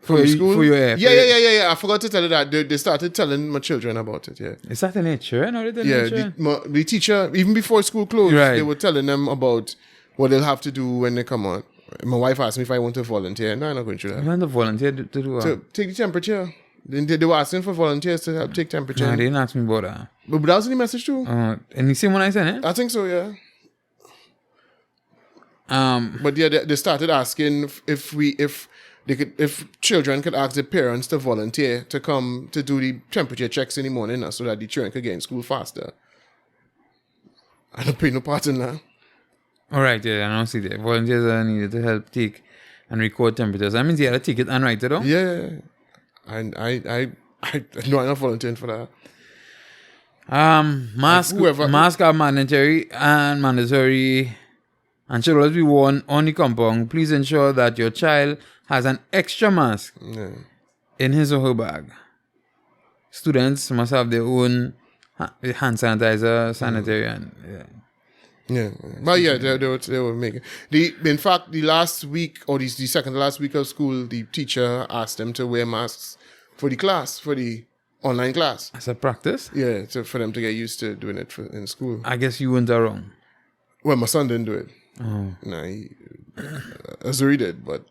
For school? For your Yeah. I forgot to tell you that. They started telling my children about it, yeah. Is that in nature? The teacher, even before school closed, they were telling them about what they'll have to do when they come out. My wife asked me if I want to volunteer. No, I'm not going to do that. You want to volunteer to do what? To take the temperature. They were asking for volunteers to help take temperature. No, they didn't ask me about that. But that was in the message too. And the same one I sent it? I think so, yeah. But yeah, they started asking if children could ask their parents to volunteer to come to do the temperature checks in the morning so that the children could get in school faster. I don't pay no part in that. All right, yeah, I don't see that. Volunteers are needed to help take and record temperatures. That means you had to take it and write it down? Yeah. And I'm not volunteering for that. Mask are mandatory and should always be worn on the compound. Please ensure that your child has an extra mask in his or her bag. Students must have their own hand sanitizer, sanitary, and But yeah, they were making in fact, the last week or the second to last week of school, the teacher asked them to wear masks for the online class. As a practice? Yeah, for them to get used to doing it in school. I guess you weren't wrong. Well, my son didn't do it. Oh. No, Azuri did, but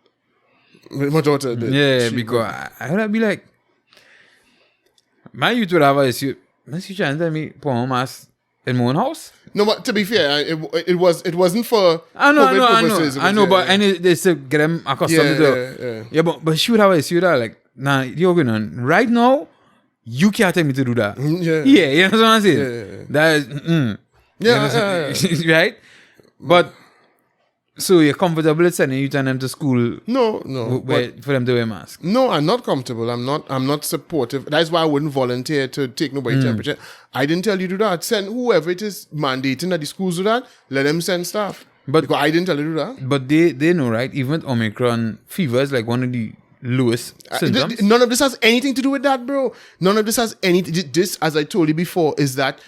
my daughter did. Yeah, because I would be like, my youth would have a issue. Unless you trying to tell me, put on mask in my own house. No, but to be fair, it wasn't for I know, purposes. I know, but and they still get them accustomed to. Yeah, but she would have a issue that like, nah, you're going on right now. You can't tell me to do that. Yeah, you know what I'm saying? Yeah. That is, right? But so you're comfortable with sending you to them to school? No, for them to wear masks. No, I'm not comfortable. I'm not supportive. That's why I wouldn't volunteer to take nobody's temperature. I didn't tell you to do that. Send whoever it is mandating that the schools do that. Let them send staff. But because I didn't tell you to do that. But they know, right? Even with Omicron, fever is like one of the lowest symptoms. None of this has anything to do with that, bro. None of this has anything. This, as I told you before, is that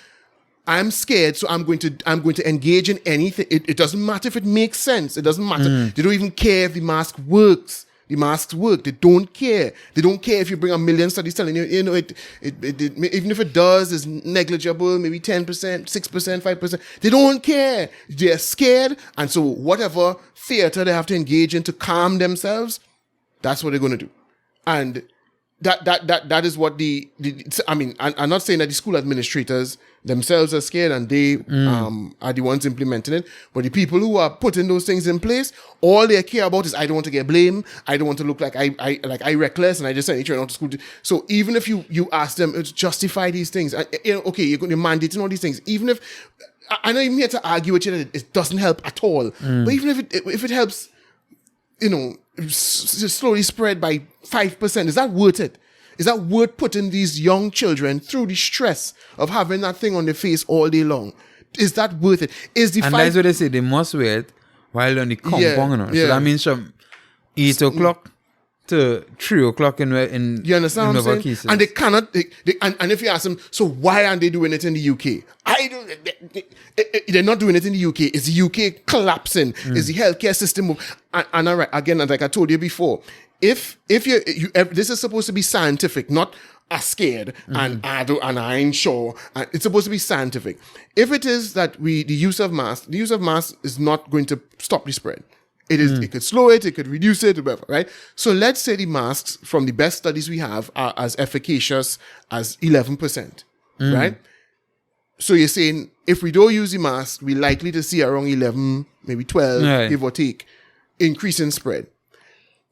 I'm scared, so I'm going to engage in anything. It doesn't matter if it makes sense. It doesn't matter. They don't even care if the mask works. The masks work. They don't care. They don't care if you bring a million studies telling you, you know, it even if it does, is negligible, maybe 10%, 6%, 5%. They don't care. They're scared, and so whatever theater they have to engage in to calm themselves, that's what they're going to do. And that is what I mean, I'm not saying that the school administrators themselves are scared and they are the ones implementing it, but the people who are putting those things in place, all they care about is, I don't want to get blamed, I don't want to look like I reckless and I just send each other out to school. So even if you ask them to justify these things, okay, you're mandating all these things, even if I'm not even here to argue with you that it doesn't help at all, but even if it helps, you know, slowly spread by 5%, is that worth it? Is that worth putting these young children through the stress of having that thing on their face all day long? Is that worth it? And that's what they say, they must wear it while on the compound. So that means from 8 o'clock to 3 o'clock in you understand what I'm saying? Cases. And they cannot, and if you ask them, so why aren't they doing it in the UK? They're not doing it in the UK. Is the UK collapsing? Is the healthcare system? And all right, again, like I told you before, if this is supposed to be scientific, not scared and I ain't sure. It's supposed to be scientific. If it is that the use of masks is not going to stop the spread. It could slow it, it could reduce it, whatever, right? So let's say the masks, from the best studies we have, are as efficacious as 11%, right? So you're saying if we don't use the mask, we're likely to see around 11, maybe 12, give or take, increase in spread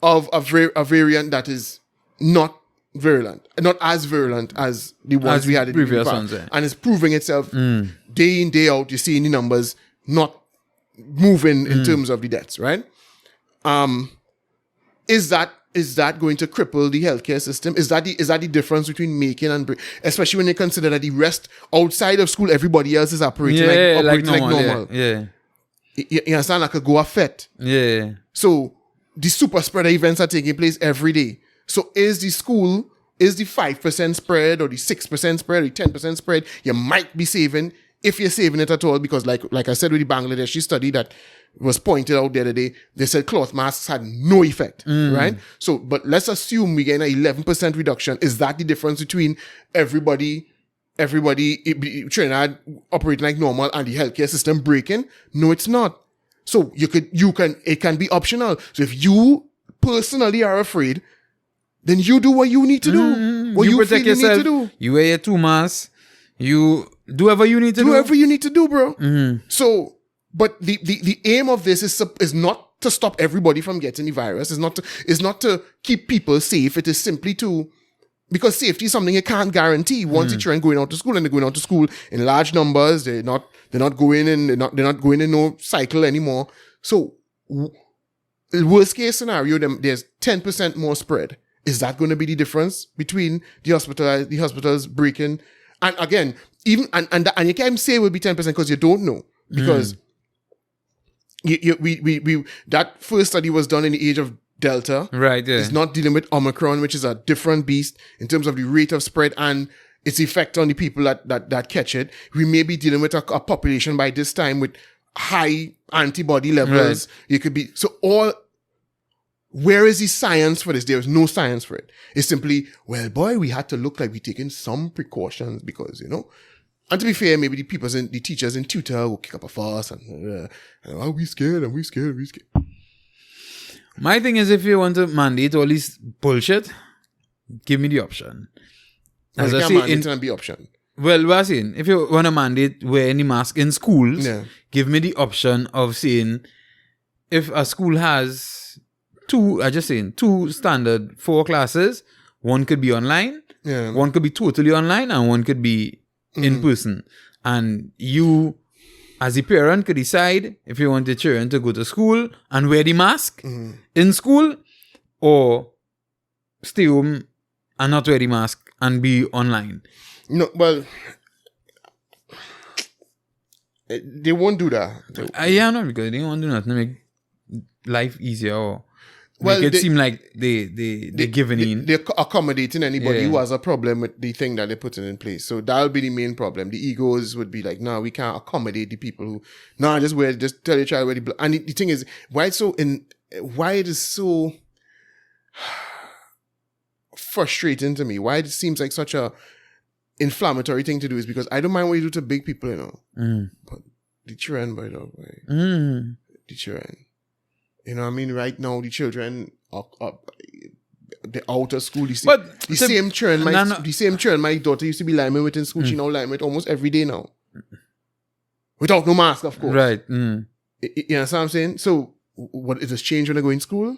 of a variant that is not virulent, not as virulent as the ones we had in the previous ones, and it's proving itself day in, day out. You're seeing the numbers not moving in terms of the deaths, right? Is that going to cripple the healthcare system? Is that the difference between making and especially when you consider that the rest outside of school, everybody else is operating like normal. Yeah. You understand? Like a Goa Fete. Yeah. So the super spreader events are taking place every day. So is the 5% spread or the 6% spread or the 10% spread you might be saving, if you're saving it at all, because like I said with the Bangladeshi study that was pointed out the other day, they said cloth masks had no effect, right? So, but let's assume we get an 11% reduction. Is that the difference between everybody Trinidad operating like normal and the healthcare system breaking? No, it's not. So it can be optional. So if you personally are afraid, then you do what you need to do. What you protect yourself. Need to do. You wear your 2 masks. You do whatever you need to do. Do whatever you need to do, bro. So, but the aim of this is not to stop everybody from getting the virus. It's not to keep people safe. It is simply because safety is something you can't guarantee. Once you're going out to school, and they're going out to school in large numbers, they're not going in no cycle anymore. So, worst case scenario, there's 10% more spread. Is that going to be the difference between the hospitals breaking? And again, even and you can't say it will be 10% because you don't know, because we that first study was done in the age of Delta, right? Yeah. It's not dealing with Omicron, which is a different beast in terms of the rate of spread and its effect on the people that catch it. We may be dealing with a population by this time with high antibody levels. Right. You could be where is the science for this? There is no science for it. It's simply, well, boy, we had to look like we're taking some precautions because, and to be fair, maybe the teachers and tutor will kick up a fuss and are we scared? Are we scared? Are we scared? My thing is, if you want to mandate all this bullshit, give me the option. As I say, mandate and be option. Well, we're saying, if you want to mandate wearing the mask in schools, give me the option of saying, if a school has two standard 4 classes, one could be online, one could be totally online, and one could be in person. And you, as a parent, could decide if you want your children to go to school and wear the mask in school, or stay home and not wear the mask and be online. No, well, they won't do that. No, because they won't do nothing to make life easier or make it seem like they're giving in. They're accommodating anybody who has a problem with the thing that they're putting in place. So that'll be the main problem. The egos would be like, no, we can't accommodate the people who, just tell your child where the, and the thing is, why it is so frustrating to me, why it seems like such a inflammatory thing to do, is because I don't mind what you do to big people, you know. But the children, by the way. The children. You know what I mean? Right now, the children are they're out of school. The same children my daughter used to be liming with in school, she now liming with almost every day now. Without no mask, of course. Right. You know what I'm saying? So, what, it has changed when they go in school?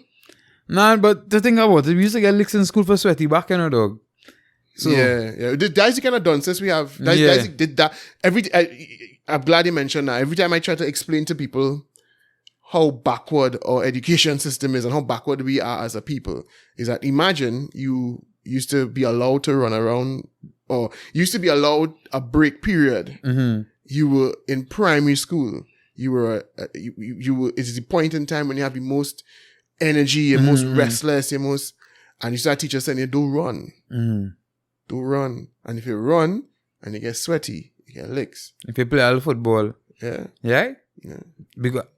Nah, but the thing about it, we used to get licks in school for sweaty back, you know, dog. So, yeah. That's the kind of dunces we have. Did that. I'm glad you mentioned that. Every time I try to explain to people how backward our education system is and how backward we are as a people, is that imagine you used to be allowed to run around, or used to be allowed a break period. You were in primary school. You were, it's the point in time when you have the most energy, you're most restless, and you start teachers saying, don't run. Don't run. And if you run and you get sweaty, you get licks. If you play a little football. Yeah. Yeah?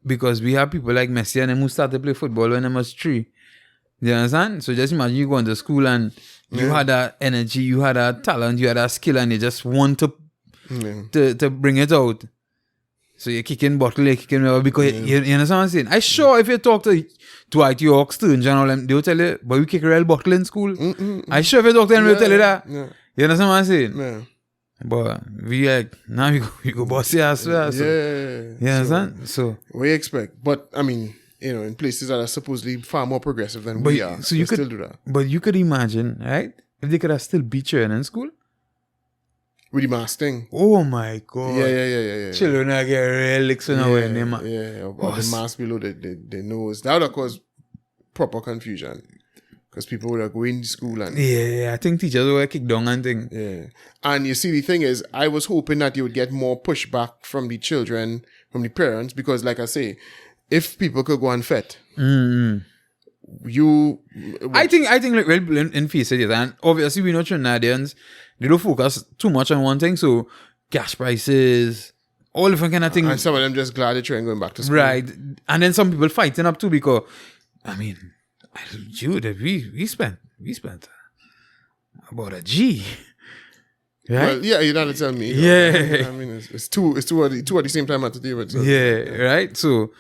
Because we have people like Messi and them who started to play football when they was 3. You understand? So just imagine you going to school and you had that energy, you had that talent, you had that skill, and you just want to bring it out. So you're kicking bottle, you're kicking whatever, because you understand what I'm saying? I'm sure if you talk to IT Hawks in general, they'll tell you, but we kick a real bottle in school. I'm sure if you talk to them, they'll tell you that. You understand what I'm saying? Yeah. But we like, now we go boss here as well. So, you understand? So we expect. But I mean, in places that are supposedly far more progressive than we are, so you could still do that. But you could imagine, right? If they could have still beat you in school. With the mask thing. Oh my God. Yeah. Children are get real licks on our name. Or the mask below the nose. That would have caused proper confusion. Because people would have go in school and... Yeah, I think teachers were kicked down and thing. Yeah. And you see, the thing is, I was hoping that you would get more pushback from the children, from the parents, because like I say, if people could go and fet, I think like well in face it is, and obviously we know Trinidadians, they don't focus too much on one thing, so gas prices, all different kind of things. And some of them just glad they're going back to school. Right. And then some people fighting up too, because I mean, we spent about a G. Right? Well, yeah, you don't have to tell me. Yeah. I mean, it's two at the same time I have to deal with. So. Yeah, right? So,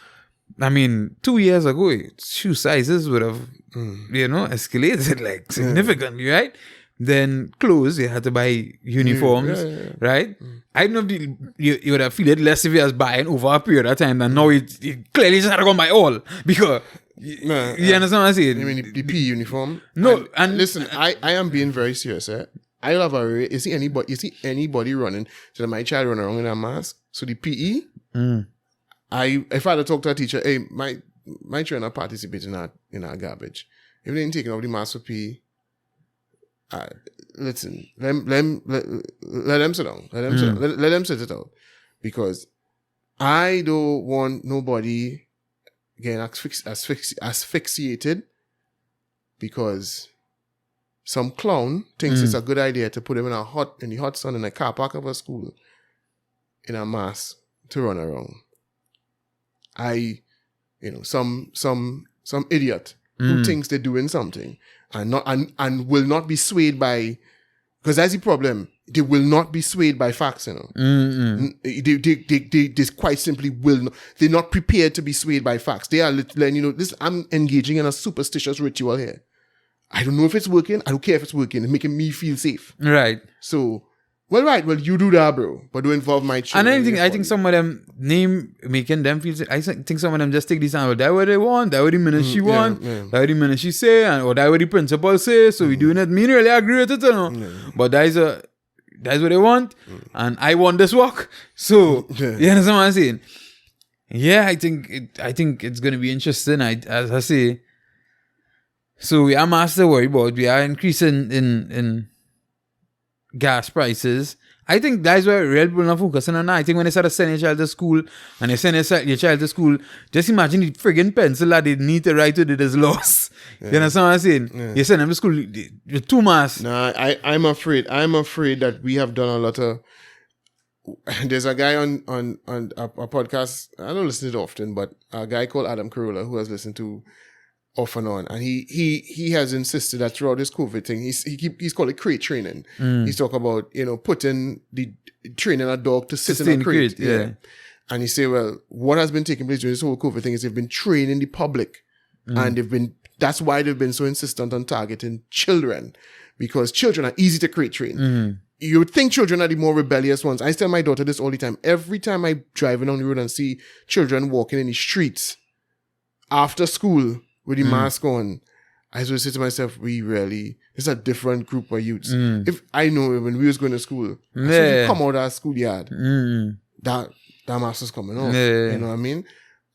I mean, 2 years ago, shoe sizes would have, escalated like significantly, right? Then clothes, you had to buy uniforms, right? I don't know if you would have felt it less if you was buying over a period of time, and now you clearly just had to go and buy all, because... you understand what I'm saying? You mean the PE uniform? No, and listen, I am being very serious. I love you see anybody running? So my child run around in a mask. So the PE, if I had to talk to a teacher, hey, my children are participating in our garbage. If they ain't taking off the mask for PE, listen, let them sit down. Let them sit it out, because I don't want nobody getting asphyxiated because some clown thinks it's a good idea to put him in the hot sun in a car park of a school in a mask to run around. Some idiot who thinks they're doing something and will not be swayed by, because that's the problem. They will not be swayed by facts, They quite simply will not. They're not prepared to be swayed by facts. They are, I'm engaging in a superstitious ritual here. I don't know if it's working. I don't care if it's working. It's making me feel safe. Right. So Well, right. Well, you do that, bro. But don't involve my children. And I think some of them making them feel. I think some of them just take this and that what they want, that what the ministry want, that what the ministry say, or that what the principal say. So we doing it. Me really agree with it, you know. But that's what they want, and I want this work. So you understand what I'm saying? Yeah, I think it's gonna be interesting. As I say. So we are master worry about. We are increasing in gas prices. I think that's why real people are focusing on that. I think when they start sending your child to school and they send your child to school, just imagine the friggin' pencil that they need to write with it is lost. Yeah. You understand what I'm saying? Yeah. You send them to school with 2 masks. Nah, I'm afraid that we have done a lot of. There's a guy on a podcast. I don't listen to it often, but a guy called Adam Carolla who has listened to off and on, and he has insisted that throughout this COVID thing, he's called it crate training. He's talking about putting training a dog to sit in a crate. Yeah. And he say, well, what has been taking place during this whole COVID thing is they've been training the public, and that's why they've been so insistent on targeting children, because children are easy to crate train. You would think children are the more rebellious ones. I tell my daughter this all the time. Every time I'm driving on the road and see children walking in the streets after school with the mask on, I just say to myself, this is a different group of youths. If I know when we was going to school, as soon as you come out of that schoolyard, that mask is coming off. You know what I mean?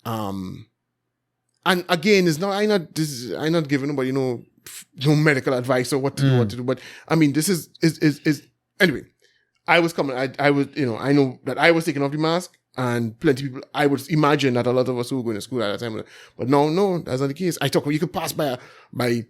And again, I'm not giving nobody no medical advice or what to do, but I mean, this is anyway. I was coming. I was, I know that I was taking off the mask. And plenty of people, I would imagine that a lot of us who were going to school at that time, but no, that's not the case. You could pass by I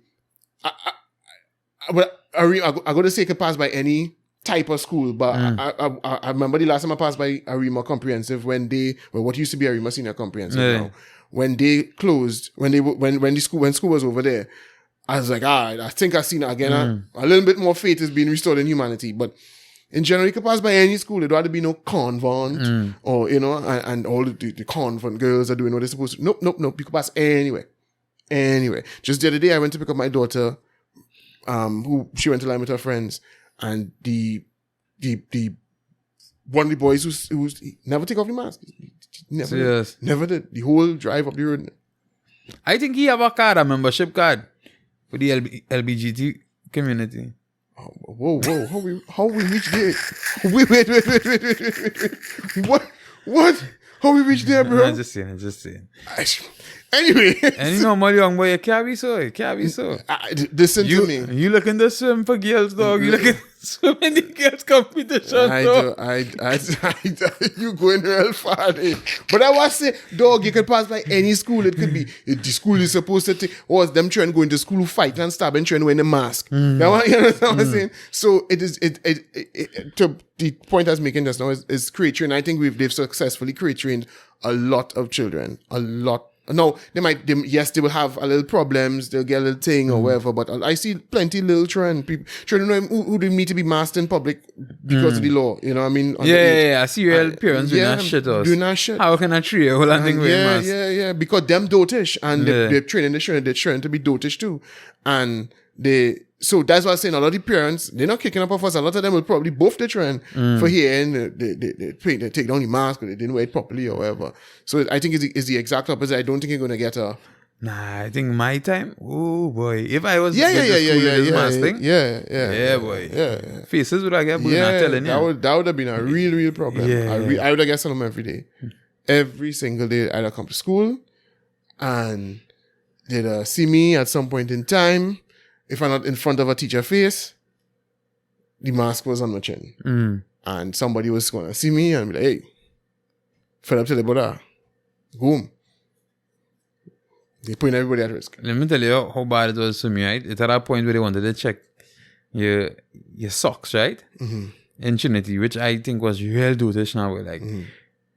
go to say you could pass by any type of school, but I remember the last time I passed by Arima Comprehensive when what used to be Arima Senior Comprehensive now, when they closed, when school was over there, I was like, I think I've seen it again. A little bit more faith is being restored in humanity, but in general, you could pass by any school. There don't have to be no convent or, and all the convent girls are doing what they're supposed to. Nope. You could pass anywhere. Just the other day, I went to pick up my daughter, who she went to line with her friends, and the one of the boys who never take off the mask. Never did. The whole drive up the road. I think he have a membership card for the LBGT community. Whoa! How we reach there? Wait! What? How we reach there, bro? I'm just saying. Anyway, and my young boy, you can't be so. Listen to me. You looking to swim for girls, dog. You looking to swim in the girls competition, dog. You going real far, eh? But I was say, dog, you can pass by any school. It could be the school is supposed to take, or them trying to go into school, fight and stab and trying to wear a mask. Now, you understand what I'm saying? So it is to the point I was making just now is crate trained. I think they've successfully crate trained a lot of children. A lot. No, they will have a little problems, they'll get a little thing or whatever, but I see plenty little children know who they need to be masked in public because of the law, you know what I mean? I see real parents doing that shit. Doing that shit. How can I treat a whole thing with mask? Yeah, because them dotish, and they're training to be dotish too. And so that's why I'm saying a lot of the parents, they're not kicking up off us. A lot of them will probably buff the trend for here, and they take down the mask or they didn't wear it properly or whatever. So I think it's the exact opposite. I don't think you're going to get a... Nah, I think my time, oh boy. If I was this mask thing, boy. Faces would I get, but not telling you. That would have been a real problem. I would have get some every day. Every single day, I'd come to school and they'd see me at some point in time. If I'm not in front of a teacher face, the mask was on my chin. And somebody was going to see me and be like, hey, fed up to the brother. Boom. They're putting everybody at risk. Let me tell you how bad it was for me, right? It's at that point where they wanted to check your socks, right? In Trinity, which I think was real dotish now. Like,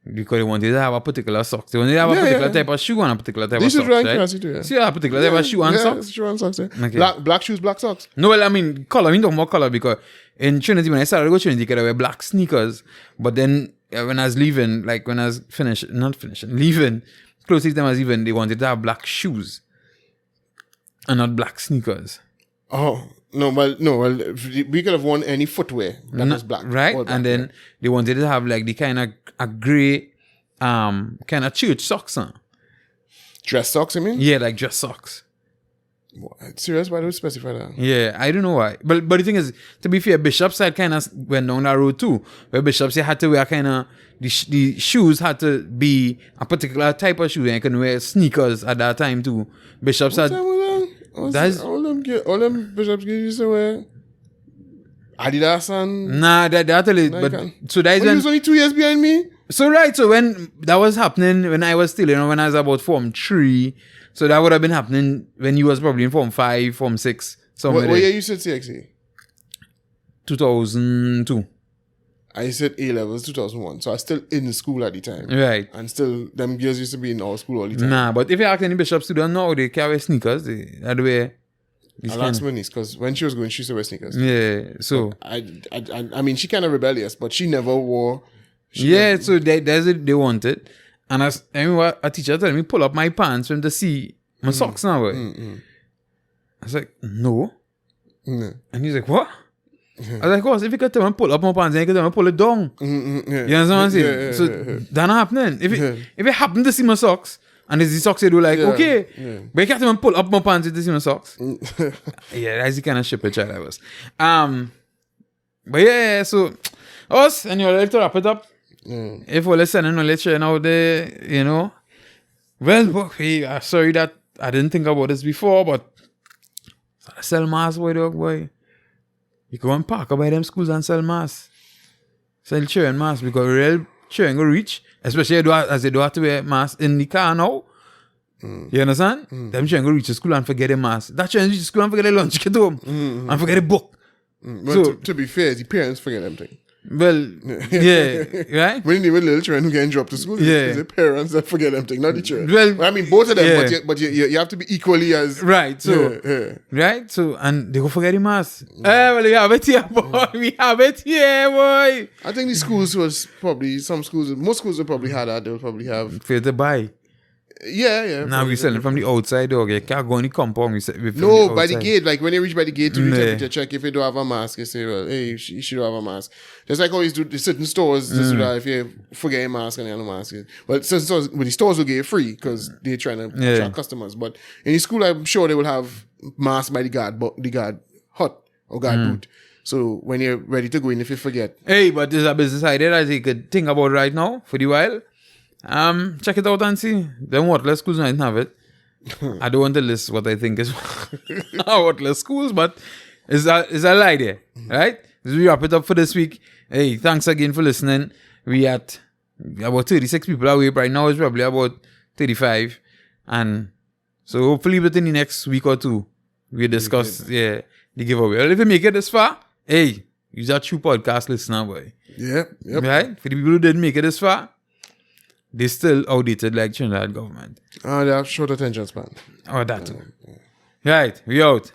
because they wanted to have a particular socks. They wanted to have a particular type of shoe and a particular type of socks, right? See, a particular type of shoe and socks? Shoe and socks, Okay. Black shoes, black socks. No, well, I mean, color. I mean, more color because in Trinity, when I started to go to Trinity, I wear black sneakers. But then when I was leaving, like when I was leaving, close to them I was leaving, they wanted to have black shoes and not black sneakers. Oh, No, we could have worn any footwear that was black. Right? All black, And then yeah. they wanted to have like the kind of a gray kind of church socks on. Dress socks, I mean? Yeah, like dress socks. What? Serious? Why do you specify that? Yeah, I don't know why. But the thing is, to be fair, Bishop's side kind of went down that road too. Where Bishop's had to wear kind of, the shoes had to be a particular type of shoe. And you can wear sneakers at that time too. Bishop's had... All them bishops used to wear Adidas and... Nah, that's a little... But, so that is you when... was only 2 years behind me? So right, so when that was happening, when I was still, when I was about Form 3, so that would have been happening when you was probably in Form 5, Form 6, somewhere What there. year you said CXA? 2002. I said A-levels 2001, so I was still in the school at the time. Right. And still, them girls used to be in our school all the time. Nah, but if you ask any bishop student now, they can't wear sneakers. They wear... I'll ask my niece, because when she was going, she used to wear sneakers. Yeah, so... I mean, she kind of rebellious, but she never wore... So that's it they wanted. And I remember a teacher told me, pull up my pants for him to see my socks now. I was like, no. And he's like, what? I was like, oh, so if you could tell me pull up my pants, then you could tell me pull it down. You understand what I'm saying? So that's not happening. If it happened to see my socks, and it's the socks you do like, okay. But you can't tell me pull up my pants to see my socks. Yeah, that's the kind of shepherd child I was. But yeah, so us, and you're ready to wrap it up. If we're listening or let's share out there, you know. Well, hey, sorry that I didn't think about this before, but sell masks, boy, dog, boy. You go and park by them schools and sell masks. Sell children masks because real children go reach, especially as they do have to wear masks in the car now. You understand? Them children go reach the school and forget the mask. That children reach the school and forget the lunch, get home, and forget the book. So, to be fair, the parents forget them things. Well, yeah, right? When they were little children who get dropped to school, it's the parents that forget them things, not the children. Well, I mean, both of them, but you have to be equally as... Right, so... Right, so, and they go forget the mask. Well, we have it here, boy. We have it here, boy. I think the schools was probably... Most schools will probably have that. They'll probably have... For you to buy. Yeah. Now we selling from the outside, dog. You can't go in the compound. No, by the gate. Like when you reach by the gate to do temperature check, if you don't have a mask, you say, well, hey, you should have a mask. Just like always do the certain stores, just do that if you forget a mask and you have a mask. But certain stores, the stores will get it free because they're trying to attract customers. But in the school, I'm sure they will have masks by the guard hut or guard boot. So when you're ready to go in, if you forget. Hey, but there's a business idea that you could think about right now for the while. Check it out and see. Then worthless schools might have it. I don't want to list what I think is worthless schools, but it's a lie there, right? So we wrap it up for this week. Hey, thanks again for listening. We at about 36 people away right now. It's probably about 35, and so hopefully within the next week or two we discuss the giveaway. Well, if you make it this far, hey, you're a true podcast listener, boy. Yep. Right? For the people who didn't make it this far, they still outdated like Trinidad government. They have short attention span. Oh, that too. Right, we out.